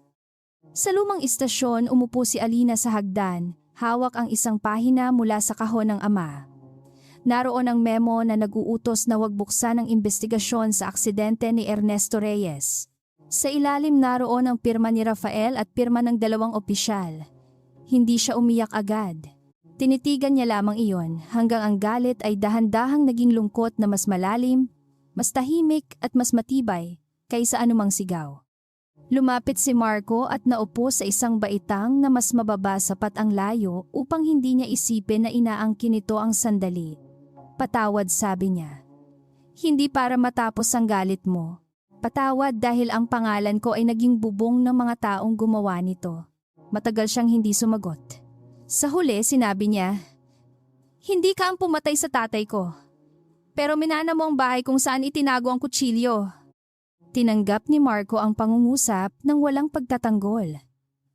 Sa lumang istasyon, umupo si Alina sa hagdan, hawak ang isang pahina mula sa kahon ng ama. Naroon ang memo na nag-uutos na huwag buksan ang investigasyon sa aksidente ni Ernesto Reyes. Sa ilalim naroon ang pirma ni Rafael at pirma ng dalawang opisyal. Hindi siya umiyak agad. Tinitigan niya lamang iyon hanggang ang galit ay dahan-dahang naging lungkot na mas malalim, mas tahimik at mas matibay kaysa anumang sigaw. Lumapit si Marco at naupo sa isang baitang na mas mababa sapat ang layo upang hindi niya isipin na inaangkin nito ang sandali. Patawad, sabi niya. Hindi para matapos ang galit mo. Patawad dahil ang pangalan ko ay naging bubong ng mga taong gumawa nito. Matagal siyang hindi sumagot. Sa huli, sinabi niya, "Hindi ka ang pumatay sa tatay ko. Pero minana mo ang bahay kung saan itinago ang kutsilyo." Tinanggap ni Marco ang pangungusap ng walang pagtatanggol.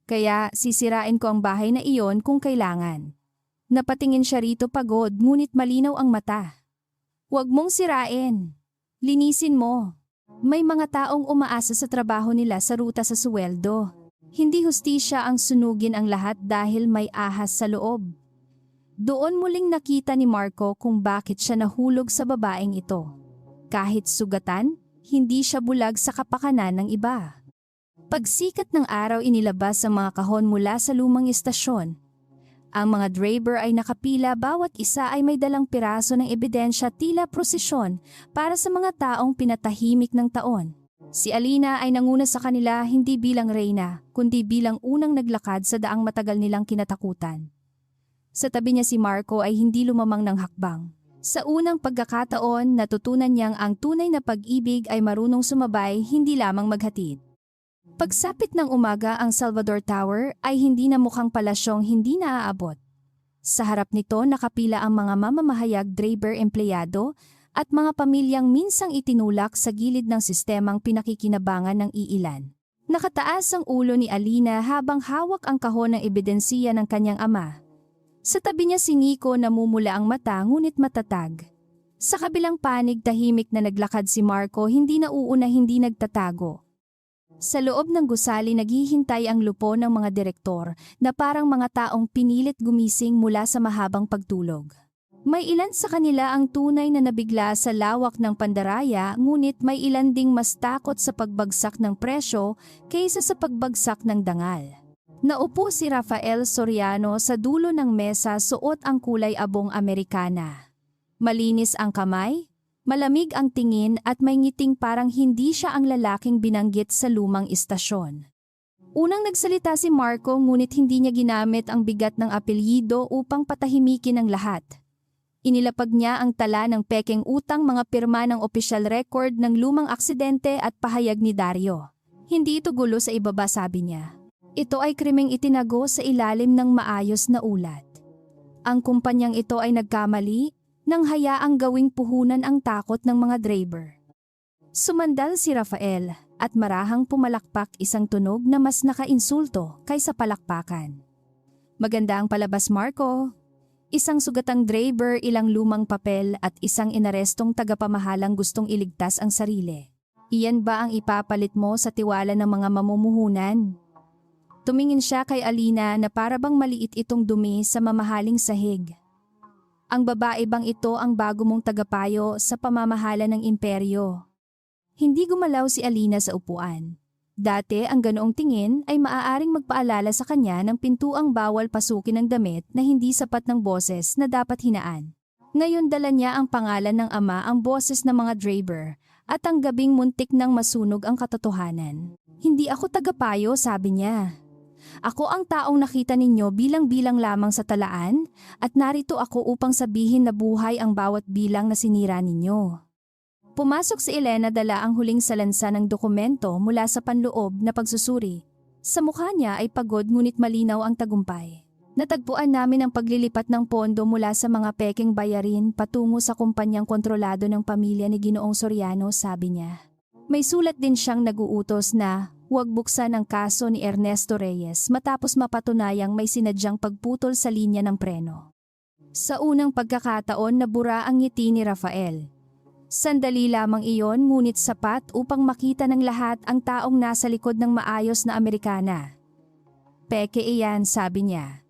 Kaya sisirain ko ang bahay na iyon kung kailangan. Napatingin siya rito pagod ngunit malinaw ang mata. Huwag mong sirain. Linisin mo. May mga taong umaasa sa trabaho nila sa ruta sa suweldo. Hindi hustisya ang sunugin ang lahat dahil may ahas sa loob. Doon muling nakita ni Marco kung bakit siya nahulog sa babaeng ito. Kahit sugatan, hindi siya bulag sa kapakanan ng iba. Pagsikat ng araw inilabas ang mga kahon mula sa lumang istasyon. Ang mga driver ay nakapila, bawat isa ay may dalang piraso ng ebidensya tila prosesyon para sa mga taong pinatahimik ng taon. Si Alina ay nanguna sa kanila hindi bilang reyna, kundi bilang unang naglakad sa daang matagal nilang kinatakutan. Sa tabi niya si Marco ay hindi lumamang ng hakbang. Sa unang pagkakataon, natutunan niyang ang tunay na pag-ibig ay marunong sumabay, hindi lamang maghatid. Pagsapit ng umaga, ang Salvador Tower ay hindi na mukhang palasyong hindi naaabot. Sa harap nito nakapila ang mga mamamahayag, driver, empleyado at mga pamilyang minsang itinulak sa gilid ng sistemang pinakikinabangan ng iilan. Nakataas ang ulo ni Alina habang hawak ang kahon ng ebidensiya ng kanyang ama. Sa tabi niya si Nico, namumula ang mata ngunit matatag. Sa kabilang panig, tahimik na naglakad si Marco, hindi nauuna, hindi nagtatago. Sa loob ng gusali naghihintay ang lupo ng mga direktor na parang mga taong pinilit gumising mula sa mahabang pagtulog. May ilan sa kanila ang tunay na nabigla sa lawak ng pandaraya, ngunit may ilan ding mas takot sa pagbagsak ng presyo kaysa sa pagbagsak ng dangal. Naupo si Rafael Soriano sa dulo ng mesa, suot ang kulay abong Amerikana. Malinis ang kamay, malamig ang tingin at may ngiting parang hindi siya ang lalaking binanggit sa lumang istasyon. Unang nagsalita si Marco ngunit hindi niya ginamit ang bigat ng apelyido upang patahimikin ang lahat. Inilapag niya ang tala ng pekeng utang, mga pirma ng official record ng lumang aksidente at pahayag ni Dario. Hindi ito gulo sa ibaba, sabi niya. Ito ay krimeng itinago sa ilalim ng maayos na ulat. Ang kumpanyang ito ay nagkamali nang hayaang gawing puhunan ang takot ng mga driver. Sumandal si Rafael at marahang pumalakpak, isang tunog na mas nakainsulto kaysa palakpakan. Maganda ang palabas, Marco. Isang sugatang driver, ilang lumang papel at isang inarestong tagapamahalang gustong iligtas ang sarili. Iyan ba ang ipapalit mo sa tiwala ng mga mamumuhunan? Tumingin siya kay Alina na parabang maliit itong dumi sa mamahaling sahig. Ang babae bang ito ang bago mong tagapayo sa pamamahala ng imperyo? Hindi gumalaw si Alina sa upuan. Dati ang ganoong tingin ay maaaring magpaalala sa kanya ng pintuang bawal pasukin ng damit na hindi sapat ng boses na dapat hinaan. Ngayon dala niya ang pangalan ng ama, ang boses ng mga driver, at ang gabing muntik nang masunog ang katotohanan. Hindi ako tagapayo, sabi niya. Ako ang taong nakita ninyo bilang-bilang lamang sa talaan at narito ako upang sabihin na buhay ang bawat bilang na sinira ninyo. Pumasok si Elena, dala ang huling salansa ng dokumento mula sa panloob na pagsusuri. Sa mukha niya ay pagod ngunit malinaw ang tagumpay. Natagpuan namin ang paglilipat ng pondo mula sa mga pekeng bayarin patungo sa kumpanyang kontrolado ng pamilya ni Ginoong Soriano, sabi niya. May sulat din siyang naguutos na huwag buksan ang kaso ni Ernesto Reyes matapos mapatunayang may sinadyang pagputol sa linya ng preno. Sa unang pagkakataon nabura ang ngiti ni Rafael. Sandali lamang iyon ngunit sapat upang makita ng lahat ang taong nasa likod ng maayos na Amerikana. Peke iyan, sabi niya.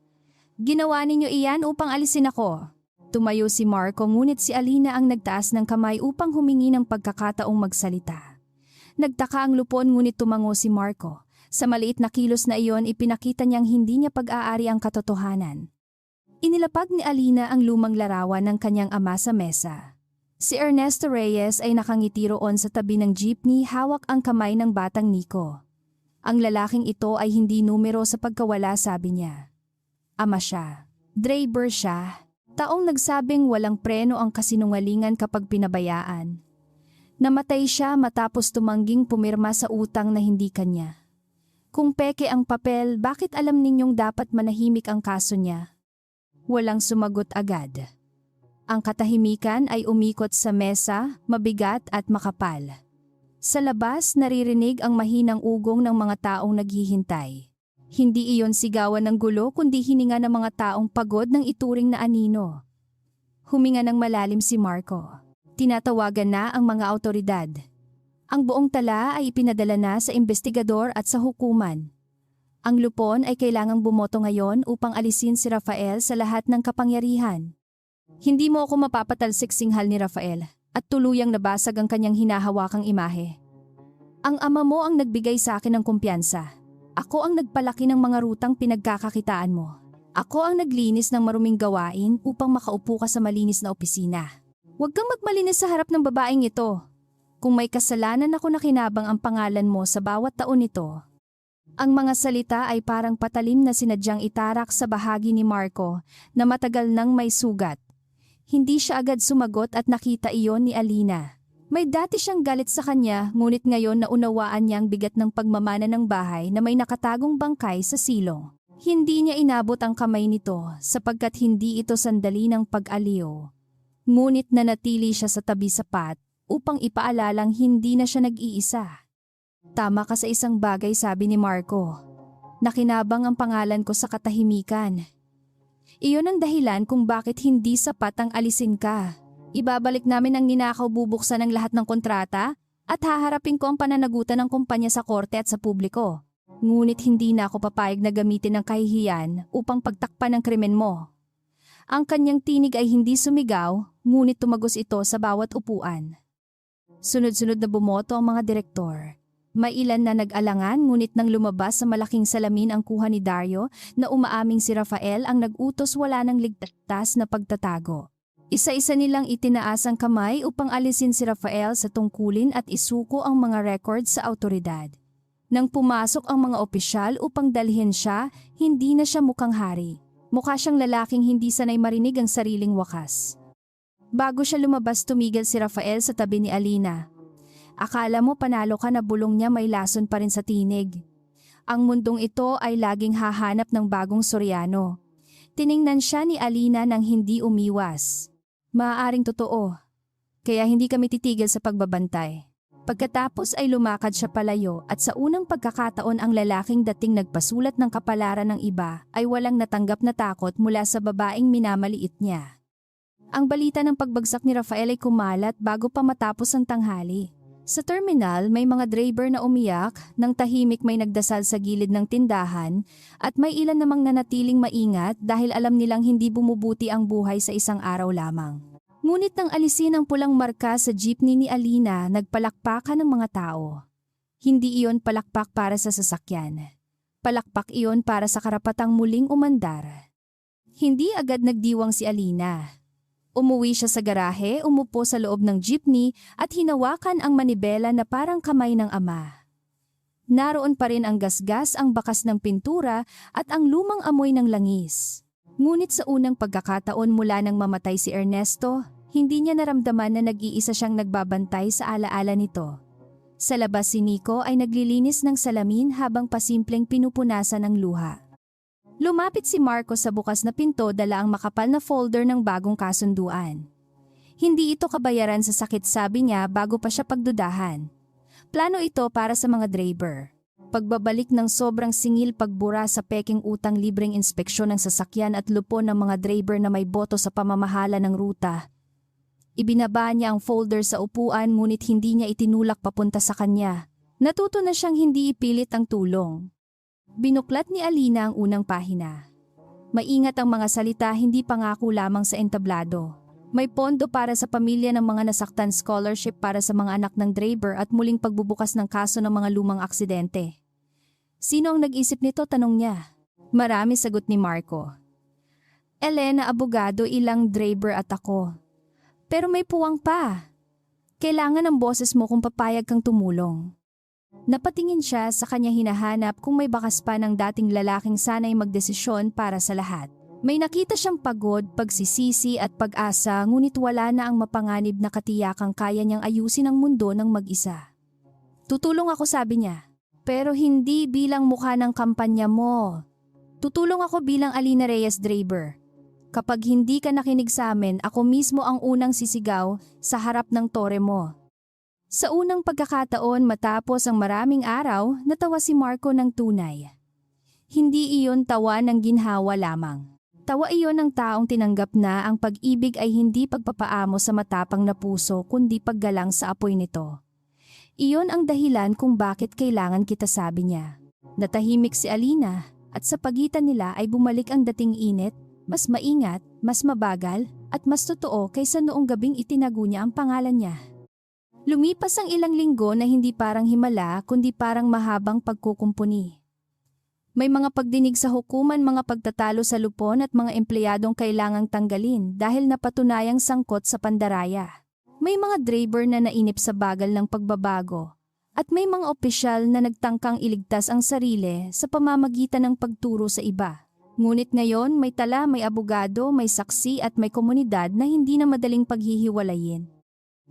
Ginawa ninyo iyan upang alisin ako. Tumayo si Marco ngunit si Alina ang nagtaas ng kamay upang humingi ng pagkakataong magsalita. Nagtaka ang lupon ngunit tumango si Marco. Sa maliit na kilos na iyon ipinakita niyang hindi niya pag-aari ang katotohanan. Inilapag ni Alina ang lumang larawan ng kanyang ama sa mesa. Si Ernesto Reyes ay nakangiti roon sa tabi ng jeepney, hawak ang kamay ng batang Nico. Ang lalaking ito ay hindi numero sa pagkawala, sabi niya. Ama siya. Driver siya. Taong nagsabing walang preno ang kasinungalingan kapag pinabayaan. Namatay siya matapos tumangging pumirma sa utang na hindi kanya. Kung peke ang papel, bakit alam ninyong dapat manahimik ang kaso niya? Walang sumagot agad. Ang katahimikan ay umikot sa mesa, mabigat at makapal. Sa labas, naririnig ang mahinang ugong ng mga taong naghihintay. Hindi iyon sigawan ng gulo kundi hininga ng mga taong pagod ng ituring na anino. Huminga ng malalim si Marco. Tinatawagan na ang mga awtoridad. Ang buong tala ay ipinadala na sa investigador at sa hukuman. Ang lupon ay kailangang bumoto ngayon upang alisin si Rafael sa lahat ng kapangyarihan. Hindi mo ako mapapatalsik, singhal ni Rafael, at tuluyang nabasag ang kanyang hinahawakang imahe. Ang ama mo ang nagbigay sa akin ng kumpiyansa. Ako ang nagpalaki ng mga rutang pinagkakakitaan mo. Ako ang naglinis ng maruming gawain upang makaupo ka sa malinis na opisina. Huwag kang magmalinis sa harap ng babaeng ito. Kung may kasalanan ako na kinabang ang pangalan mo sa bawat taon nito. Ang mga salita ay parang patalim na sinadyang itarak sa bahagi ni Marco na matagal nang may sugat. Hindi siya agad sumagot at nakita iyon ni Alina. May dati siyang galit sa kanya, ngunit ngayon naunawaan niya ang bigat ng pagmamana ng bahay na may nakatagong bangkay sa silong. Hindi niya inabot ang kamay nito sapagkat hindi ito sandali ng pag-aliw. Ngunit nanatili siya sa tabi sapat upang ipaalalang hindi na siya nag-iisa. Tama ka sa isang bagay, sabi ni Marco. Nakinabang ang pangalan ko sa katahimikan. Iyon ang dahilan kung bakit hindi sapat ang alisin ka. Ibabalik namin ang ninakaw, bubuksan ang lahat ng kontrata at haharapin ko ang pananagutan ng kumpanya sa korte at sa publiko. Ngunit hindi na ako papayag na gamitin ang kahihiyan upang pagtakpan ang krimen mo. Ang kanyang tinig ay hindi sumigaw, ngunit tumagos ito sa bawat upuan. Sunod-sunod na bumoto ang mga direktor. May ilan na nag-alangan, ngunit nang lumabas sa malaking salamin ang kuha ni Dario na umaaming si Rafael ang nag-utos, wala nang ligtas na pagtatago. Isa-isa nilang itinaas ang kamay upang alisin si Rafael sa tungkulin at isuko ang mga records sa awtoridad. Nang pumasok ang mga opisyal upang dalhin siya, hindi na siya mukhang hari. Mukha siyang lalaking hindi sanay marinig ang sariling wakas. Bago siya lumabas, tumigil si Rafael sa tabi ni Alina. Akala mo panalo ka na, bulong niya, may lason pa rin sa tinig. Ang mundong ito ay laging hahanap ng bagong Soriano. Tiningnan siya ni Alina nang hindi umiwas. Maaaring totoo, kaya hindi kami titigil sa pagbabantay. Pagkatapos ay lumakad siya palayo at sa unang pagkakataon ang lalaking dating nagpasulat ng kapalaran ng iba ay walang natanggap na takot mula sa babaeng minamaliit niya. Ang balita ng pagbagsak ni Rafael ay kumalat bago pa matapos ang tanghali. Sa terminal may mga driver na umiyak, nang tahimik may nagdasal sa gilid ng tindahan at may ilan namang nanatiling maingat dahil alam nilang hindi bumubuti ang buhay sa isang araw lamang. Ngunit nang alisin ang pulang marka sa jeepney ni Alina, nagpalakpakan ng mga tao. Hindi iyon palakpak para sa sasakyan. Palakpak iyon para sa karapatang muling umandar. Hindi agad nagdiwang si Alina. Umuwi siya sa garahe, umupo sa loob ng jeepney at hinawakan ang manibela na parang kamay ng ama. Naroon pa rin ang gasgas, ang bakas ng pintura at ang lumang amoy ng langis. Ngunit sa unang pagkakataon mula nang mamatay si Ernesto, hindi niya naramdaman na nag-iisa siyang nagbabantay sa alaala nito. Sa labas si Nico ay naglilinis ng salamin habang pasimpleng pinupunasan ng luha. Lumapit si Marco sa bukas na pinto, dala ang makapal na folder ng bagong kasunduan. Hindi ito kabayaran sa sakit, sabi niya bago pa siya pagdudahan. Plano ito para sa mga driver. Pagbabalik ng sobrang singil, pagbura sa peking utang, libreng inspeksyon ng sasakyan at lupon ng mga driver na may boto sa pamamahala ng ruta. Ibinaba niya ang folder sa upuan, ngunit hindi niya itinulak papunta sa kanya. Natuto na siyang hindi ipilit ang tulong. Binuklat ni Alina ang unang pahina. Maingat ang mga salita, hindi pangako lamang sa entablado. May pondo para sa pamilya ng mga nasaktan, scholarship para sa mga anak ng Draper at muling pagbubukas ng kaso ng mga lumang aksidente. Sino ang nag-isip nito? Tanong niya. Marami, sagot ni Marco. Elena, abogado, ilang Draper at ako. Pero may puwang pa. Kailangan ng boses mo kung papayag kang tumulong. Napatingin siya sa kanya, hinahanap kung may bakas pa ng dating lalaking sanay magdesisyon para sa lahat. May nakita siyang pagod, pagsisisi at pag-asa, ngunit wala na ang mapanganib na katiyakang kaya niyang ayusin ang mundo ng mag-isa. Tutulong ako, sabi niya. Pero hindi bilang mukha ng kampanya mo. Tutulong ako bilang Alina Reyes Draper. Kapag hindi ka nakinig sa amin, ako mismo ang unang sisigaw sa harap ng tore mo. Sa unang pagkakataon matapos ang maraming araw, natawa si Marco ng tunay. Hindi iyon tawa ng ginhawa lamang. Tawa iyon ng taong tinanggap na ang pag-ibig ay hindi pagpapaamo sa matapang na puso kundi paggalang sa apoy nito. Iyon ang dahilan kung bakit kailangan kita, sabi niya. Natahimik si Alina at sa pagitan nila ay bumalik ang dating init, mas maingat, mas mabagal at mas totoo kaysa noong gabing itinago niya ang pangalan niya. Lumipas ang ilang linggo na hindi parang himala kundi parang mahabang pagkukumpuni. May mga pagdinig sa hukuman, mga pagtatalo sa lupon at mga empleyadong kailangang tanggalin dahil napatunayang sangkot sa pandaraya. May mga Draper na nainip sa bagal ng pagbabago at may mga opisyal na nagtangkang iligtas ang sarili sa pamamagitan ng pagturo sa iba. Ngunit ngayon may tala, may abogado, may saksi at may komunidad na hindi na madaling paghihiwalayin.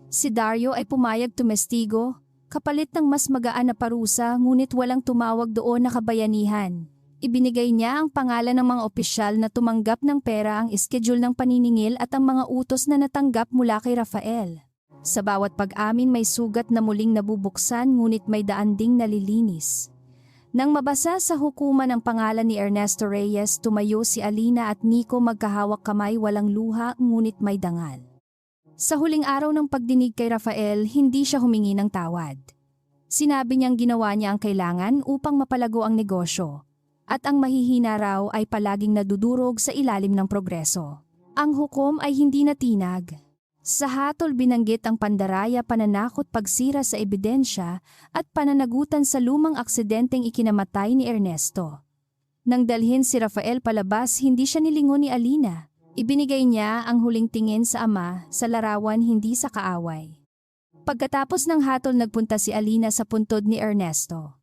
Si Dario ay pumayag tumestigo, kapalit ng mas magaan na parusa, ngunit walang tumawag doon na kabayanihan. Ibinigay niya ang pangalan ng mga opisyal na tumanggap ng pera, ang schedule ng paniningil at ang mga utos na natanggap mula kay Rafael. Sa bawat pag-amin may sugat na muling nabubuksan, ngunit may daan ding nalilinis. Nang mabasa sa hukuman ang pangalan ni Ernesto Reyes, tumayo si Alina at Nico, magkahawak kamay, walang luha ngunit may dangal. Sa huling araw ng pagdinig kay Rafael, hindi siya humingi ng tawad. Sinabi niyang ginawa niya ang kailangan upang mapalago ang negosyo, at ang mahihina raw ay palaging nadudurog sa ilalim ng progreso. Ang hukom ay hindi natinag. Sa hatol binanggit ang pandaraya, pananakot, pagsira sa ebidensya at pananagutan sa lumang aksidenteng ikinamatay ni Ernesto. Nang dalhin si Rafael palabas, hindi siya nilingon ni Alina. Ibinigay niya ang huling tingin sa ama, sa larawan, hindi sa kaaway. Pagkatapos ng hatol, nagpunta si Alina sa puntod ni Ernesto.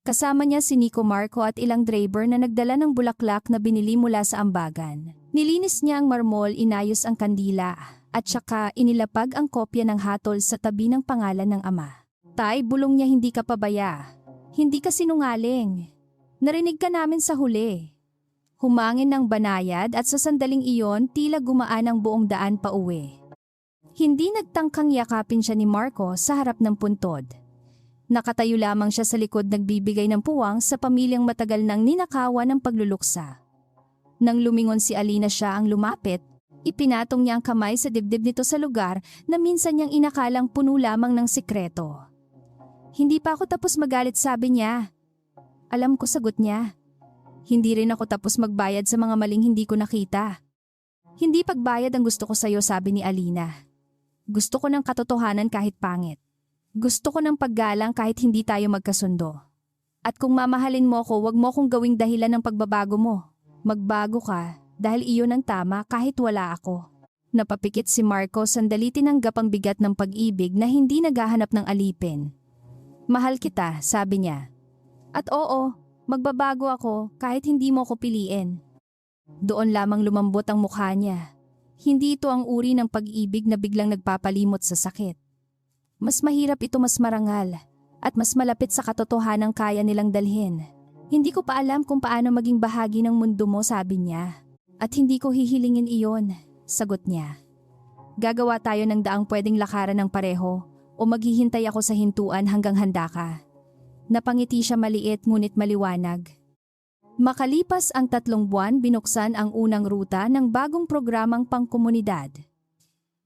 Kasama niya si Nico, Marco at ilang Draper na nagdala ng bulaklak na binili mula sa ambagan. Nilinis niya ang marmol, inayos ang kandila, at saka inilapag ang kopya ng hatol sa tabi ng pangalan ng ama. Tay, bulong niya, hindi ka pabaya. Hindi ka sinungaling. Narinig ka namin sa huli. Humangin ng banayad at sa sandaling iyon tila gumaan ang buong daan pa uwi. Hindi nagtangkang yakapin siya ni Marco sa harap ng puntod. Nakatayo lamang siya sa likod, nagbibigay ng puwang sa pamilyang matagal nang ninakawan ng pagluluksa. Nang lumingon si Alina, siya ang lumapit. Ipinatong niya ang kamay sa dibdib nito sa lugar na minsan niyang inakalang puno lamang ng sikreto. Hindi pa ako tapos magalit, sabi niya. Alam ko, sagot niya. Hindi rin ako tapos magbayad sa mga maling hindi ko nakita. Hindi pagbayad ang gusto ko sa'yo, sabi ni Alina. Gusto ko ng katotohanan kahit pangit. Gusto ko ng paggalang kahit hindi tayo magkasundo. At kung mamahalin mo ako, wag mo akong gawing dahilan ng pagbabago mo. Magbago ka dahil iyon ang tama kahit wala ako. Napapikit si Marco, sandali tinanggap ang bigat ng pag-ibig na hindi naghahanap ng alipin. Mahal kita, sabi niya. At oo, magbabago ako kahit hindi mo ko piliin. Doon lamang lumambot ang mukha niya. Hindi ito ang uri ng pag-ibig na biglang nagpapalimot sa sakit. Mas mahirap ito, mas marangal, at mas malapit sa katotohanang kaya nilang dalhin. Hindi ko pa alam kung paano maging bahagi ng mundo mo, sabi niya. At hindi ko hihilingin iyon, sagot niya. Gagawa tayo ng daang pwedeng lakaran ng pareho o maghihintay ako sa hintuan hanggang handa ka. Napangiti siya, maliit ngunit maliwanag. Makalipas ang 3 buwan, binuksan ang unang ruta ng bagong programang pangkomunidad.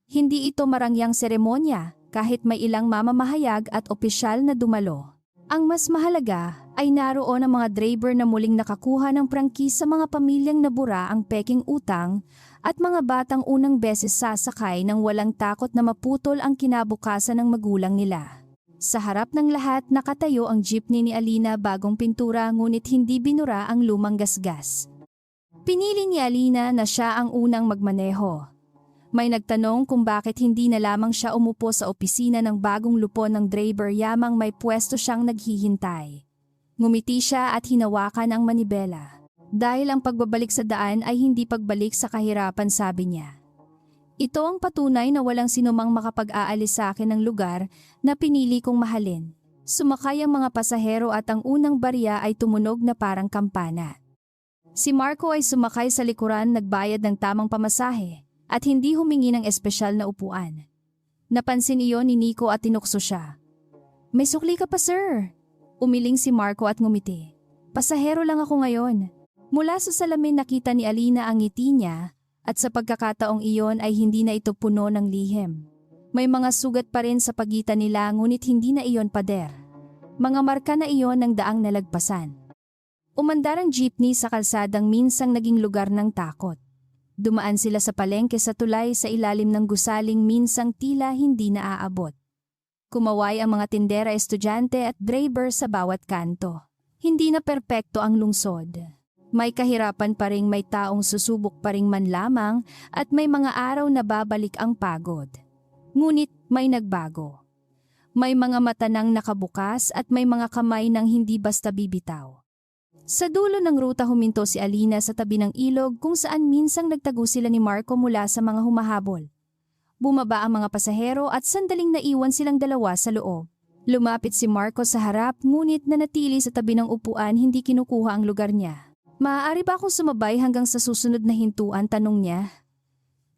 Hindi ito marangyang seremonya kahit may ilang mamamahayag at opisyal na dumalo. Ang mas mahalaga ay naroon ang mga driver na muling nakakuha ng prangkis sa mga pamilyang nabura ang peking utang at mga batang unang beses sasakay nang walang takot na maputol ang kinabukasan ng magulang nila. Sa harap ng lahat nakatayo ang jeepney ni Alina, bagong pintura ngunit hindi binura ang lumang gasgas. Pinili ni Alina na siya ang unang magmaneho. May nagtanong kung bakit hindi na lamang siya umupo sa opisina ng bagong lupon ng driver yamang may pwesto siyang naghihintay. Ngumiti siya at hinawakan ang manibela. Dahil ang pagbabalik sa daan ay hindi pagbalik sa kahirapan, sabi niya. Ito ang patunay na walang sinumang makapag-aalis sa akin ng lugar na pinili kong mahalin. Sumakay ang mga pasahero at ang unang barya ay tumunog na parang kampana. Si Marco ay sumakay sa likuran, nagbayad ng tamang pamasahe at hindi humingi ng espesyal na upuan. Napansin iyon ni Nico at tinukso siya. May sukli ka pa, sir. Umiling si Marco at ngumiti. Pasahero lang ako ngayon. Mula sa salamin nakita ni Alina ang ngiti niya at sa pagkakataong iyon ay hindi na ito puno ng lihim. May mga sugat pa rin sa pagitan nila ngunit hindi na iyon pader. Mga marka na iyon ng daang nalagpasan. Umandar ang jeepney sa kalsadang minsang naging lugar ng takot. Dumaan sila sa palengke sa tulay sa ilalim ng gusaling minsang tila hindi naaabot. Kumaway ang mga tindera, estudyante at driver sa bawat kanto. Hindi na perpekto ang lungsod. May kahirapan pa ring may taong susubok pa ring man lamang at may mga araw na babalik ang pagod. Ngunit may nagbago. May mga mata nang nakabukas at may mga kamay nang hindi basta bibitaw. Sa dulo ng ruta huminto si Alina sa tabi ng ilog kung saan minsang nagtago sila ni Marco mula sa mga humahabol. Bumaba ang mga pasahero at sandaling naiwan silang dalawa sa loob. Lumapit si Marco sa harap ngunit nanatili sa tabi ng upuan, hindi kinukuha ang lugar niya. Maaari ba akong sumabay hanggang sa susunod na hintuan, tanong niya.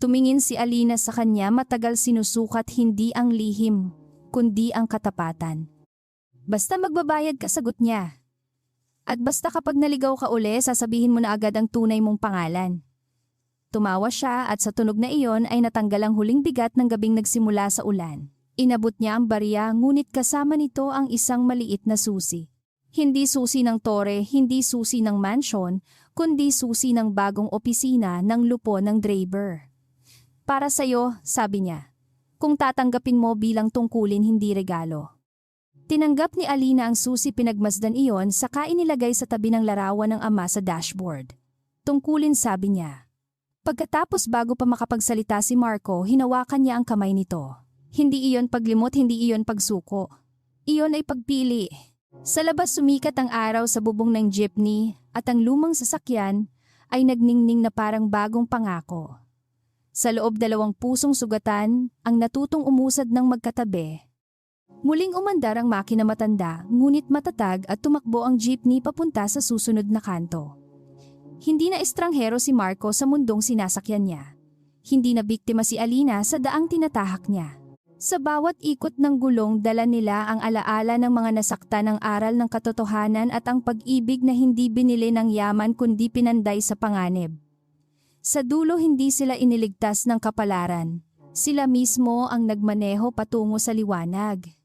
Tumingin si Alina sa kanya, matagal sinusukat hindi ang lihim, kundi ang katapatan. Basta magbabayad ka, sagot niya. At basta kapag naligaw ka uli, sasabihin mo na agad ang tunay mong pangalan. Tumawa siya at sa tunog na iyon ay natanggal ang huling bigat ng gabing nagsimula sa ulan. Inabot niya ang barya ngunit kasama nito ang isang maliit na susi. Hindi susi ng tore, hindi susi ng mansyon, kundi susi ng bagong opisina ng lupon ng driver. Para sa'yo, sabi niya. Kung tatanggapin mo bilang tungkulin, hindi regalo. Tinanggap ni Alina ang susi, pinagmasdan iyon, saka inilagay sa tabi ng larawan ng ama sa dashboard. Tungkulin, sabi niya. Pagkatapos bago pa makapagsalita si Marco, hinawakan niya ang kamay nito. Hindi iyon paglimot, hindi iyon pagsuko. Iyon ay pagpili. Sa labas sumikat ang araw sa bubong ng jeepney at ang lumang sasakyan ay nagningning na parang bagong pangako. Sa loob, dalawang pusong sugatan ang natutong umusad ng magkatabi. Muling umandar ang makina, matanda, ngunit matatag, at tumakbo ang jeepney papunta sa susunod na kanto. Hindi na estranghero si Marco sa mundong sinasakyan niya. Hindi na biktima si Alina sa daang tinatahak niya. Sa bawat ikot ng gulong dala nila ang alaala ng mga nasaktan ng aral ng katotohanan at ang pag-ibig na hindi binili ng yaman kundi pinanday sa panganib. Sa dulo hindi sila iniligtas ng kapalaran. Sila mismo ang nagmaneho patungo sa liwanag.